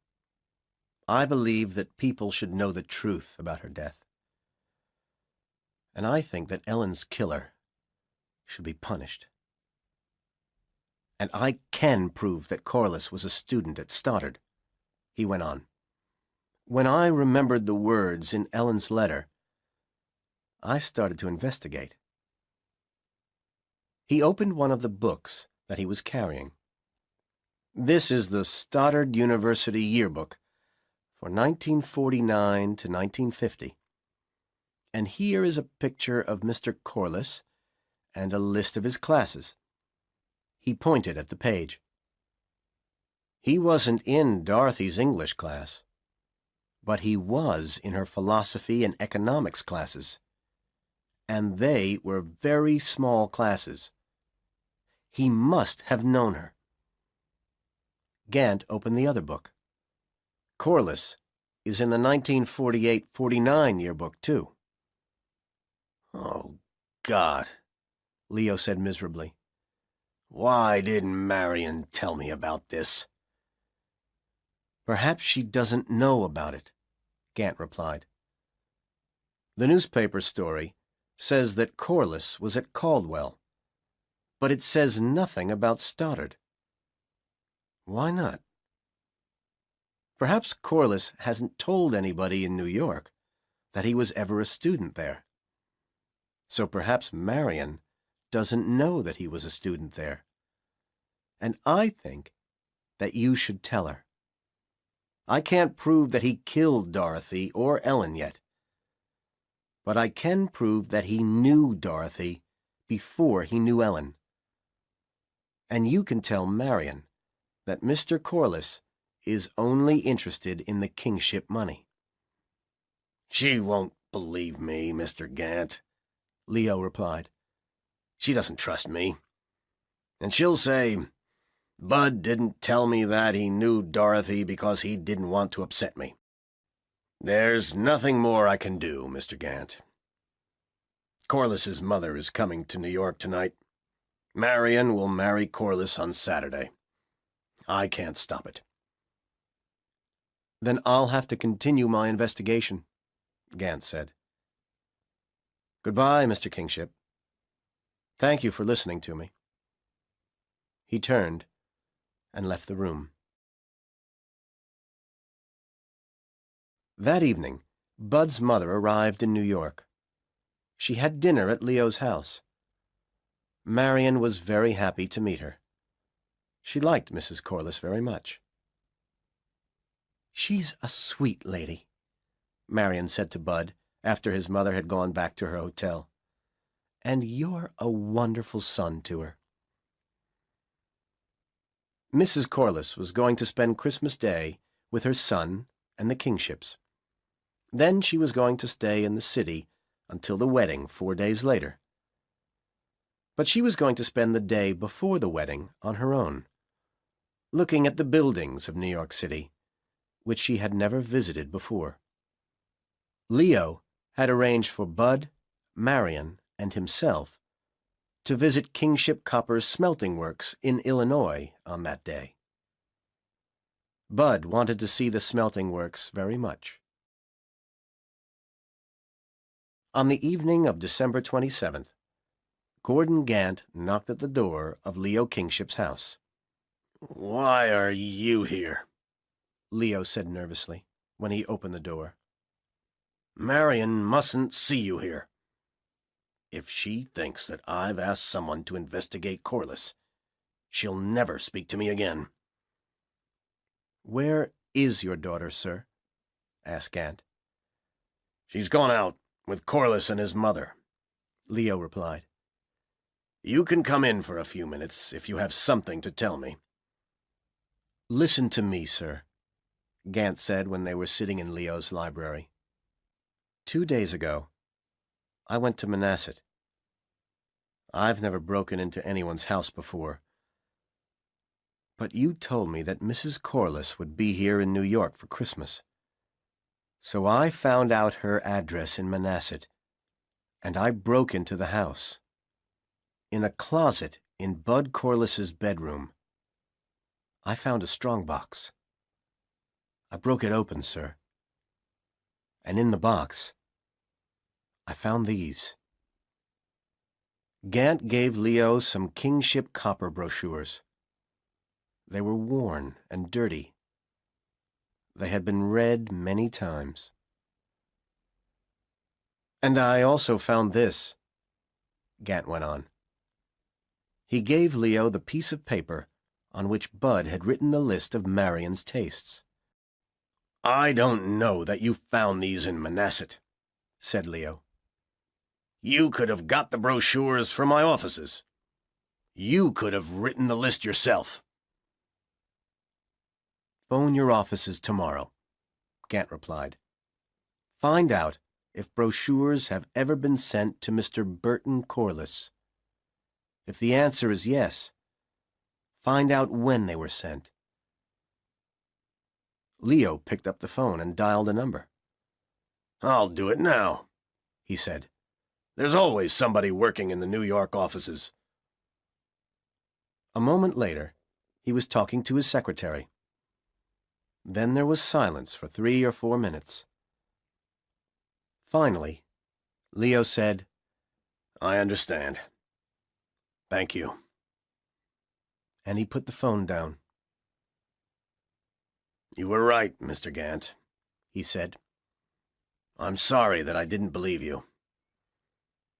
I believe that people should know the truth about her death. And I think that Ellen's killer should be punished. And I can prove that Corliss was a student at Stoddard, he went on. When I remembered the words in Ellen's letter, I started to investigate. He opened one of the books that he was carrying. This is the Stoddard University Yearbook for 1949 to 1950. And here is a picture of Mr. Corliss and a list of his classes. He pointed at the page. He wasn't in Dorothy's English class, but he was in her philosophy and economics classes, and they were very small classes. He must have known her. Gant opened the other book. Corliss is in the 1948-49 yearbook, too. Oh, God, Leo said miserably. Why didn't Marion tell me about this? Perhaps she doesn't know about it, Gant replied. The newspaper story says that Corliss was at Caldwell, but it says nothing about Stoddard. Why not? Perhaps Corliss hasn't told anybody in New York that he was ever a student there. So perhaps Marion doesn't know that he was a student there. And I think that you should tell her. I can't prove that he killed Dorothy or Ellen yet, but I can prove that he knew Dorothy before he knew Ellen. And you can tell Marion that Mr. Corliss is only interested in the kingship money. She won't believe me, Mr. Gant, Leo replied. She doesn't trust me. And she'll say, Bud didn't tell me that he knew Dorothy because he didn't want to upset me. There's nothing more I can do, Mr. Gant. Corliss's mother is coming to New York tonight. Marion will marry Corliss on Saturday. I can't stop it. Then I'll have to continue my investigation, Gant said. Goodbye, Mr. Kingship. Thank you for listening to me. He turned and left the room. That evening, Bud's mother arrived in New York. She had dinner at Leo's house. Marion was very happy to meet her. She liked Mrs. Corliss very much. She's a sweet lady, Marion said to Bud after his mother had gone back to her hotel. And you're a wonderful son to her. Mrs. Corliss was going to spend Christmas Day with her son and the Kingships. Then she was going to stay in the city until the wedding 4 days later. But she was going to spend the day before the wedding on her own, looking at the buildings of New York City, which she had never visited before. Leo had arranged for Bud, Marion, and himself to visit Kingship Copper's smelting works in Illinois on that day. Bud wanted to see the smelting works very much. On the evening of December 27th, Gordon Gant knocked at the door of Leo Kingship's house. "Why are you here?" Leo said nervously when he opened the door. "Marion mustn't see you here. If she thinks that I've asked someone to investigate Corliss, she'll never speak to me again." "Where is your daughter, sir?" asked Gant. "She's gone out with Corliss and his mother," Leo replied. "You can come in for a few minutes if you have something to tell me." "Listen to me, sir," Gant said when they were sitting in Leo's library. 2 days ago, I went to Manasset. I've never broken into anyone's house before. But you told me that Mrs. Corliss would be here in New York for Christmas. So I found out her address in Manasset, and I broke into the house. In a closet in Bud Corliss's bedroom, I found a strongbox. I broke it open, sir. And in the box, I found these. Gant gave Leo some Kingship Copper brochures. They were worn and dirty. They had been read many times. "And I also found this," Gant went on. He gave Leo the piece of paper on which Bud had written the list of Marion's tastes. "I don't know that you found these in Manasset," said Leo. "You could have got the brochures from my offices. You could have written the list yourself." "Phone your offices tomorrow," Gant replied. "Find out if brochures have ever been sent to Mr. Burton Corliss. If the answer is yes, find out when they were sent." Leo picked up the phone and dialed a number. "I'll do it now," he said. "There's always somebody working in the New York offices." A moment later, he was talking to his secretary. Then there was silence for 3 or 4 minutes. Finally, Leo said, "I understand. Thank you." And he put the phone down. "You were right, Mr. Gant," he said. "I'm sorry that I didn't believe you.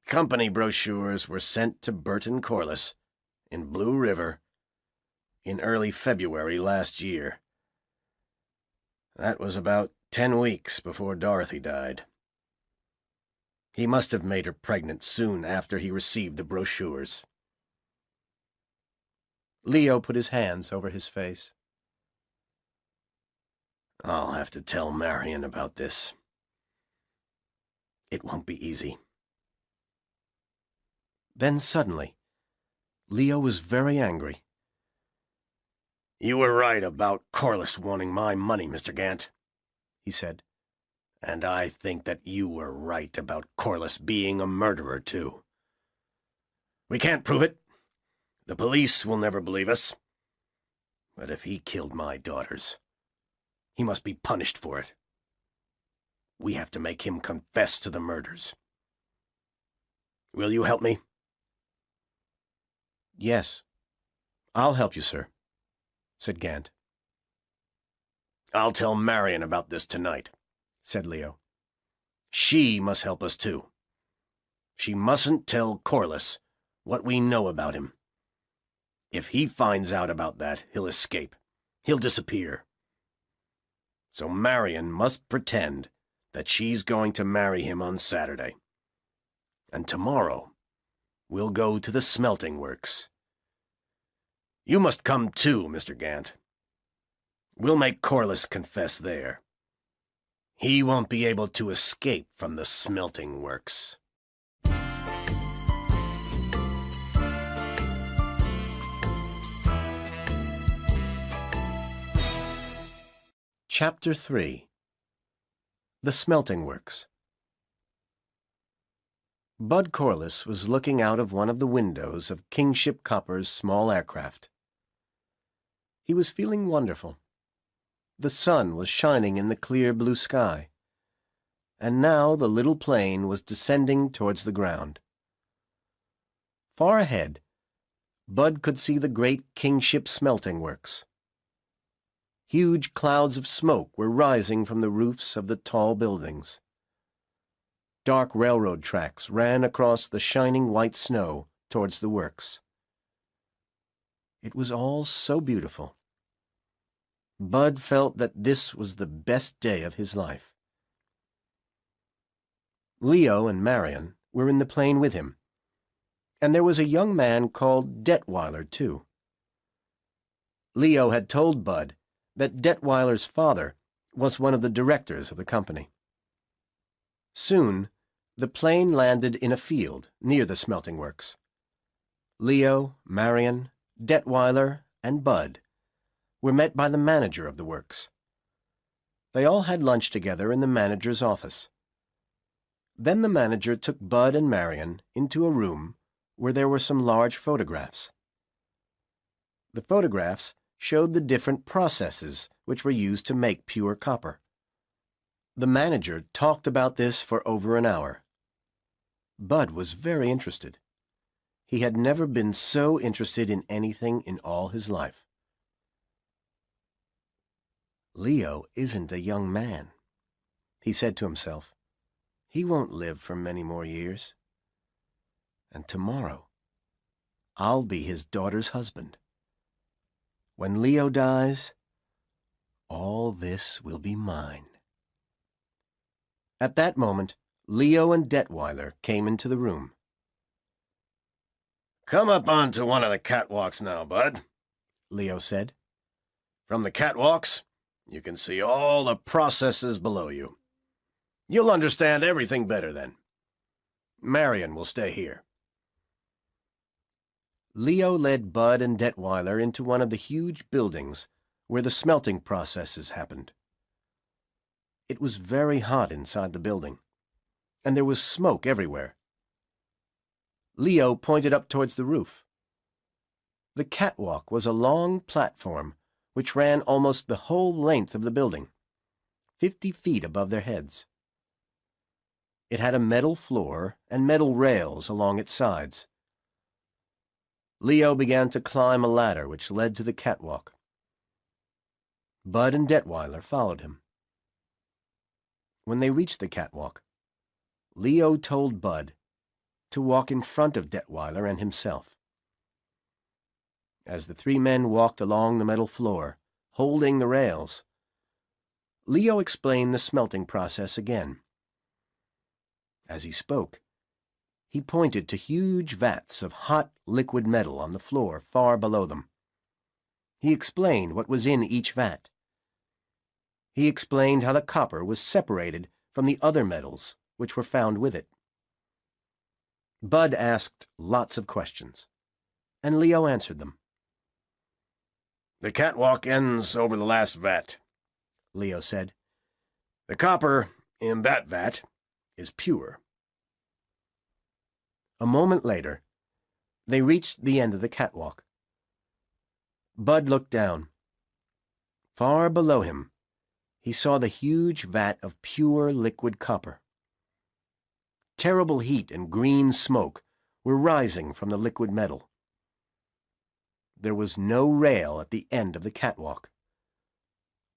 Company brochures were sent to Burton Corliss in Blue River in early February last year. That was about 10 weeks before Dorothy died. He must have made her pregnant soon after he received the brochures." Leo put his hands over his face. "I'll have to tell Marion about this. It won't be easy." Then suddenly, Leo was very angry. "You were right about Corliss wanting my money, Mr. Gant," he said. "And I think that you were right about Corliss being a murderer, too. We can't prove it. The police will never believe us. But if he killed my daughters, he must be punished for it. We have to make him confess to the murders. Will you help me?" "Yes, I'll help you, sir," said Gant. "I'll tell Marion about this tonight," said Leo. "She must help us, too. She mustn't tell Corliss what we know about him. If he finds out about that, he'll escape. He'll disappear. So Marion must pretend that she's going to marry him on Saturday. And tomorrow, we'll go to the smelting works. You must come too, Mr. Gant. We'll make Corliss confess there. He won't be able to escape from the smelting works." Chapter 3. The Smelting Works. Bud Corliss was looking out of one of the windows of Kingship Copper's small aircraft. He was feeling wonderful. The sun was shining in the clear blue sky, and now the little plane was descending towards the ground. Far ahead, Bud could see the great Kingship smelting works. Huge clouds of smoke were rising from the roofs of the tall buildings. Dark railroad tracks ran across the shining white snow towards the works. It was all so beautiful. Bud felt that this was the best day of his life. Leo and Marion were in the plane with him, and there was a young man called Detweiler, too. Leo had told Bud that Detweiler's father was one of the directors of the company. Soon, the plane landed in a field near the smelting works. Leo, Marion, Detweiler, and Bud were met by the manager of the works. They all had lunch together in the manager's office. Then the manager took Bud and Marion into a room where there were some large photographs. The photographs showed the different processes which were used to make pure copper. The manager talked about this for over an hour. Bud was very interested. He had never been so interested in anything in all his life. Leo isn't a young man, he said to himself. He won't live for many more years. And tomorrow, I'll be his daughter's husband. When Leo dies, all this will be mine. At that moment, Leo and Detweiler came into the room. Come up onto one of the catwalks now, Bud, Leo said. From the catwalks, you can see all the processes below you. You'll understand everything better then. Marion will stay here. Leo led Bud and Detweiler into one of the huge buildings where the smelting processes happened. It was very hot inside the building, and there was smoke everywhere. Leo pointed up towards the roof. The catwalk was a long platform which ran almost the whole length of the building, 50 feet above their heads. It had a metal floor and metal rails along its sides. Leo began to climb a ladder which led to the catwalk. Bud and Detweiler followed him. When they reached the catwalk, Leo told Bud to walk in front of Detweiler and himself. As the three men walked along the metal floor, holding the rails, Leo explained the smelting process again. As he spoke, he pointed to huge vats of hot liquid metal on the floor far below them. He explained what was in each vat. He explained how the copper was separated from the other metals which were found with it. Bud asked lots of questions, and Leo answered them. The catwalk ends over the last vat, Leo said. The copper in that vat is pure. A moment later, they reached the end of the catwalk. Bud looked down. Far below him, he saw the huge vat of pure liquid copper. Terrible heat and green smoke were rising from the liquid metal. There was no rail at the end of the catwalk,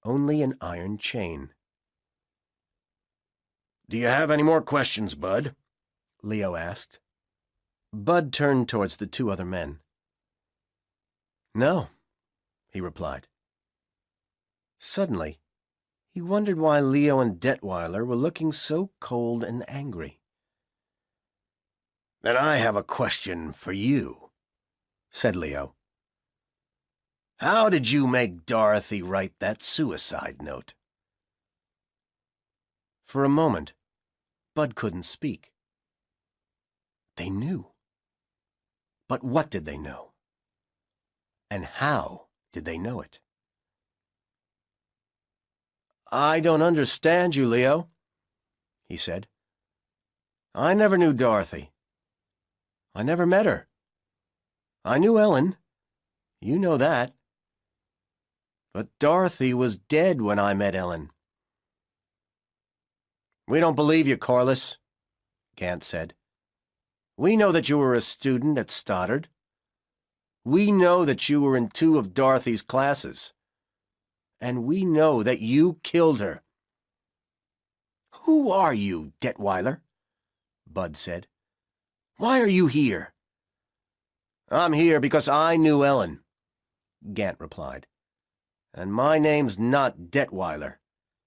only an iron chain. Do you have any more questions, Bud? Leo asked. Bud turned towards the two other men. No, he replied. Suddenly, he wondered why Leo and Detweiler were looking so cold and angry. Then I have a question for you, said Leo. How did you make Dorothy write that suicide note? For a moment, Bud couldn't speak. They knew. But what did they know? And how did they know it? I don't understand you, Leo, he said. I never knew Dorothy. I never met her. I knew Ellen. You know that. But Dorothy was dead when I met Ellen. We don't believe you, Corliss, Gant said. We know that you were a student at Stoddard. We know that you were in 2 of Dorothy's classes. And we know that you killed her. Who are you, Detweiler? Bud said. Why are you here? I'm here because I knew Ellen, Gant replied. And my name's not Detweiler.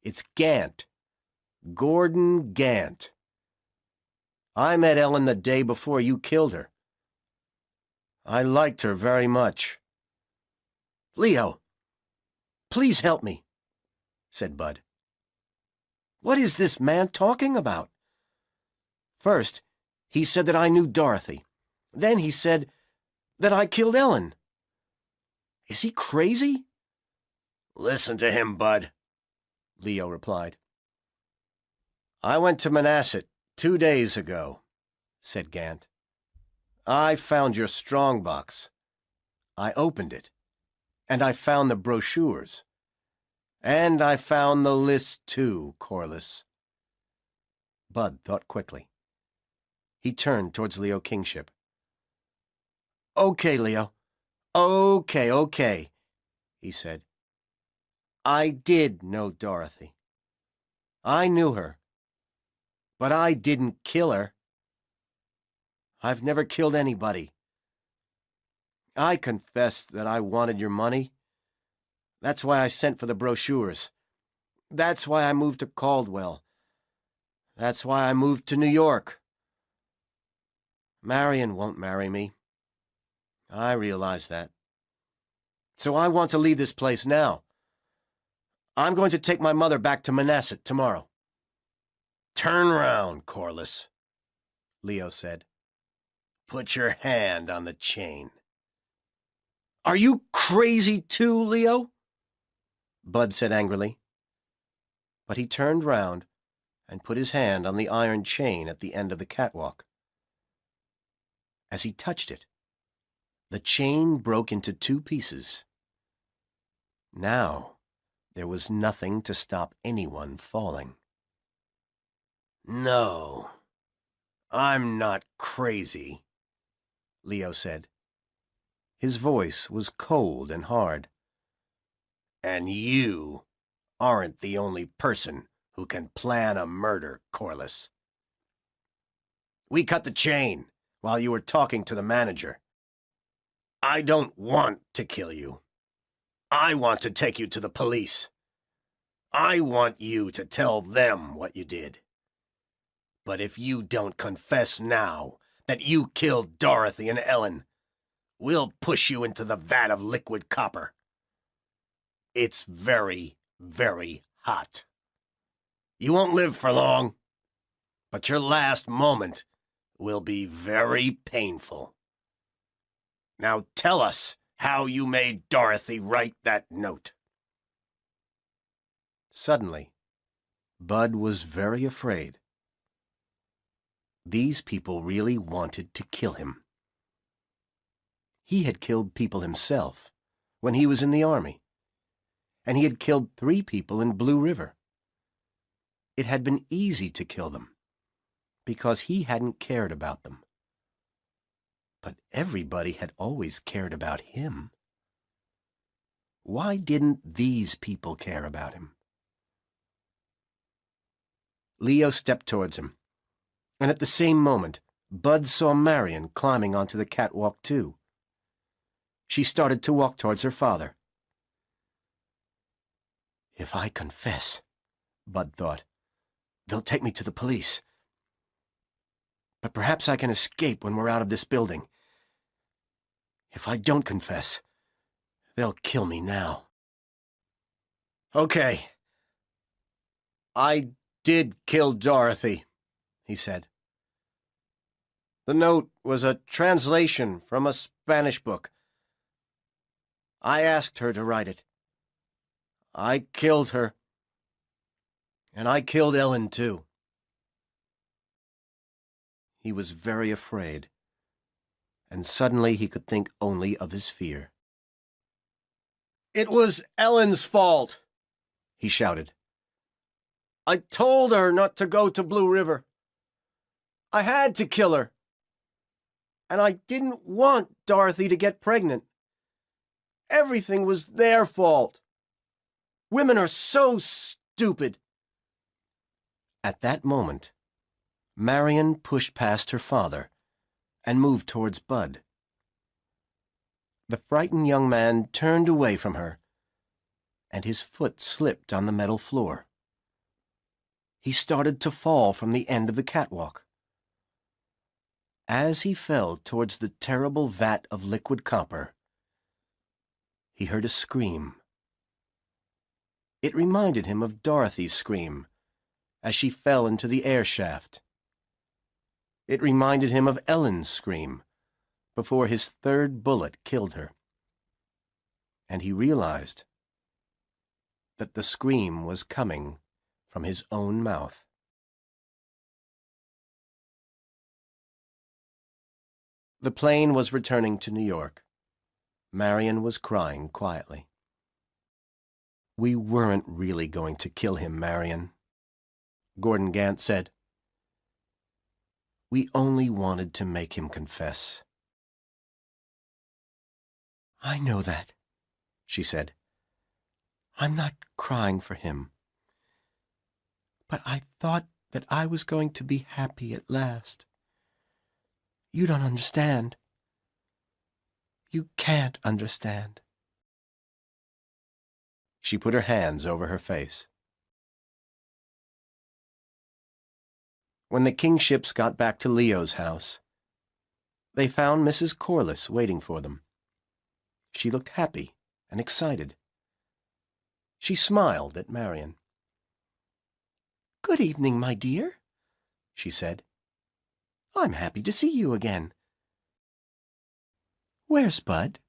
It's Gant. Gordon Gant. I met Ellen the day before you killed her. I liked her very much. Leo, please help me, said Bud. What is this man talking about? First, he said that I knew Dorothy. Then he said that I killed Ellen. Is he crazy? Listen to him, Bud, Leo replied. I went to Manasset 2 days ago, said Gant. I found your strongbox. I opened it, and I found the brochures. And I found the list too, Corliss. Bud thought quickly. He turned towards Leo Kingship. Okay, Leo. Okay, he said. I did know Dorothy. I knew her. But I didn't kill her. I've never killed anybody. I confess that I wanted your money. That's why I sent for the brochures. That's why I moved to Caldwell. That's why I moved to New York. Marion won't marry me. I realize that. So I want to leave this place now. I'm going to take my mother back to Manhasset tomorrow. Turn round, Corliss, Leo said. Put your hand on the chain. Are you crazy too, Leo? Bud said angrily. But he turned round and put his hand on the iron chain at the end of the catwalk. As he touched it, the chain broke into 2 pieces. Now, there was nothing to stop anyone falling. No, I'm not crazy, Leo said. His voice was cold and hard. And you aren't the only person who can plan a murder, Corliss. We cut the chain while you were talking to the manager. I don't want to kill you. I want to take you to the police. I want you to tell them what you did. But if you don't confess now that you killed Dorothy and Ellen, we'll push you into the vat of liquid copper. It's very, very hot. You won't live for long, but your last moment will be very painful. Now tell us how you made Dorothy write that note. Suddenly, Bud was very afraid. These people really wanted to kill him. He had killed people himself when he was in the army, and he had killed 3 people in Blue River. It had been easy to kill them, because he hadn't cared about them. But everybody had always cared about him. Why didn't these people care about him? Leo stepped towards him, and at the same moment, Bud saw Marion climbing onto the catwalk too. She started to walk towards her father. If I confess, Bud thought, they'll take me to the police. But perhaps I can escape when we're out of this building. If I don't confess, they'll kill me now. Okay. I did kill Dorothy, he said. The note was a translation from a Spanish book. I asked her to write it. I killed her. And I killed Ellen, too. He was very afraid, and suddenly he could think only of his fear. It was Ellen's fault, he shouted. I told her not to go to Blue River. I had to kill her. And I didn't want Dorothy to get pregnant. Everything was their fault. Women are so stupid. At that moment, Marion pushed past her father and moved towards Bud. The frightened young man turned away from her, and his foot slipped on the metal floor. He started to fall from the end of the catwalk. As he fell towards the terrible vat of liquid copper, he heard a scream. It reminded him of Dorothy's scream as she fell into the air shaft. It reminded him of Ellen's scream before his 3rd bullet killed her. And he realized that the scream was coming from his own mouth. The plane was returning to New York. Marion was crying quietly. We weren't really going to kill him, Marion, Gordon Gant said. We only wanted to make him confess. I know that, she said. I'm not crying for him. But I thought that I was going to be happy at last. You don't understand. You can't understand. She put her hands over her face. When the Kingships got back to Leo's house, they found Mrs. Corliss waiting for them. She looked happy and excited. She smiled at Marion. "Good evening, my dear," she said. "I'm happy to see you again. Where's Bud?"